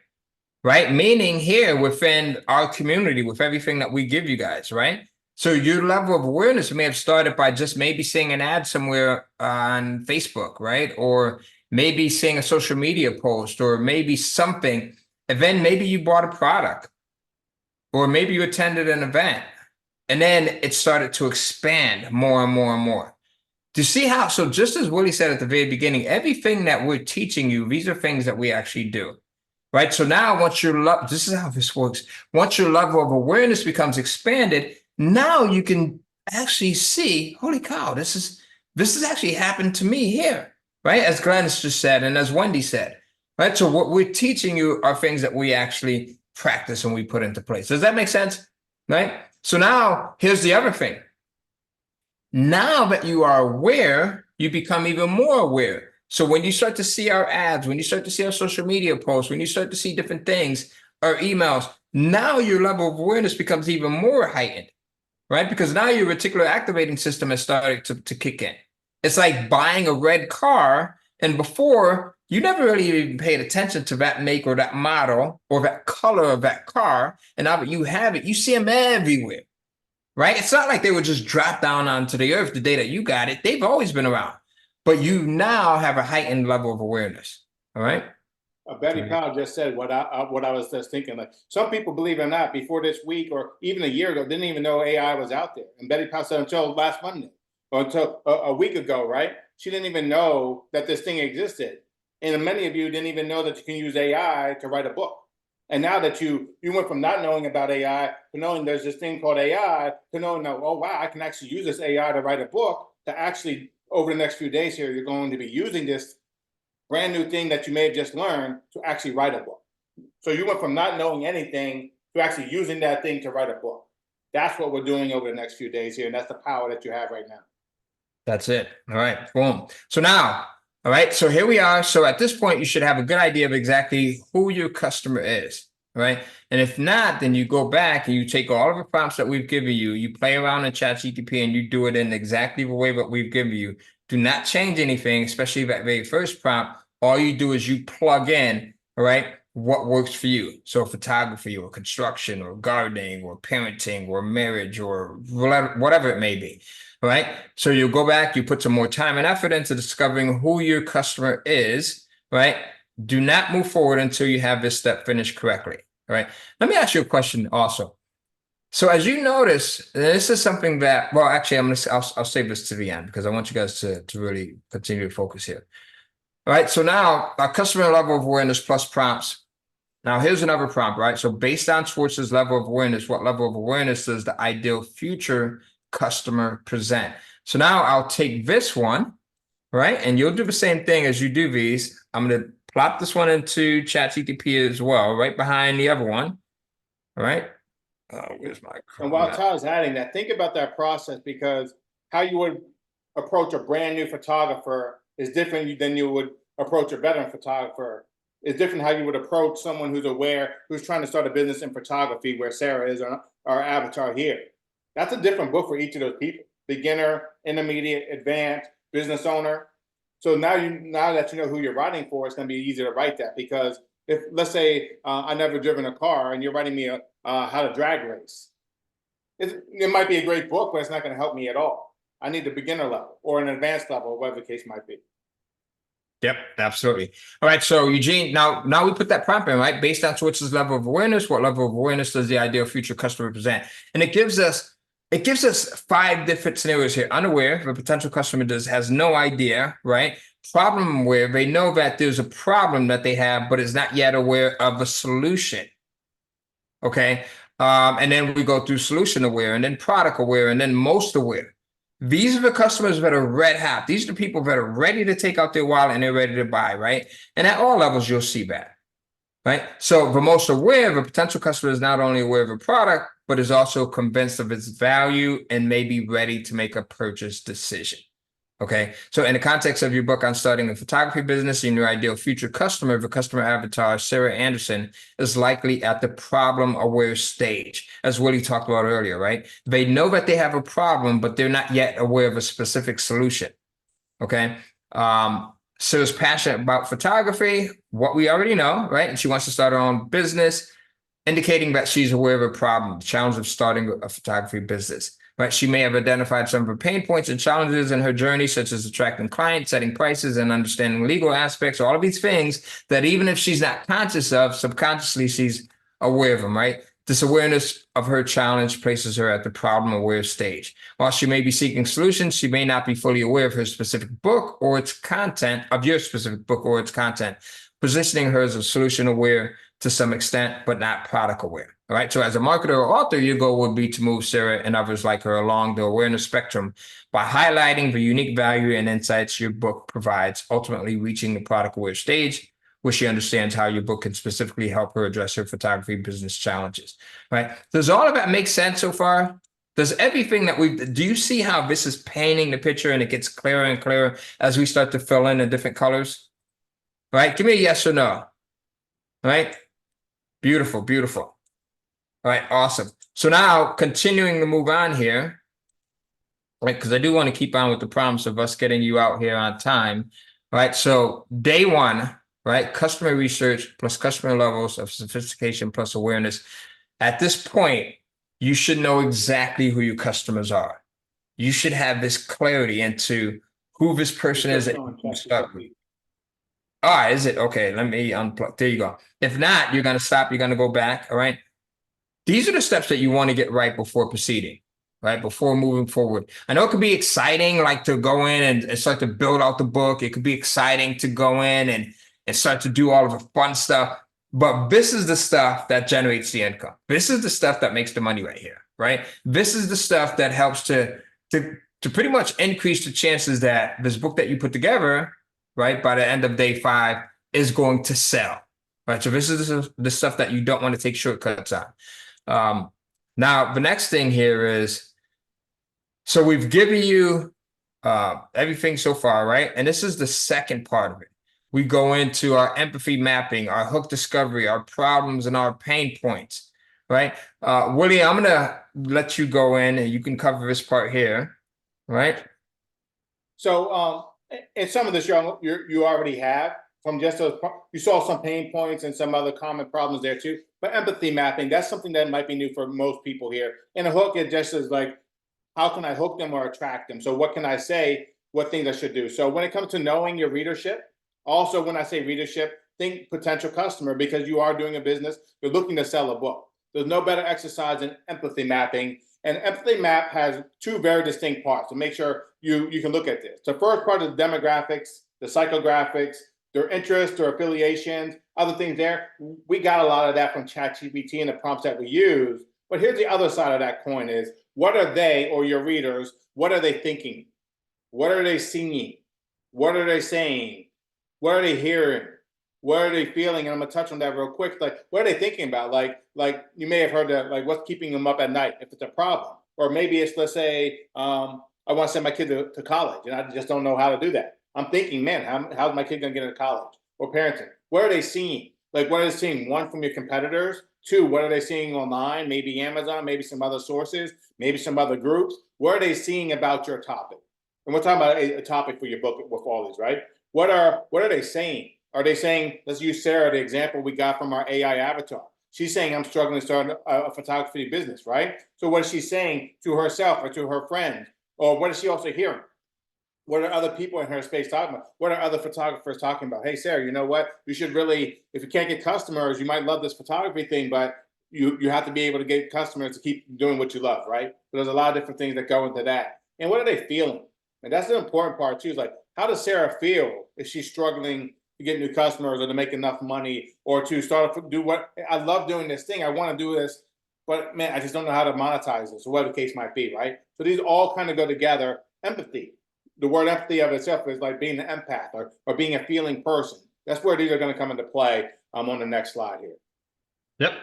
Speaker 1: right? Meaning here within our community, with everything that we give you guys, right? So your level of awareness may have started by just maybe seeing an ad somewhere on Facebook, right? Or maybe seeing a social media post, or maybe something, and then maybe you bought a product, or maybe you attended an event, and then it started to expand more and more and more. Do you see how? So just as Willie said at the very beginning, everything that we're teaching you, these are things that we actually do. Right. So now once this is how this works. Once your level of awareness becomes expanded, now you can actually see, holy cow, this has actually happened to me here. Right. As Glennis just said, and as Wendy said, right. So what we're teaching you are things that we actually practice and we put into place. Does that make sense? Right. So now here's the other thing. Now that you are aware, you become even more aware. So when you start to see our ads, when you start to see our social media posts, when you start to see different things, our emails, now your level of awareness becomes even more heightened, right? Because now your reticular activating system has started to kick in. It's like buying a red car, and before you never really even paid attention to that make or that model or that color of that car, and now that you have it, you see them everywhere, right? It's not like they would just drop down onto the earth the day that you got it. They've always been around. But you now have a heightened level of awareness. All right.
Speaker 2: Betty Powell just said what I was just thinking. Like, some people, believe it or not, before this week or even a year ago, didn't even know AI was out there. And Betty Powell said until last Monday or until a week ago, right? She didn't even know that this thing existed. And many of you didn't even know that you can use AI to write a book. And now that you went from not knowing about AI to knowing there's this thing called AI to knowing, oh, wow, I can actually use this AI to write a book, to actually, over the next few days here, you're going to be using this brand new thing that you may have just learned to actually write a book. So you went from not knowing anything to actually using that thing to write a book. That's what we're doing over the next few days here. And that's the power that you have right now.
Speaker 1: That's it. All right. Boom. So now, all right. So here we are. So at this point, you should have a good idea of exactly who your customer is. Right. And if not, then you go back and you take all of the prompts that we've given you, you play around in ChatGPT and you do it in exactly the way that we've given you. Do not change anything, especially that very first prompt. All you do is you plug in, all right, what works for you. So photography or construction or gardening or parenting or marriage or whatever it may be, right? So you go back, you put some more time and effort into discovering who your customer is, right? Do not move forward until you have this step finished correctly, right? Let me ask you a question also. So as you notice, this is something that, well, actually, I'll save this to the end because I want you guys to really continue to focus here. All right, so now our customer level of awareness plus prompts. Now here's another prompt, right? So based on Schwartz's level of awareness, what level of awareness does the ideal future customer present? So now I'll take this one, right? And you'll do the same thing as you do these. I'm going to plop this one into ChatGPT as well, right behind the other one. All right. Where's my
Speaker 2: And while Tyler's adding that, think about that process, because how you would approach a brand new photographer is different than you would approach a veteran photographer. It's different how you would approach someone who's aware, who's trying to start a business in photography, where Sarah is, our avatar here. That's a different book for each of those people: beginner, intermediate, advanced, business owner. So now that you know who you're writing for, it's going to be easier to write that, because if, let's say, I never driven a car and you're writing me a how to drag race, it might be a great book, but it's not going to help me at all. I need the beginner level or an advanced level, whatever the case might be.
Speaker 1: Yep, absolutely. All right, so Eugene, now we put that prompt in, right? Based on Schwartz's level of awareness, what level of awareness does the ideal future customer present? And it gives us 5 different scenarios here. Unaware, the potential customer has no idea, right? Problem aware, they know that there's a problem that they have, but is not yet aware of a solution. Okay. And then we go through solution aware, and then product aware, and then most aware. These are the customers that are red hot. These are the people that are ready to take out their wallet and they're ready to buy, right? And at all levels, you'll see that, right? So the most aware of a potential customer is not only aware of a product, but is also convinced of its value and may be ready to make a purchase decision. Okay, so in the context of your book on starting a photography business, in your ideal future customer, the customer avatar, Sarah Anderson, is likely at the problem aware stage, as Willie talked about earlier, right? They know that they have a problem, but they're not yet aware of a specific solution. Okay, Sarah's passionate about photography, what we already know, right? And she wants to start her own business, indicating that she's aware of a problem, the challenge of starting a photography business. Right, she may have identified some of her pain points and challenges in her journey, such as attracting clients, setting prices, and understanding legal aspects, all of these things that even if she's not conscious of, subconsciously she's aware of them, right? This awareness of her challenge places her at the problem-aware stage. While she may be seeking solutions, she may not be fully aware of her specific book or its content, of your specific book or its content, positioning her as a solution-aware to some extent, but not product-aware. All right. So as a marketer or author, your goal would be to move Sarah and others like her along the awareness spectrum by highlighting the unique value and insights your book provides, ultimately reaching the product aware stage, where she understands how your book can specifically help her address her photography business challenges. Right. Does all of that make sense so far? Does everything that do you see how this is painting the picture and it gets clearer and clearer as we start to fill in the different colors? All right. Give me a yes or no. All right. Beautiful, beautiful. All right, awesome. So now continuing to move on here, right? Because I do want to keep on with the promise of us getting you out here on time. Right. So day 1, right? Customer research plus customer levels of sophistication plus awareness. At this point, you should know exactly who your customers are. You should have this clarity into who this person is. Ah, is it? Okay, let me unplug. There you go. If not, you're going to stop. You're going to go back. All right. These are the steps that you want to get right before proceeding, right? Before moving forward. I know it could be exciting, like to go in and start to build out the book. It could be exciting to go in and start to do all of the fun stuff. But this is the stuff that generates the income. This is the stuff that makes the money right here, right? This is the stuff that helps to pretty much increase the chances that this book that you put together, right, by the end of day 5 is going to sell, right? So this is the stuff that you don't want to take shortcuts on. Now, the next thing here is, so we've given you everything so far, right? And this is the second part of it. We go into our empathy mapping, our hook discovery, our problems, and our pain points, right? Willie, I'm going to let you go in and you can cover this part here, right?
Speaker 2: So, in some of this you already have. from just those, you saw some pain points and some other common problems there too. But empathy mapping, that's something that might be new for most people here. And a hook, it just is like, how can I hook them or attract them? So what can I say? What things I should do? So when it comes to knowing your readership, also when I say readership, think potential customer, because you are doing a business, you're looking to sell a book. There's no better exercise than empathy mapping. And empathy map has two very distinct parts to make sure you can look at this. The first part is demographics, the psychographics, their interests, their affiliations, other things there. We got a lot of that from ChatGPT and the prompts that we use. But here's the other side of that coin is, what are they, or your readers, what are they thinking? What are they seeing? What are they saying? What are they hearing? What are they feeling? And I'm gonna touch on that real quick. Like, what are they thinking about? Like you may have heard that, like, what's keeping them up at night if it's a problem? Or maybe it's, let's say, I want to send my kid to college and I just don't know how to do that. I'm thinking, man, how's my kid gonna get into college? Or parenting. What are they seeing? Like, what are they seeing? One, from your competitors. Two, what are they seeing online? Maybe Amazon, maybe some other sources, maybe some other groups. What are they seeing about your topic? And we're talking about a topic for your book with all these, right? What are they saying? Are they saying, let's use Sarah, the example we got from our AI avatar. She's saying, I'm struggling to start a photography business, right? So what is she saying to herself or to her friends? Or what is she also hearing? What are other people in her space talking about? What are other photographers talking about? Hey, Sarah, you know what? You should really, if you can't get customers, you might love this photography thing, but you have to be able to get customers to keep doing what you love, right? So there's a lot of different things that go into that. And what are they feeling? And that's the important part too, is like, how does Sarah feel if she's struggling to get new customers or to make enough money or to start to do what, I love doing this thing, I want to do this, but man, I just don't know how to monetize this, or whatever the case might be, right? So these all kind of go together. Empathy. The word empathy of itself is like being an empath or being a feeling person. That's where these are going to come into play on the next slide here.
Speaker 1: Yep,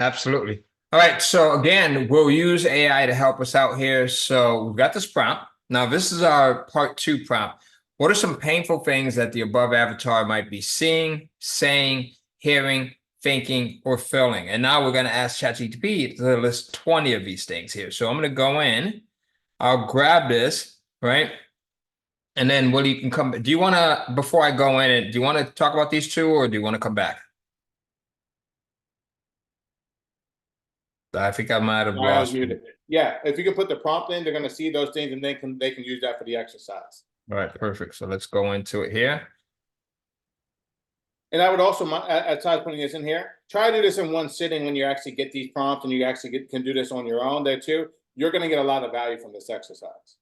Speaker 1: absolutely. All right, so again, we'll use AI to help us out here. So we've got this prompt. Now, this is our part 2 prompt. What are some painful things that the above avatar might be seeing, saying, hearing, thinking, or feeling? And now we're going to ask ChatGPT to list 20 of these things here. So I'm going to go in, I'll grab this, right? And then Willie, you can come. Do you want to, before I go in, do you want to talk about these two, or do you want to come back? I think I might have lost you.
Speaker 2: Yeah, if you can put the prompt in, they're going to see those things, and they can use that for the exercise.
Speaker 1: All right, perfect. So let's go into it here.
Speaker 2: And I would also, as I was putting this in here, try to do this in one sitting when you actually get these prompts, and you actually can do this on your own there too. You're going to get a lot of value from this exercise.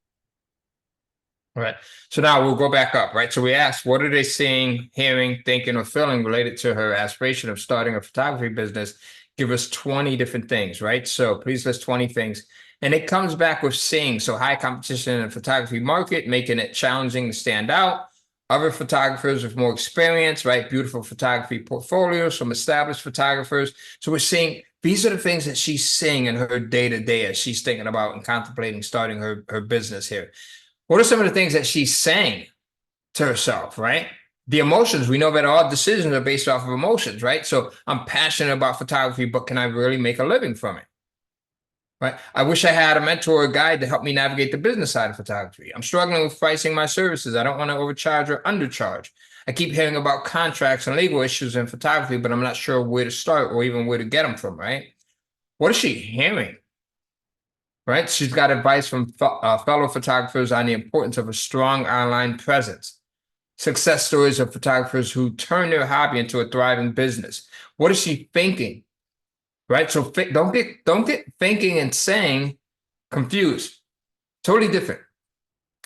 Speaker 1: All right. So now we'll go back up, right? So we asked, what are they seeing, hearing, thinking, or feeling related to her aspiration of starting a photography business? Give us 20 different things, right? So please list 20 things. And it comes back with seeing. So high competition in the photography market, making it challenging to stand out. Other photographers with more experience, right? Beautiful photography portfolios from established photographers. So we're seeing, these are the things that she's seeing in her day-to-day as she's thinking about and contemplating starting her business here. What are some of the things that she's saying to herself, right? The emotions, we know that all decisions are based off of emotions, right? So I'm passionate about photography, but can I really make a living from it? Right? I wish I had a mentor or guide to help me navigate the business side of photography. I'm struggling with pricing my services. I don't want to overcharge or undercharge. I keep hearing about contracts and legal issues in photography, but I'm not sure where to start or even where to get them from, right? What is she hearing? Right? She's got advice from fellow photographers on the importance of a strong online presence. Success stories of photographers who turn their hobby into a thriving business. What is she thinking? Right? So don't get thinking and saying confused. Totally different.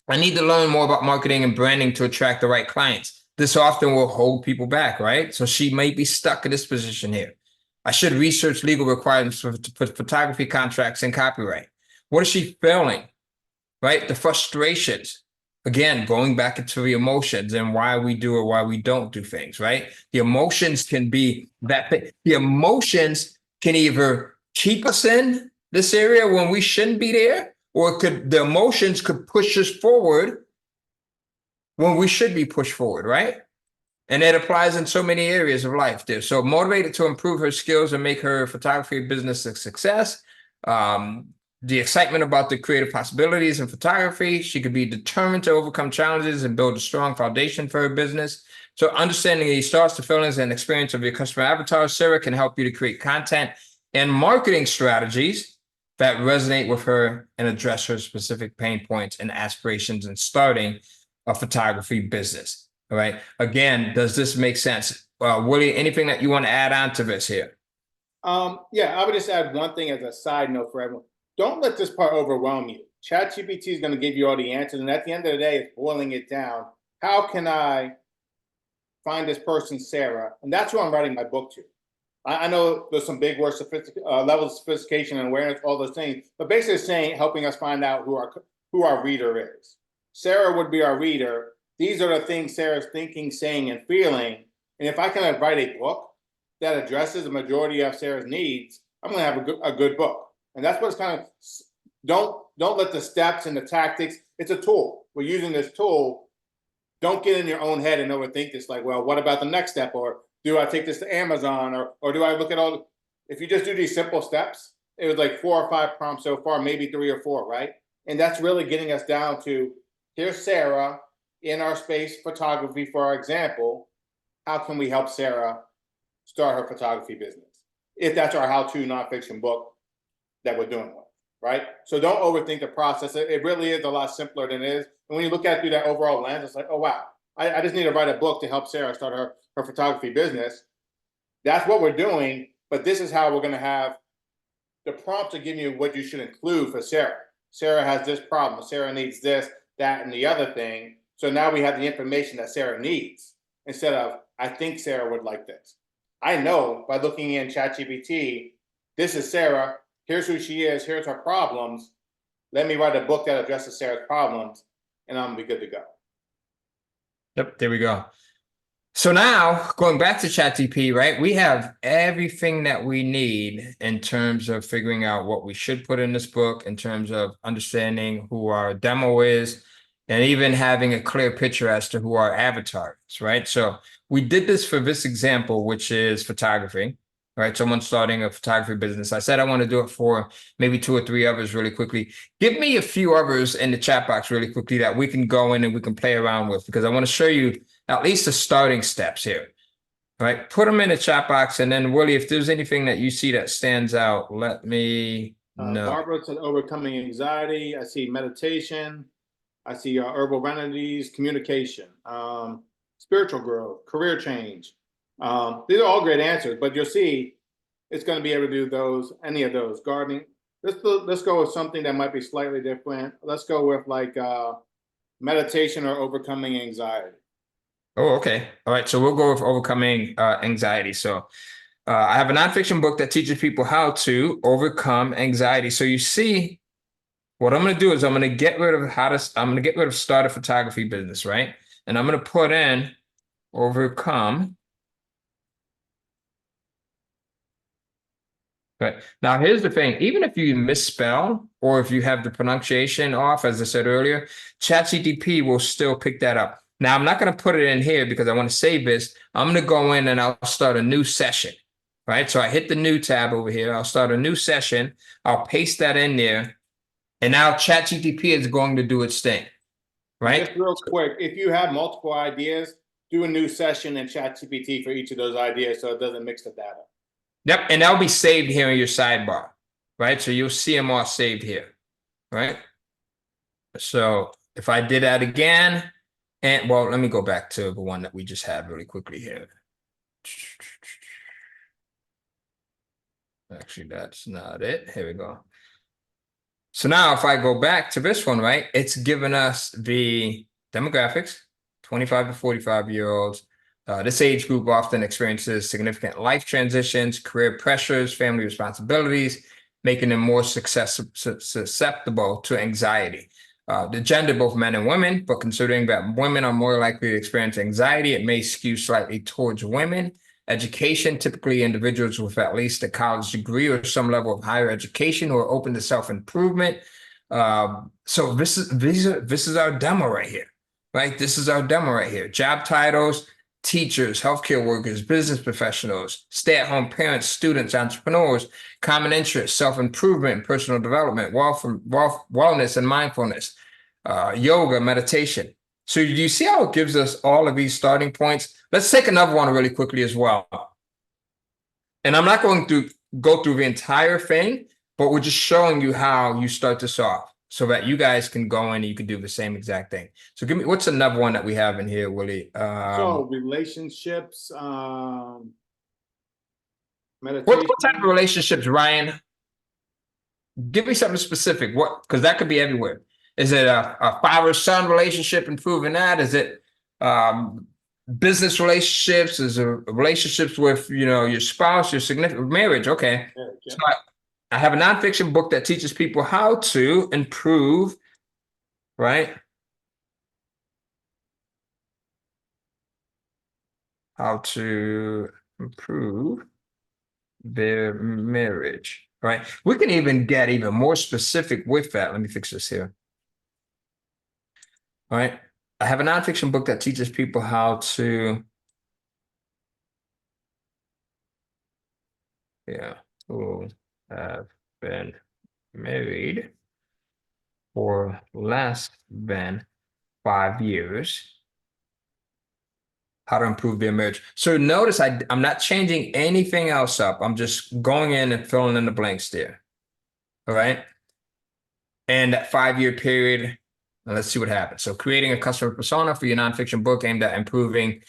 Speaker 1: I need to learn more about marketing and branding to attract the right clients. This often will hold people back, right? So she may be stuck in this position here. I should research legal requirements for photography contracts and copyright. What is she feeling? Right? The frustrations. Again, going back into the emotions and why we do or why we don't do things, right? The emotions can be that thing. The emotions can either keep us in this area when we shouldn't be there, or the emotions could push us forward when we should be pushed forward, right? And it applies in so many areas of life there. So motivated to improve her skills and make her photography business a success. The excitement about the creative possibilities in photography. She could be determined to overcome challenges and build a strong foundation for her business. So understanding these thoughts, the feelings, and experience of your customer avatar, Sarah can help you to create content and marketing strategies that resonate with her and address her specific pain points and aspirations in starting a photography business. All right. Again, does this make sense? Willie, anything that you want to add on to this here?
Speaker 2: Yeah, I would just add one thing as a side note for everyone. Don't let this part overwhelm you. ChatGPT is going to give you all the answers, and at the end of the day, it's boiling it down. How can I find this person, Sarah? And that's who I'm writing my book to. I know there's some big words, levels of sophistication and awareness, all those things, but basically saying, helping us find out who our reader is. Sarah would be our reader. These are the things Sarah's thinking, saying, and feeling. And if I can write a book that addresses the majority of Sarah's needs, I'm going to have a good book. And that's what it's kind of, don't let the steps and the tactics, it's a tool. We're using this tool. Don't get in your own head and overthink this, like, well, what about the next step? Or do I take this to Amazon? Or do I look at all, if you just do these simple steps, it was like 4 or 5 prompts so far, maybe 3 or 4, right? And that's really getting us down to, here's Sarah in our space photography, for our example. How can we help Sarah start her photography business? If that's our how-to nonfiction book that we're doing with, right? So don't overthink the process. It really is a lot simpler than it is. And when you look at it through that overall lens, it's like, oh, wow, I just need to write a book to help Sarah start her photography business. That's what we're doing, but this is how we're going to have the prompts to give you what you should include for Sarah. Sarah has this problem. Sarah needs this, that, and the other thing. So now we have the information that Sarah needs instead of, I think Sarah would like this. I know by looking in ChatGPT, this is Sarah. Here's who she is. Here's her problems. Let me write a book that addresses Sarah's problems, and I'm going to be good to go.
Speaker 1: Yep, there we go. So now going back to ChatGPT, right? We have everything that we need in terms of figuring out what we should put in this book, in terms of understanding who our demo is, and even having a clear picture as to who our avatar is, right? So we did this for this example, which is photography, right? Someone starting a photography business. I said I want to do it for maybe 2 or 3 others really quickly. Give me a few others in the chat box really quickly that we can go in and we can play around with, because I want to show you at least the starting steps here, right? Put them in the chat box, and then Willie, if there's anything that you see that stands out, let me know.
Speaker 2: Barbara said overcoming anxiety. I see meditation. I see herbal remedies, communication, spiritual growth, career change. These are all great answers, but you'll see it's going to be able to do those, any of those. Gardening. Let's go with something that might be slightly different. Let's go with like meditation or overcoming anxiety.
Speaker 1: Oh, okay. All right. So we'll go with overcoming anxiety. So I have a nonfiction book that teaches people how to overcome anxiety. So you see, what I'm going to do is I'm going to get rid of start a photography business, right? And I'm going to put in overcome. Right. Now, here's the thing. Even if you misspell or if you have the pronunciation off, as I said earlier, ChatGPT will still pick that up. Now, I'm not going to put it in here because I want to save this. I'm going to go in and I'll start a new session, right? So I hit the new tab over here. I'll start a new session. I'll paste that in there. And now ChatGPT is going to do its thing, right?
Speaker 2: Just real quick, if you have multiple ideas, do a new session in ChatGPT for each of those ideas so it doesn't mix the data.
Speaker 1: Yep, and that'll be saved here in your sidebar, right? So you'll see them all saved here, right? So if I did that again, and well, let me go back to the one that we just had really quickly here. Actually, that's not it. Here we go. So now if I go back to this one, right, it's given us the demographics, 25 to 45-year-olds. This age group often experiences significant life transitions, career pressures, family responsibilities, making them more susceptible to anxiety. The gender, both men and women, but considering that women are more likely to experience anxiety, it may skew slightly towards women. Education, typically individuals with at least a college degree or some level of higher education who are open to self-improvement. So this is our demo right here, right? This is our demo right here. Job titles: teachers, healthcare workers, business professionals, stay-at-home parents, students, entrepreneurs, common interests, self-improvement, personal development, wellness and mindfulness, yoga, meditation. So do you see how it gives us all of these starting points? Let's take another one really quickly as well. And I'm not going to go through the entire thing, but we're just showing you how you start this off so that you guys can go in and you can do the same exact thing. So give me, what's another one that we have in here, Willie?
Speaker 2: So relationships,
Speaker 1: what
Speaker 2: meditation.
Speaker 1: type of relationships, Ryan? Give me something specific. What? Because that could be everywhere. Is it a father-son relationship, improving that? Is it business relationships? Is it relationships with, you know, your spouse, your significant marriage? Okay.
Speaker 2: Yeah.
Speaker 1: So I have a nonfiction book that teaches people how to improve, right? How to improve their marriage, right? We can even get even more specific with that. Let me fix this here. All right. I have a nonfiction book that teaches people how to, who have been married for less than 5 years, how to improve their marriage. So notice I'm not changing anything else up. I'm just going in and filling in the blanks there. All right. And that 5-year period, let's see what happens. So creating a customer persona for your nonfiction book aimed at improving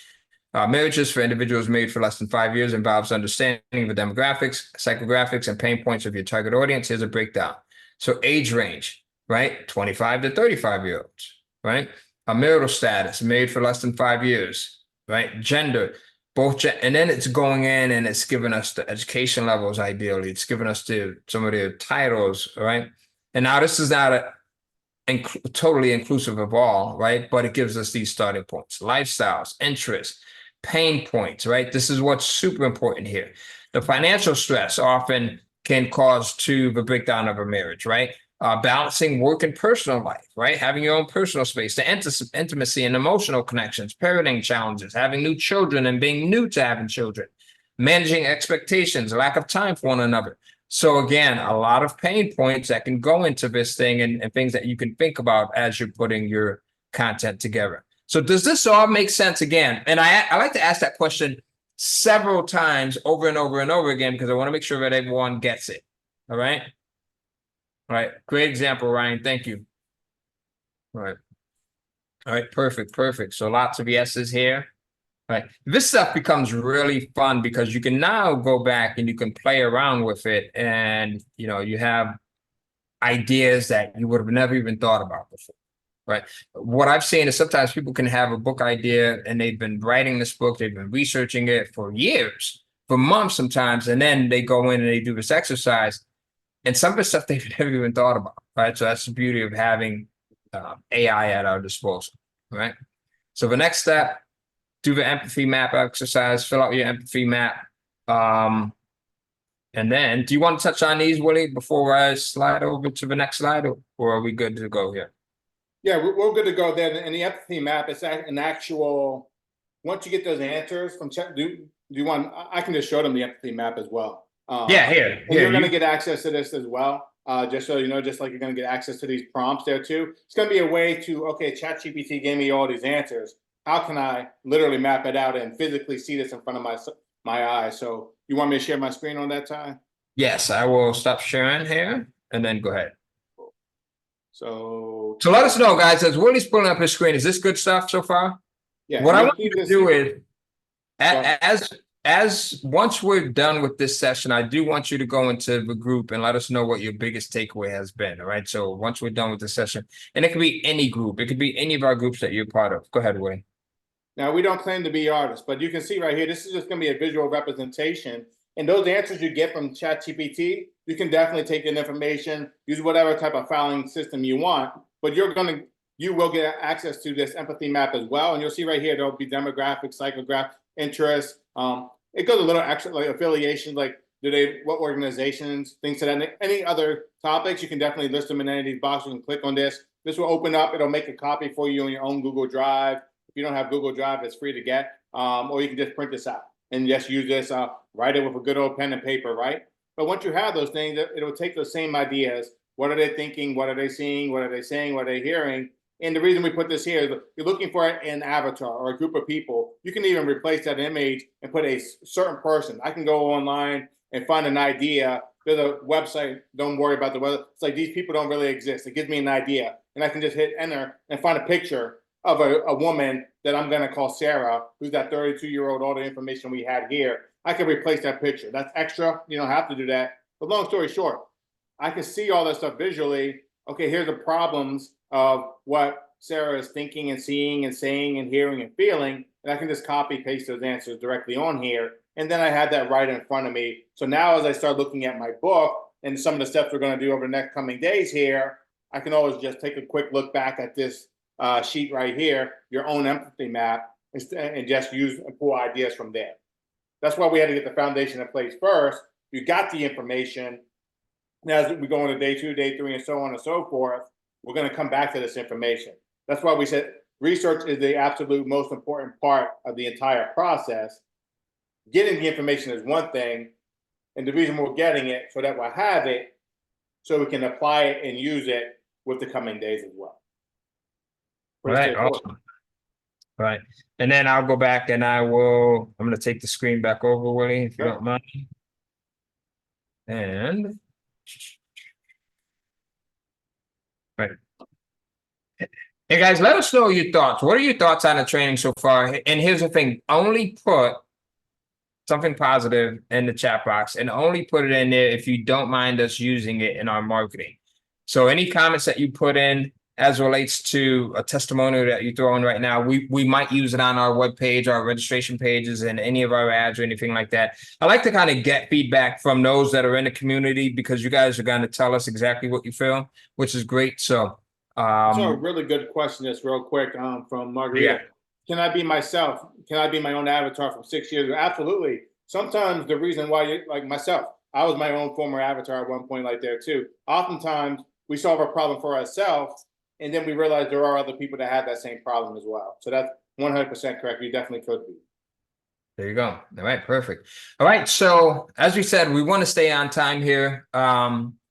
Speaker 1: marriages for individuals married for less than 5 years involves understanding the demographics, psychographics, and pain points of your target audience. Here's a breakdown. So age range, right? 25 to 35-year-olds, right? A marital status, married for less than 5 years, right? Gender, and then it's going in and it's giving us the education levels, ideally. It's giving us some of the titles, right? And now this is not totally inclusive of all, right? But it gives us these starting points, lifestyles, interests, pain points, right? This is what's super important here. The financial stress often can cause the breakdown of a marriage, right? Balancing work and personal life, right? Having your own personal space, the intimacy and emotional connections, parenting challenges, having new children and being new to having children, managing expectations, lack of time for one another. So again, a lot of pain points that can go into this thing and things that you can think about as you're putting your content together. So does this all make sense again? And I like to ask that question several times over and over and over again, because I want to make sure that everyone gets it. All right. All right. Great example, Ryan. Thank you. All right. All right. Perfect. Perfect. So lots of yeses here. Right. This stuff becomes really fun because you can now go back and you can play around with it, and you have ideas that you would have never even thought about before. Right. What I've seen is sometimes people can have a book idea and they've been writing this book, they've been researching it for years, for months sometimes, and then they go in and they do this exercise, and some of the stuff they've never even thought about. Right. So that's the beauty of having AI at our disposal. Right. So the next step, do the empathy map exercise, fill out your empathy map. And then, do you want to touch on these, Willie, before I slide over to the next slide, or are we good to go here?
Speaker 2: Yeah, we're good to go there. And the empathy map is an actual, once you get those answers from chat, do you want, I can just show them the empathy map as well.
Speaker 1: Yeah, here.
Speaker 2: And you're going to get access to this as well. Just so you know, just like you're going to get access to these prompts there too. It's going to be a way to, okay, ChatGPT gave me all these answers. How can I literally map it out and physically see this in front of my eyes? So you want me to share my screen on that time?
Speaker 1: Yes, I will stop sharing here and then go ahead.
Speaker 2: So
Speaker 1: let us know, guys, as Willie's pulling up his screen. Is this good stuff so far?
Speaker 2: Yeah.
Speaker 1: What I want you to do is, as once we're done with this session, I do want you to go into the group and let us know what your biggest takeaway has been. All right. So once we're done with the session, and it could be any group, it could be any of our groups that you're part of. Go ahead, Willie.
Speaker 2: Now, we don't claim to be artists, but you can see right here, this is just going to be a visual representation. And those answers you get from ChatGPT, you can definitely take that information, use whatever type of filing system you want, but you will get access to this empathy map as well. And you'll see right here, there'll be demographics, psychograph, interests. It goes a little extra, like affiliations, like what organizations, things to that, any other topics, you can definitely list them in any of these boxes and click on this. This will open up, it'll make a copy for you on your own Google Drive. If you don't have Google Drive, it's free to get, or you can just print this out and just use this, write it with a good old pen and paper, right? But once you have those things, it'll take those same ideas. What are they thinking? What are they seeing? What are they saying? What are they hearing? And the reason we put this here is you're looking for an avatar or a group of people. You can even replace that image and put a certain person. I can go online and find an idea. There's a website. Don't worry about the weather. It's like these people don't really exist. It gives me an idea, and I can just hit enter and find a picture of a woman that I'm going to call Sarah, who's that 32-year-old. All the information we had here, I can replace that picture. That's extra. You don't have to do that. But long story short, I can see all that stuff visually. Okay, here's the problems of what Sarah is thinking and seeing and saying and hearing and feeling, and I can just copy paste those answers directly on here. And then I have that right in front of me. So now as I start looking at my book and some of the steps we're going to do over the next coming days here, I can always just take a quick look back at this sheet right here, your own empathy map, and just use and pull ideas from there. That's why we had to get the foundation in place first. You got the information. Now, as we go into day 2, day 3, and so on and so forth, we're going to come back to this information. That's why we said research is the absolute most important part of the entire process. Getting the information is one thing, and the reason we're getting it so that we'll have it, so we can apply it and use it with the coming days as well.
Speaker 1: Right, awesome. Right, and then I'll go back and I'm going to take the screen back over, Willie, if you don't mind. And right. Hey guys, let us know your thoughts. What are your thoughts on the training so far? And here's the thing, only put something positive in the chat box and only put it in there if you don't mind us using it in our marketing. So any comments that you put in as relates to a testimonial that you throw in right now, we might use it on our webpage, our registration pages, and any of our ads or anything like that. I like to kind of get feedback from those that are in the community because you guys are going to tell us exactly what you feel, which is great. So
Speaker 2: a really good question, just real quick, from Margarita. Yeah. Can I be myself? Can I be my own avatar from 6 years ago? Absolutely. Sometimes the reason why you, like myself, I was my own former avatar at one point like there too. Oftentimes we solve a problem for ourselves and then we realize there are other people that have that same problem as well. So that's 100% correct. You definitely could be.
Speaker 1: There you go. All right, perfect. All right, so as we said, we want to stay on time here.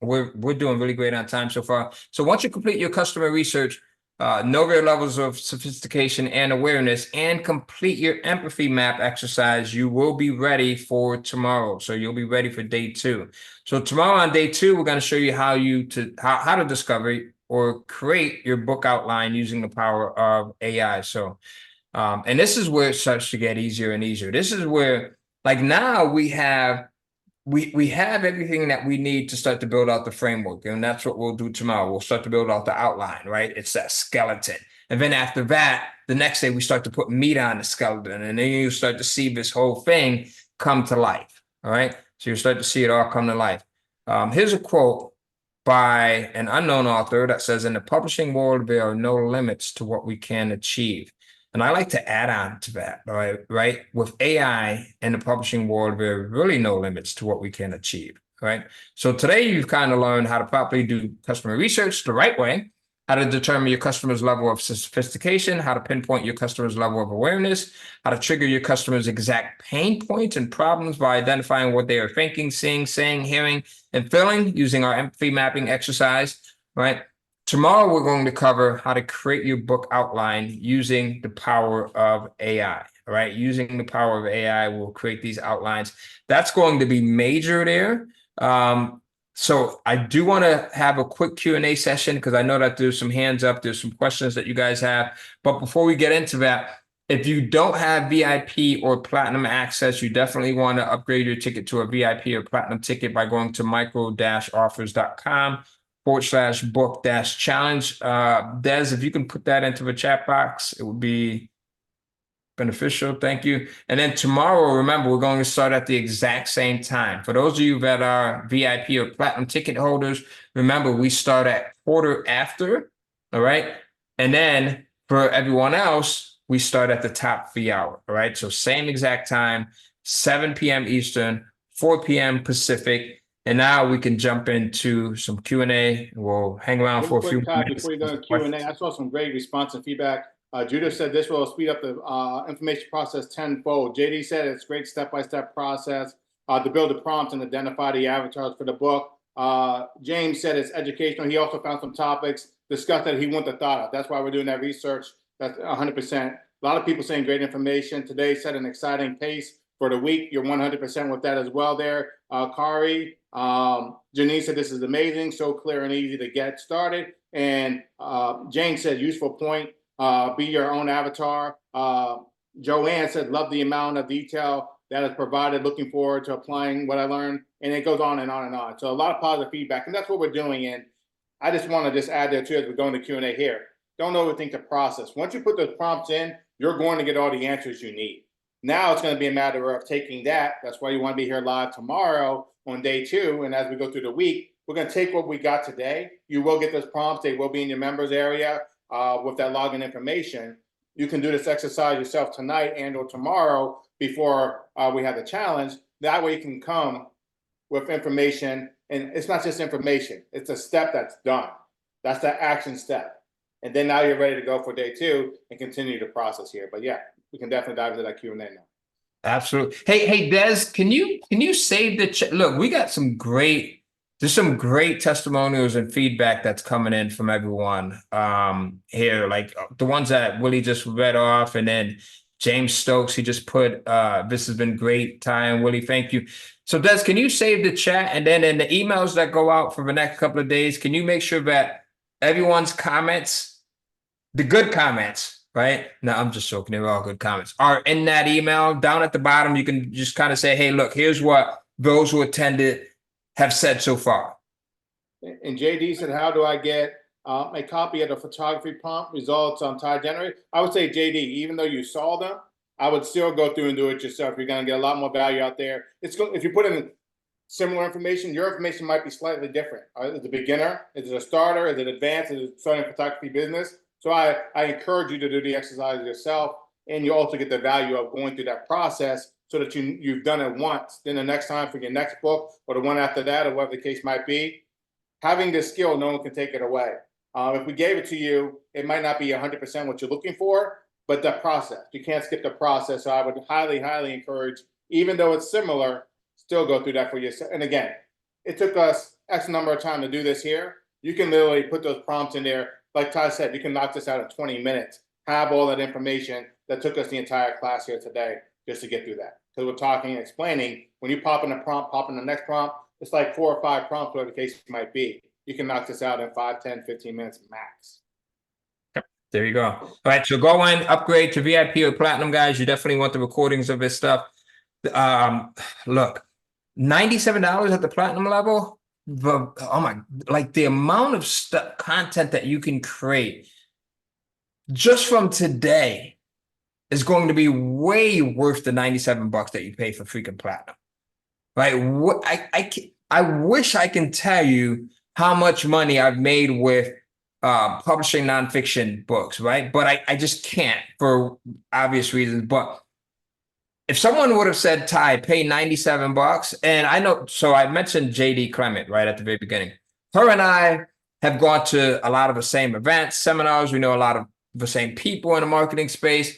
Speaker 1: We're doing really great on time so far. So once you complete your customer research, know your levels of sophistication and awareness, and complete your empathy map exercise, you will be ready for tomorrow. So you'll be ready for day 2. So tomorrow on day 2, we're going to show you how to discover or create your book outline using the power of AI. So and this is where it starts to get easier and easier. This is where, like, now we have everything that we need to start to build out the framework. And that's what we'll do tomorrow. We'll start to build out the outline, right? It's that skeleton. And then after that, the next day we start to put meat on the skeleton. And then you start to see this whole thing come to life. All right. So you start to see it all come to life. Here's a quote by an unknown author that says, "In the publishing world, there are no limits to what we can achieve." And I like to add on to that, right? With AI and the publishing world, there are really no limits to what we can achieve, right? So today you've kind of learned how to properly do customer research the right way, how to determine your customer's level of sophistication, how to pinpoint your customer's level of awareness, how to trigger your customer's exact pain points and problems by identifying what they are thinking, seeing, saying, hearing, and feeling using our empathy mapping exercise, right? Tomorrow, we're going to cover how to create your book outline using the power of AI, all right? Using the power of AI, we'll create these outlines. That's going to be major there. So I do want to have a quick Q&A session because I know that there's some hands up, there's some questions that you guys have. But before we get into that, if you don't have VIP or platinum access, you definitely want to upgrade your ticket to a VIP or platinum ticket by going to micro-offers.com/book-challenge. Des, if you can put that into the chat box, it would be beneficial. Thank you. And then tomorrow, remember, we're going to start at the exact same time. For those of you that are VIP or platinum ticket holders, remember, we start at 1/4 all right? And then for everyone else, we start at the top of the hour, all right? So same exact time, 7 p.m. Eastern, 4 p.m. Pacific. And now we can jump into some Q&A. We'll hang around for a few minutes.
Speaker 2: Before you go to Q&A, I saw some great response and feedback. Judith said this will speed up the information process tenfold. JD said it's a great step-by-step process to build the prompts and identify the avatars for the book. James said it's educational. He also found some topics discussed that he wouldn't have thought of. That's why we're doing that research. That's 100%. A lot of people saying great information. Today set an exciting pace for the week. You're 100% with that as well there. Kari, Janine said this is amazing, so clear and easy to get started. And Jane said useful point, be your own avatar. Joanne said love the amount of detail that is provided, looking forward to applying what I learned. And it goes on and on and on. So a lot of positive feedback, and that's what we're doing. And I just want to just add there too as we go into Q&A here. Don't overthink the process. Once you put those prompts in, you're going to get all the answers you need. Now it's going to be a matter of taking that. That's why you want to be here live tomorrow on day 2. And as we go through the week, we're going to take what we got today. You will get those prompts. They will be in your members area with that login information. You can do this exercise yourself tonight and or tomorrow before we have the challenge. That way you can come with information. And it's not just information. It's a step that's done. That's that action step. And then now you're ready to go for day 2 and continue the process here. But yeah, we can definitely dive into that Q&A now.
Speaker 1: Absolutely. Hey, Des, can you save the chat? Look, we got there's some great testimonials and feedback that's coming in from everyone here, like the ones that Willie just read off, and then James Stokes, he just put, this has been great time. Willie, thank you. So Des, can you save the chat? And then in the emails that go out for the next couple of days, can you make sure that everyone's comments, the good comments, right? No, I'm just joking. They're all good comments. Are in that email down at the bottom. You can just kind of say, hey, look, here's what those who attended have said so far.
Speaker 2: And JD said, how do I get a copy of the photography prompt results on Tide Generate? I would say, JD, even though you saw them, I would still go through and do it yourself. You're going to get a lot more value out there. If you put in similar information, your information might be slightly different. Is it a beginner? Is it a starter? Is it advanced? Is it starting a photography business? So I encourage you to do the exercise yourself, and you also get the value of going through that process so that you've done it once. Then the next time for your next book or the one after that or whatever the case might be, having this skill, no one can take it away. If we gave it to you, it might not be 100% what you're looking for, but the process, you can't skip the process. So I would highly, highly encourage, even though it's similar, still go through that for yourself. And again, it took us X number of time to do this here. You can literally put those prompts in there. Like Ty said, you can knock this out in 20 minutes, have all that information that took us the entire class here today just to get through that. Because we're talking and explaining, when you pop in a prompt, pop in the next prompt, it's like 4 or 5 prompts, whatever the case might be. You can knock this out in 5, 10, 15 minutes max.
Speaker 1: There you go. All right, so go in, upgrade to VIP or Platinum, guys. You definitely want the recordings of this stuff. Look, $97 at the Platinum level. The amount of content that you can create just from today is going to be way worth the $97 that you pay for freaking Platinum, right? I wish I can tell you how much money I've made with publishing nonfiction books, right? But I just can't for obvious reasons. But if someone would have said, Ty, pay $97, and I know, so I mentioned JD Clement right at the very beginning. Her and I have gone to a lot of the same events, seminars. We know a lot of the same people in the marketing space.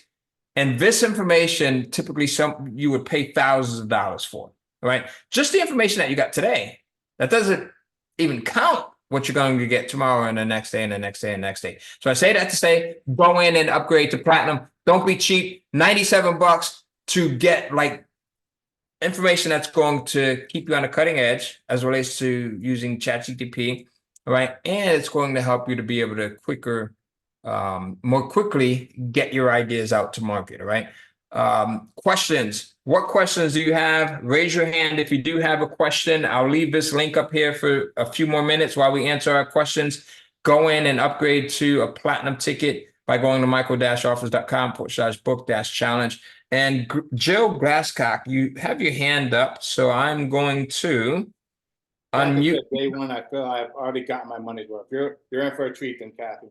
Speaker 1: And this information, typically you would pay thousands of dollars for, right? Just the information that you got today, that doesn't even count what you're going to get tomorrow and the next day and the next day and the next day. So I say that to say, go in and upgrade to Platinum. Don't be cheap. $97 to get like information that's going to keep you on the cutting edge as relates to using ChatGPT, right? And it's going to help you to be able to more quickly get your ideas out to market, all right? Questions. What questions do you have? Raise your hand if you do have a question. I'll leave this link up here for a few more minutes while we answer our questions. Go in and upgrade to a Platinum ticket by going to michael-offers.com/book-challenge. And Jill Glasscock, you have your hand up, so I'm going to unmute.
Speaker 2: Day one, I feel I've already got my money's worth. You're in for a treat, then, Kathy.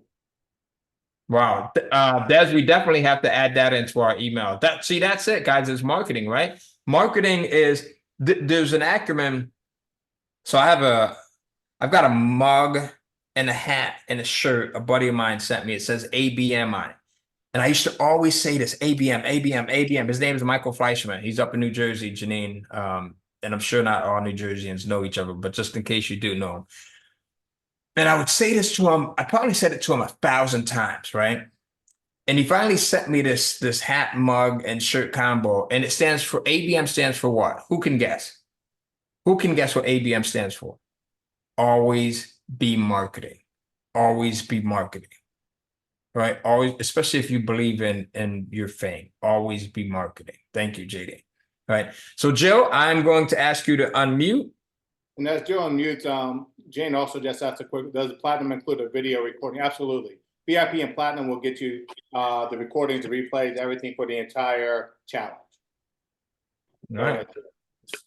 Speaker 1: Wow. Des, we definitely have to add that into our email. That's it, guys. It's marketing, right? Marketing is, there's an acronym. So I've got a mug and a hat and a shirt a buddy of mine sent me. It says ABM on it. And I used to always say this, ABM, ABM, ABM. His name is Michael Fleischman. He's up in New Jersey, Janine. and I'm sure not all New Jerseyans know each other, but just in case you do know him. And I would say this to him, I probably said it to him 1,000 times, right? And he finally sent me this hat, mug, and shirt combo, and it stands for ABM stands for what? Who can guess? Who can guess what ABM stands for? Always be marketing. Always be marketing. Right? Always, especially if you believe in your fame. Always be marketing. Thank you, JD. All right. So Jill, I'm going to ask you to unmute.
Speaker 2: And as Jill unmutes, Jane also just asked a quick, does Platinum include a video recording? Absolutely. VIP and Platinum will get you the recordings, the replays, everything for the entire challenge.
Speaker 1: All right.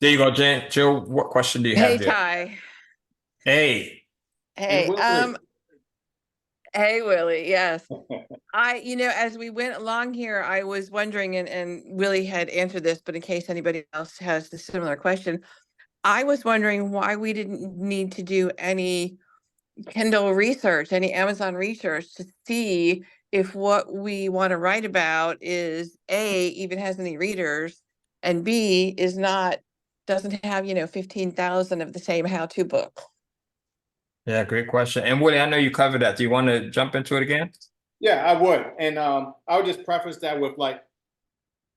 Speaker 1: There you go, Jane. Jill, what question do you have
Speaker 5: Hey,
Speaker 1: there?
Speaker 5: Ty.
Speaker 1: Hey.
Speaker 5: Hey,
Speaker 2: Willie.
Speaker 5: hey, Willie. Yes. As we went along here, I was wondering, and Willie had answered this, but in case anybody else has the similar question, I was wondering why we didn't need to do any Kindle research, any Amazon research to see if what we want to write about is A, even has any readers, and B, doesn't have, 15,000 of the same how-to book.
Speaker 1: Yeah, great question. And Willie, I know you covered that. Do you want to jump into it again?
Speaker 2: Yeah, I would. And I would just preface that with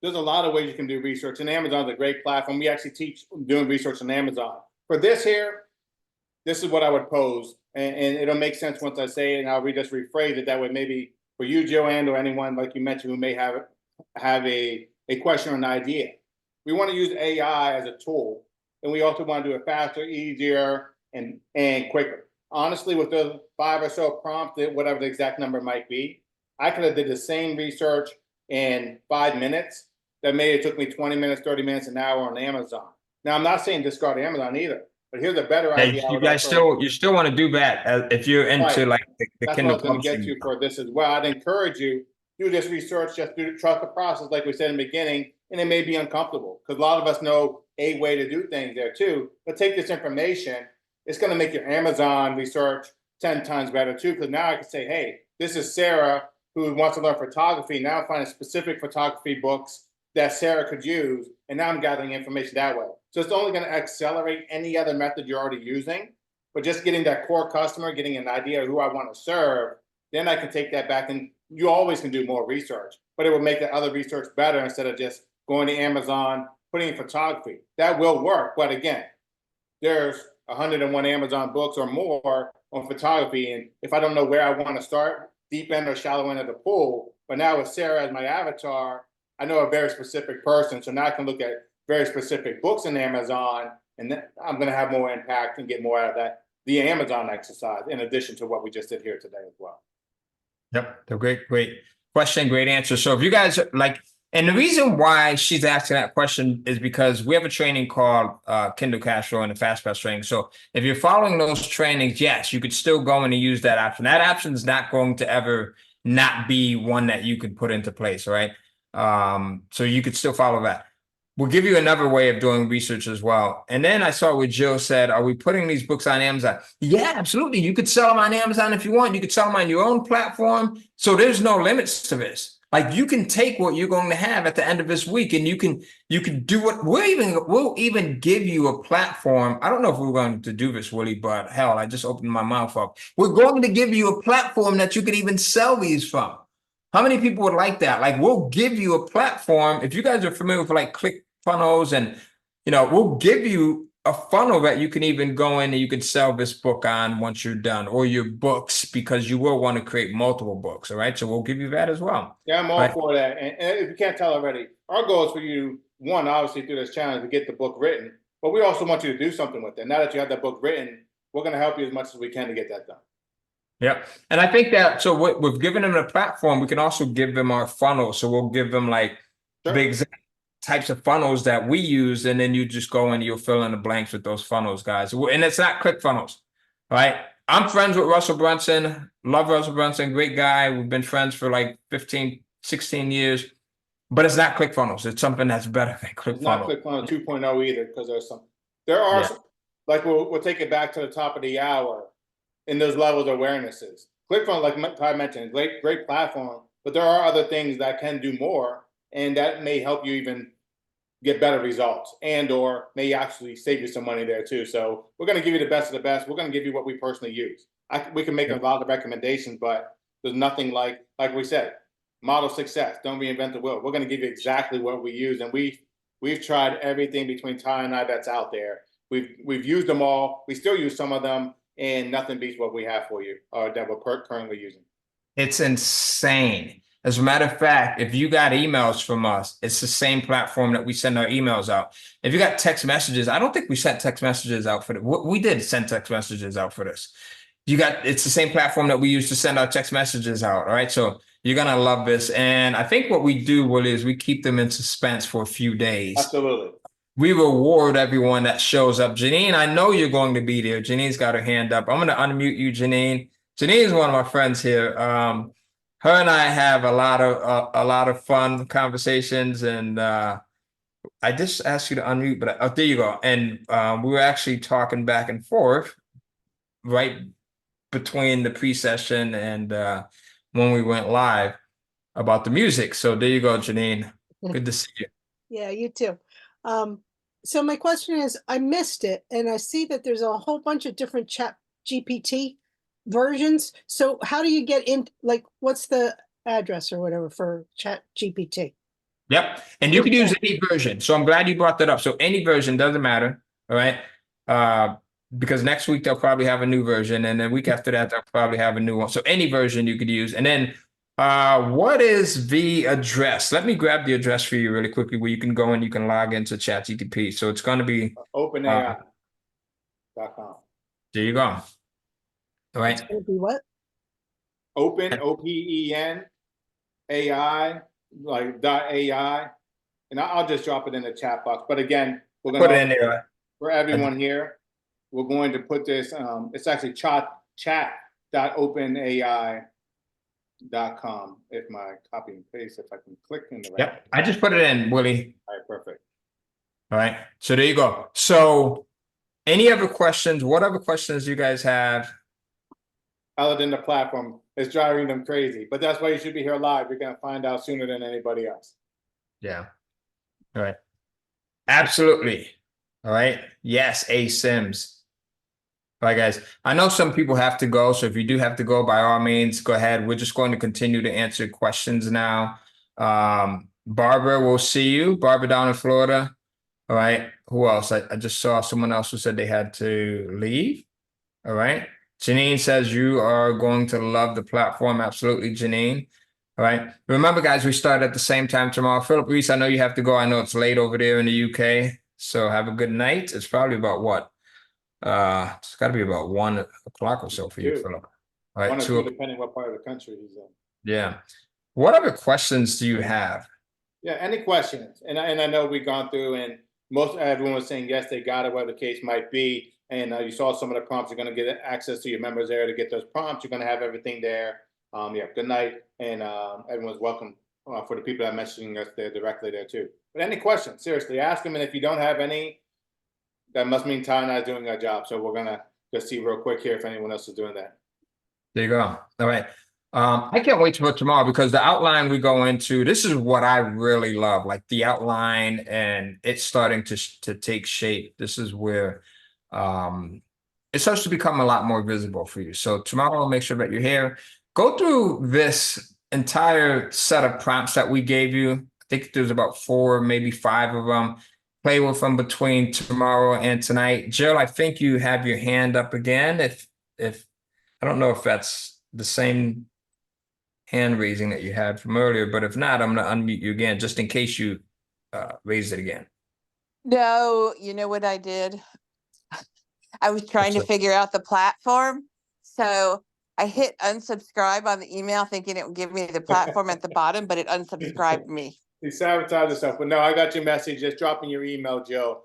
Speaker 2: there's a lot of ways you can do research, and Amazon's a great platform. We actually teach doing research on Amazon. For this here, this is what I would pose, and it'll make sense once I say it, and I'll just rephrase it that way. Maybe for you, Joanne, or anyone like you mentioned who may have a question or an idea. We want to use AI as a tool, and we also want to do it faster, easier, and quicker. Honestly, with the 5 or so prompts, whatever the exact number might be, I could have did the same research in 5 minutes. That maybe it took me 20 minutes, 30 minutes, an hour on Amazon. Now, I'm not saying discard Amazon either, but here's a better idea.
Speaker 1: You guys still want to do that if you're into
Speaker 2: Right.
Speaker 1: the
Speaker 2: That's
Speaker 1: Kindle
Speaker 2: what I was going to get
Speaker 1: publishing.
Speaker 2: to for this as well. I'd encourage you, do this research, just trust the process, like we said in the beginning, and it may be uncomfortable because a lot of us know a way to do things there too. But take this information, it's going to make your Amazon research 10 times better too, because now I can say, hey, this is Sarah who wants to learn photography. Now I'm finding specific photography books that Sarah could use, and now I'm gathering information that way. So it's only going to accelerate any other method you're already using, but just getting that core customer, getting an idea of who I want to serve, then I can take that back, and you always can do more research, but it will make the other research better instead of just going to Amazon, putting in photography. That will work, but again, there's 101 Amazon books or more on photography, and if I don't know where I want to start, deep end or shallow end of the pool, but now with Sarah as my avatar, I know a very specific person, so now I can look at very specific books in Amazon, and then I'm going to have more impact and get more out of that, the Amazon exercise, in addition to what we just did here today as well.
Speaker 1: Yep, the great question, great answer. So if you guys and the reason why she's asking that question is because we have a training called Kindle Cash Flow and the Fast Pass training. So if you're following those trainings, yes, you could still go in and use that option. That option is not going to ever not be one that you could put into place, right? So you could still follow that. We'll give you another way of doing research as well. And then I saw what Jill said, are we putting these books on Amazon? Yeah, absolutely. You could sell them on Amazon if you want. You could sell them on your own platform. So there's no limits to this. Like you can take what you're going to have at the end of this week and you can do what we'll even give you a platform. I don't know if we're going to do this, Willie, but hell, I just opened my mouth up. We're going to give you a platform that you could even sell these from. How many people would like that? Like we'll give you a platform. If you guys are familiar with ClickFunnels and, we'll give you a funnel that you can even go in and you can sell this book on once you're done, or your books, because you will want to create multiple books. All right. So we'll give you that as well.
Speaker 2: Yeah, I'm all for that. And if you can't tell already, our goal is for you, one, obviously through this challenge to get the book written, but we also want you to do something with it. Now that you have that book written, we're going to help you as much as we can to get that done.
Speaker 1: Yeah. And I think that, so we've given them a platform, we can also give them our funnel. So we'll give them the exact types of funnels that we use. And then you just go and you'll fill in the blanks with those funnels, guys. And it's not ClickFunnels, right? I'm friends with Russell Brunson, love Russell Brunson, great guy. We've been friends for 15, 16 years, but it's not ClickFunnels. It's something that's better than ClickFunnels. It's
Speaker 2: not ClickFunnels 2.0 either, because there are some, we'll take it back to the top of the hour in those levels of awarenesses. ClickFunnels, like Ty mentioned, great platform, but there are other things that can do more, and that may help you even get better results, and or may actually save you some money there too. So we're going to give you the best of the best. We're going to give you what we personally use. We can make a lot of recommendations, but there's nothing like we said, model success. Don't reinvent the wheel. We're going to give you exactly what we use, and we've tried everything between Ty and I that's out there. We've used them all. We still use some of them, and nothing beats what we have for you, or that we're currently using.
Speaker 1: It's insane. As a matter of fact, if you got emails from us, it's the same platform that we send our emails out. If you got text messages, I don't think we sent text messages out for this. We did send text messages out for this. It's the same platform that we use to send our text messages out. All right. So you're going to love this. And I think what we do, Willie, is we keep them in suspense for a few days.
Speaker 2: Absolutely.
Speaker 1: We reward everyone that shows up. Janine, I know you're going to be there. Janine's got her hand up. I'm going to unmute you, Janine. Janine is one of my friends here. Her and I have a lot of fun conversations, and I just asked you to unmute, but there you go. And we were actually talking back and forth right between the pre-session and when we went live about the music. So there you go, Janine. Good to see you.
Speaker 6: Yeah, you too. So my question is, I missed it, and I see that there's a whole bunch of different chat GPT versions. So how do you get in, like, what's the address or whatever for chat GPT?
Speaker 1: Yep. And you can use any version. So I'm glad you brought that up. So any version doesn't matter. All right. Because next week they'll probably have a new version, and then week after that they'll probably have a new one. So any version you could use. And then what is the address? Let me grab the address for you really quickly where you can go and you can log into ChatGPT. So it's going to be
Speaker 2: OpenAI.com.
Speaker 1: There you go. All right.
Speaker 6: It's gonna be what?
Speaker 2: Open, OPEN, AI, like .ai, and I'll just drop it in the chat box. But again, we're going to
Speaker 1: put it in there
Speaker 2: for everyone here. We're going to put this. It's actually chat.openai.com. If my copy and paste, if I can click in the right.
Speaker 1: Yep. I just put it in, Willie.
Speaker 2: All right, perfect.
Speaker 1: All right. So there you go. So any other questions? What other questions you guys have?
Speaker 2: Other than the platform, it's driving them crazy. But that's why you should be here live. You're going to find out sooner than anybody else.
Speaker 1: Yeah. All right. Absolutely. All right. Yes, A Sims. All right, guys. I know some people have to go. So if you do have to go, by all means, go ahead. We're just going to continue to answer questions now. Barbara, we'll see you. Barbara down in Florida. All right. Who else? I just saw someone else who said they had to leave. All right. Janine says you are going to love the platform. Absolutely, Janine. All right. Remember, guys, we start at the same time tomorrow. Philip Reese, I know you have to go. I know it's late over there in the UK. So have a good night. It's probably about what? It's got to be about 1 o'clock or so for you, Philip. All right.
Speaker 2: 1 or
Speaker 1: 2
Speaker 2: 2, depending what part of the country he's in.
Speaker 1: Yeah. What other questions do you have?
Speaker 2: Yeah, any questions? And I know we've gone through, and everyone was saying yes, they got it, whatever the case might be. And you saw some of the prompts. You're going to get access to your members there to get those prompts. You're going to have everything there. Yeah, good night. And everyone's welcome for the people that are messaging us there directly there too. But any questions, seriously, ask them. And if you don't have any, that must mean Ty and I are doing our job. So we're going to just see real quick here if anyone else is doing that.
Speaker 1: There you go. All right. I can't wait for tomorrow because the outline we go into, this is what I really love, like the outline, and it's starting to take shape. This is where it starts to become a lot more visible for you. So tomorrow, I'll make sure that you're here. Go through this entire set of prompts that we gave you. I think there's about 4, maybe 5 of them. Play with them between tomorrow and tonight. Jill, I think you have your hand up again. If I don't know if that's the same hand raising that you had from earlier, but if not, I'm going to unmute you again just in case you raise it again.
Speaker 5: No, you know what I did? I was trying to figure out the platform. So I hit unsubscribe on the email thinking it would give me the platform at the bottom, but it unsubscribed me.
Speaker 2: You sabotage yourself. But no, I got your message. Just drop in your email, Joe.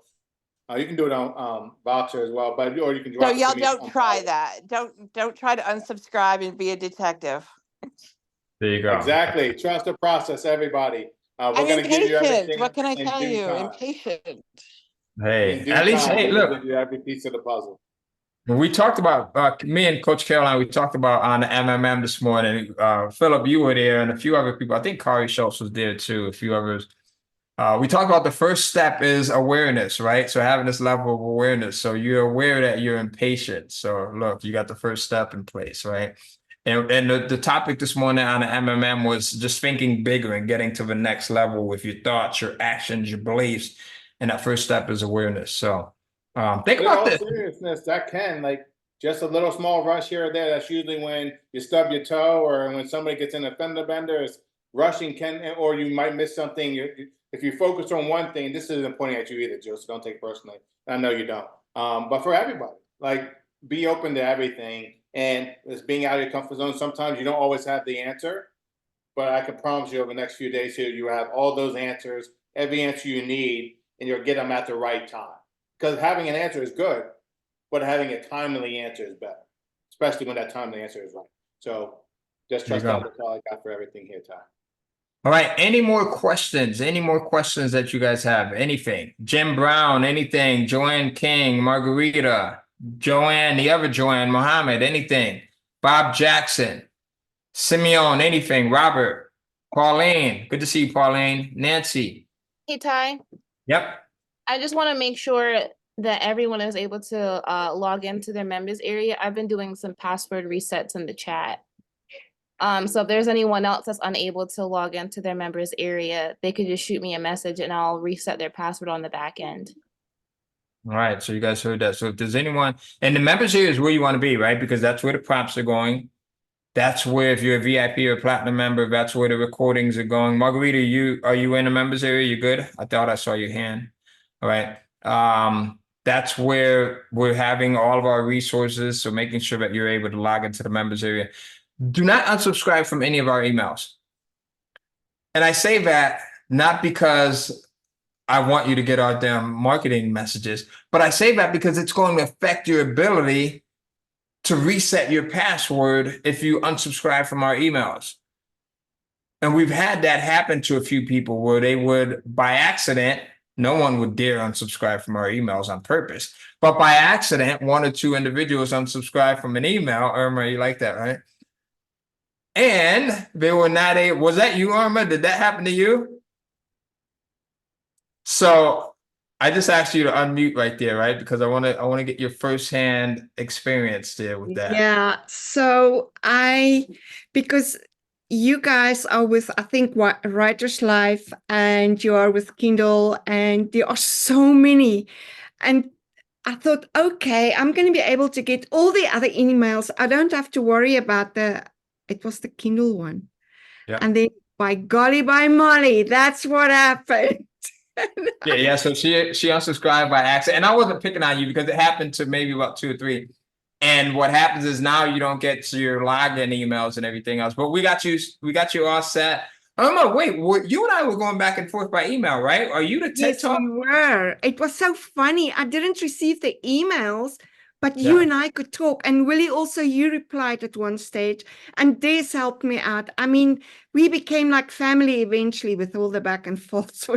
Speaker 2: You can do it on Voucher as well, but or you can drop.
Speaker 5: So y'all don't try that. Don't try to unsubscribe and be a detective.
Speaker 1: There you go.
Speaker 2: Exactly. Trust the process, everybody. We're
Speaker 5: I'm
Speaker 2: going to give you
Speaker 5: impatient.
Speaker 2: everything.
Speaker 5: What can I tell you?
Speaker 2: Time.
Speaker 5: Impatient.
Speaker 1: Hey, at least, hey, look.
Speaker 2: Give you every piece of the puzzle.
Speaker 1: We talked about, me and Coach Caroline, we talked about on the MMM this morning. Philip, you were there, and a few other people. I think Kari Schultz was there too, a few others. We talked about the first step is awareness, right? So having this level of awareness. So you're aware that you're impatient. So look, you got the first step in place, right? And the topic this morning on the MMM was just thinking bigger and getting to the next level with your thoughts, your actions, your beliefs. And that first step is awareness. So think
Speaker 2: But in
Speaker 1: about
Speaker 2: all
Speaker 1: this.
Speaker 2: seriousness, that can, like, just a little small rush here or there. That's usually when you stub your toe or when somebody gets in a fender bender. Is rushing can, or you might miss something. If you focus on one thing, this isn't pointing at you either, Joe, so don't take it personally. I know you don't. But for everybody, like, be open to everything. And it's being out of your comfort zone. Sometimes you don't always have the answer, but I can promise you over the next few days here, you have all those answers, every answer you need, and you'll get them at the right time. Because having an answer is good, but having a timely answer is better, especially when that timely answer is right. So just
Speaker 1: There you
Speaker 2: trust
Speaker 1: go.
Speaker 2: that. That's all I got for everything here, Ty.
Speaker 1: All right. Any more questions? Any more questions that you guys have? Anything? Jim Brown, anything? Joanne King, Margarita, Joanne, the other Joanne, Mohammed, anything? Bob Jackson, Simeon, anything? Robert, Pauline, good to see you, Pauline. Nancy.
Speaker 3: Hey, Ty,
Speaker 1: Yep.
Speaker 3: I just want to make sure that everyone is able to log into their members area. I've been doing some password resets in the chat. So if there's anyone else that's unable to log into their members area, they could just shoot me a message and I'll reset their password on the back end.
Speaker 1: All right. So you guys heard that. So if there's anyone, and the members area is where you want to be, right? Because that's where the prompts are going. That's where, if you're a VIP or a platinum member, that's where the recordings are going. Margarita, are you in the members area? You good? I thought I saw your hand. All right. That's where we're having all of our resources. So making sure that you're able to log into the members area. Do not unsubscribe from any of our emails. And I say that not because I want you to get our damn marketing messages, but I say that because it's going to affect your ability to reset your password if you unsubscribe from our emails. And we've had that happen to a few people where they would, by accident, no one would dare unsubscribe from our emails on purpose, but by accident, 1 or 2 individuals unsubscribe from an email. Irma, you like that, right? And they were not able. Was that you, Irma? Did that happen to you? So I just asked you to unmute right there, right? Because I want to get your firsthand experience there with that.
Speaker 7: Yeah, so because you guys are with, I think, Writer's Life, and you are with Kindle, and there are so many. And I thought, okay, I'm going to be able to get all the other emails. I don't have to worry about it was the Kindle one.
Speaker 1: Yeah.
Speaker 7: And then by golly, by Molly, that's what happened.
Speaker 1: Yeah. So she unsubscribed by accident, and I wasn't picking on you because it happened to maybe about 2 or 3. And what happens is now you don't get your login emails and everything else. But we got you all set. Oh no, wait, you and I were going back and forth by email, right? Are you the TED
Speaker 7: Yes,
Speaker 1: Talk?
Speaker 7: we were. It was so funny. I didn't receive the emails, but
Speaker 1: Yeah.
Speaker 7: you and I could talk. And Willie, also, you replied at one stage, and Des helped me out. I mean, we became like family eventually with all the back and forth.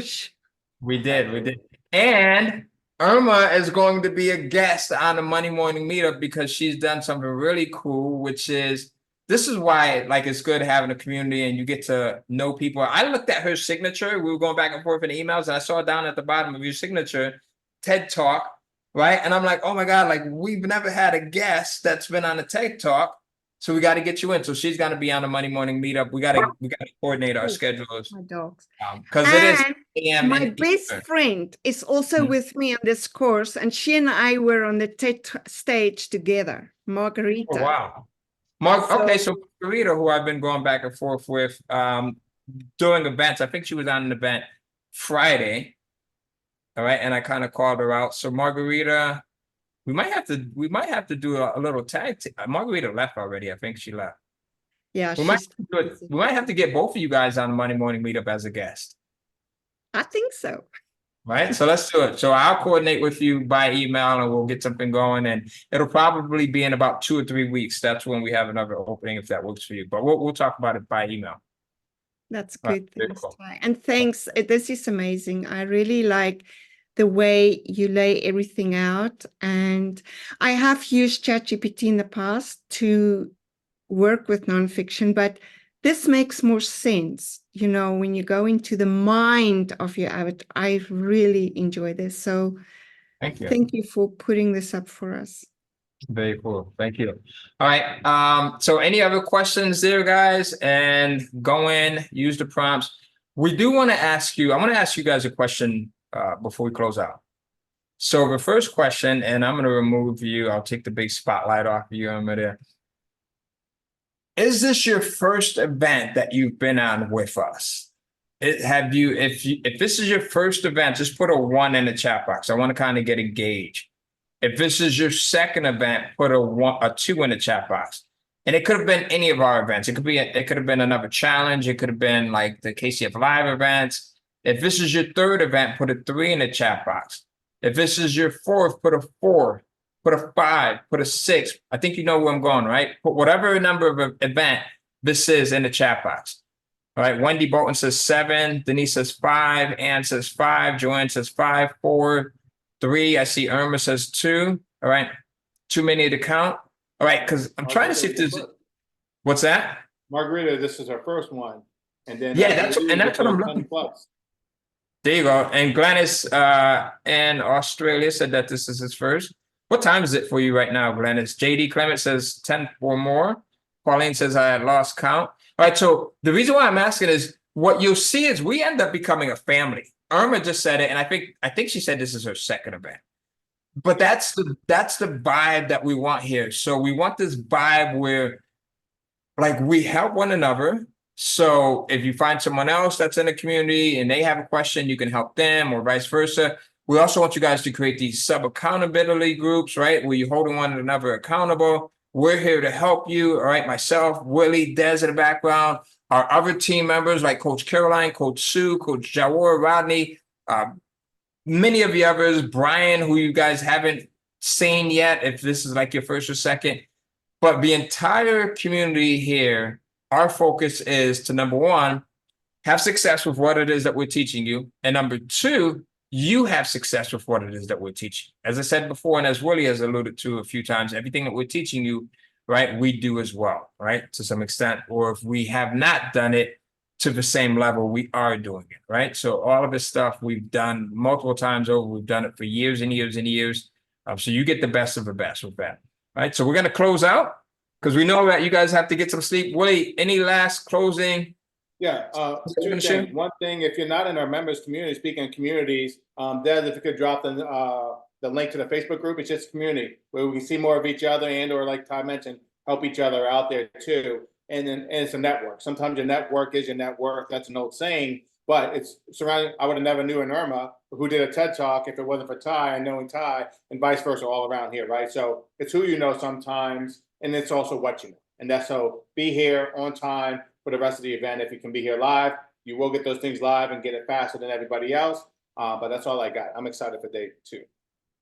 Speaker 1: We did. And Irma is going to be a guest on the Monday Morning Meetup because she's done something really cool, which is, this is why, like, it's good having a community and you get to know people. I looked at her signature. We were going back and forth in emails, and I saw down at the bottom of your signature, TED Talk, right? And I'm like, oh my God, like, we've never had a guest that's been on a TED Talk. So we got to get you in. So she's going to be on the Monday Morning Meetup. We got to coordinate our schedules.
Speaker 7: My dogs.
Speaker 1: Because it is
Speaker 7: And
Speaker 1: 8 a.m.
Speaker 7: my
Speaker 1: in
Speaker 7: best
Speaker 1: Eastern.
Speaker 7: friend is also with me on this course, and she and I were on the TED stage together, Margarita.
Speaker 1: Oh, wow. Okay, so Margarita, who I've been going back and forth with doing events, I think she was on an event Friday. All right, and I kind of called her out. So Margarita, we might have to do a little tag. Margarita left already. I think she left.
Speaker 7: Yeah,
Speaker 1: We might have to get both of you guys on the Monday Morning Meetup as a guest.
Speaker 7: I think so.
Speaker 1: Right, so let's do it. So I'll coordinate with you by email, and we'll get something going. And it'll probably be in about 2 or 3 weeks. That's when we have another opening, if that works for you. But we'll talk about it by email.
Speaker 7: That's
Speaker 1: Right,
Speaker 7: good.
Speaker 1: very
Speaker 7: Thanks,
Speaker 1: cool.
Speaker 7: Ty. And thanks. This is amazing. I really like the way you lay everything out. And I have used ChatGPT in the past to work with nonfiction, but this makes more sense you know, when you go into the mind of your avatar, I really enjoy this. So
Speaker 1: Thank you.
Speaker 7: thank you for putting this up for us.
Speaker 1: Very cool. Thank you. All right. So any other questions there, guys? And go in, use the prompts. We do want to ask you, I want to ask you guys a question before we close out. So the first question, and I'm going to remove you. I'll take the big spotlight off of you over there. Is this your first event that you've been on with us? If this is your first event, just put a 1 in the chat box. I want to kind of get a gauge. If this is your second event, put a 2 in the chat box. And it could have been any of our events. It could have been another challenge. It could have been like the KCF Live events. If this is your third event, put a 3 in the chat box. If this is your fourth, put a 4, put a 5, put a 6. I think you know where I'm going, right? Put whatever number of event this is in the chat box. All right. Wendy Bolton says 7. Denise says 5. Ann says 5. Joanne says 5, 4, 3. I see Irma says 2. All right. Too many to count. All right. Because I'm trying to see if there's. What's that?
Speaker 2: Margarita, this is our first one. And then
Speaker 1: Yeah, that's what I'm looking for. There you go. And Glennis in Australia said that this is his first. What time is it for you right now, Glennis? JD Clement says 10 or more. Pauline says I had lost count. All right. So the reason why I'm asking is what you'll see is we end up becoming a family. Irma just said it, and I think she said this is her second event. But that's the vibe that we want here. So we want this vibe where like we help one another. So if you find someone else that's in the community and they have a question, you can help them or vice versa. We also want you guys to create these sub-accountability groups, right? Where you're holding one another accountable. We're here to help you, all right? Myself, Willie, Des in the background, our other team members like Coach Caroline, Coach Sue, Coach Jawar, Rodney, many of the others, Brian, who you guys haven't seen yet, if this is like your first or second. But the entire community here, our focus is to, number one, have success with what it is that we're teaching you. And number two, you have success with what it is that we're teaching. As I said before, and as Willie has alluded to a few times, everything that we're teaching you, right, we do as well, right, to some extent. Or if we have not done it to the same level, we are doing it, right? So all of this stuff we've done multiple times over. We've done it for years and years and years. So you get the best of the best with that, right? So we're going to close out because we know that you guys have to get some sleep. Willie, any last closing?
Speaker 2: Yeah, two things. One thing, if you're not in our members community, speaking of communities, Des, if you could drop the link to the Facebook group, it's just community where we can see more of each other and or like Ty mentioned, help each other out there too. And then it's a network. Sometimes your network is your net worth. That's an old saying, but it's surrounded. I would have never knew an Irma who did a TED talk if it wasn't for Ty and knowing Ty and vice versa all around here, right? So it's who you know sometimes, and it's also what you know. And that's so be here on time for the rest of the event. If you can be here live, you will get those things live and get it faster than everybody else. But that's all I got. I'm excited for day 2.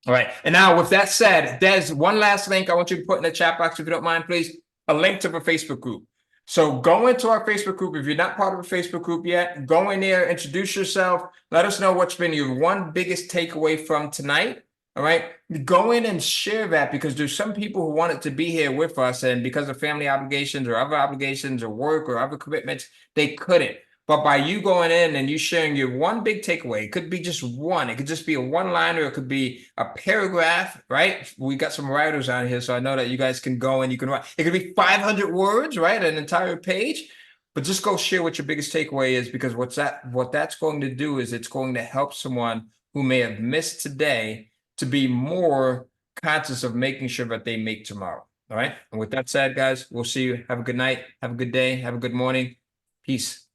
Speaker 1: All right. And now with that said, Des, one last link I want you to put in the chat box, if you don't mind, please. A link to the Facebook group. So go into our Facebook group. If you're not part of the Facebook group yet, go in there, introduce yourself. Let us know what's been your one biggest takeaway from tonight. All right. Go in and share that because there's some people who wanted to be here with us. And because of family obligations or other obligations or work or other commitments, they couldn't. But by you going in and you sharing your one big takeaway, it could be just one. It could just be a one-liner. It could be a paragraph, right? We got some writers on here, so I know that you guys can go and you can write. It could be 500 words, right? An entire page. But just go share what your biggest takeaway is because what that's going to do is it's going to help someone who may have missed today to be more conscious of making sure that they make tomorrow. All right. And with that said, guys, we'll see you. Have a good night. Have a good day. Have a good morning. Peace.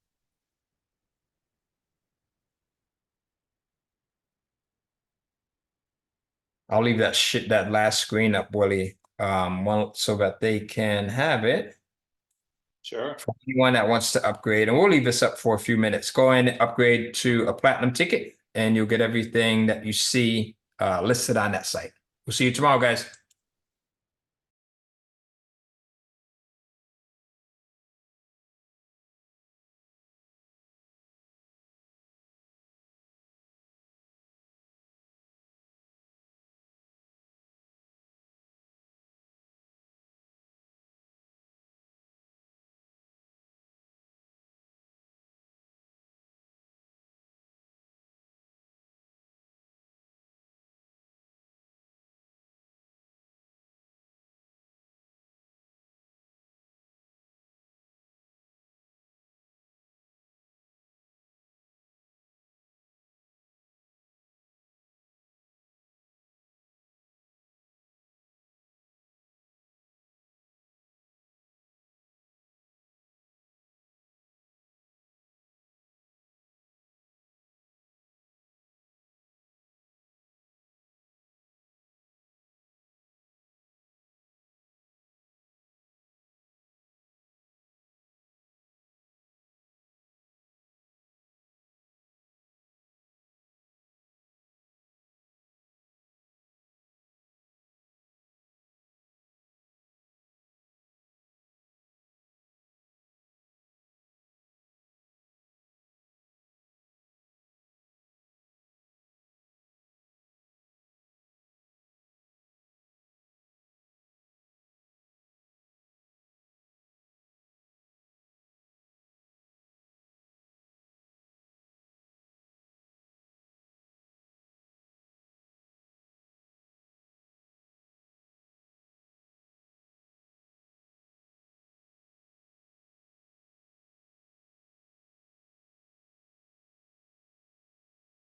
Speaker 1: I'll leave that last screen up, Willie, so that they can have it.
Speaker 2: Sure.
Speaker 1: For anyone that wants to upgrade, and we'll leave this up for a few minutes. Go ahead and upgrade to a platinum ticket, and you'll get everything that you see listed on that site. We'll see you tomorrow, guys.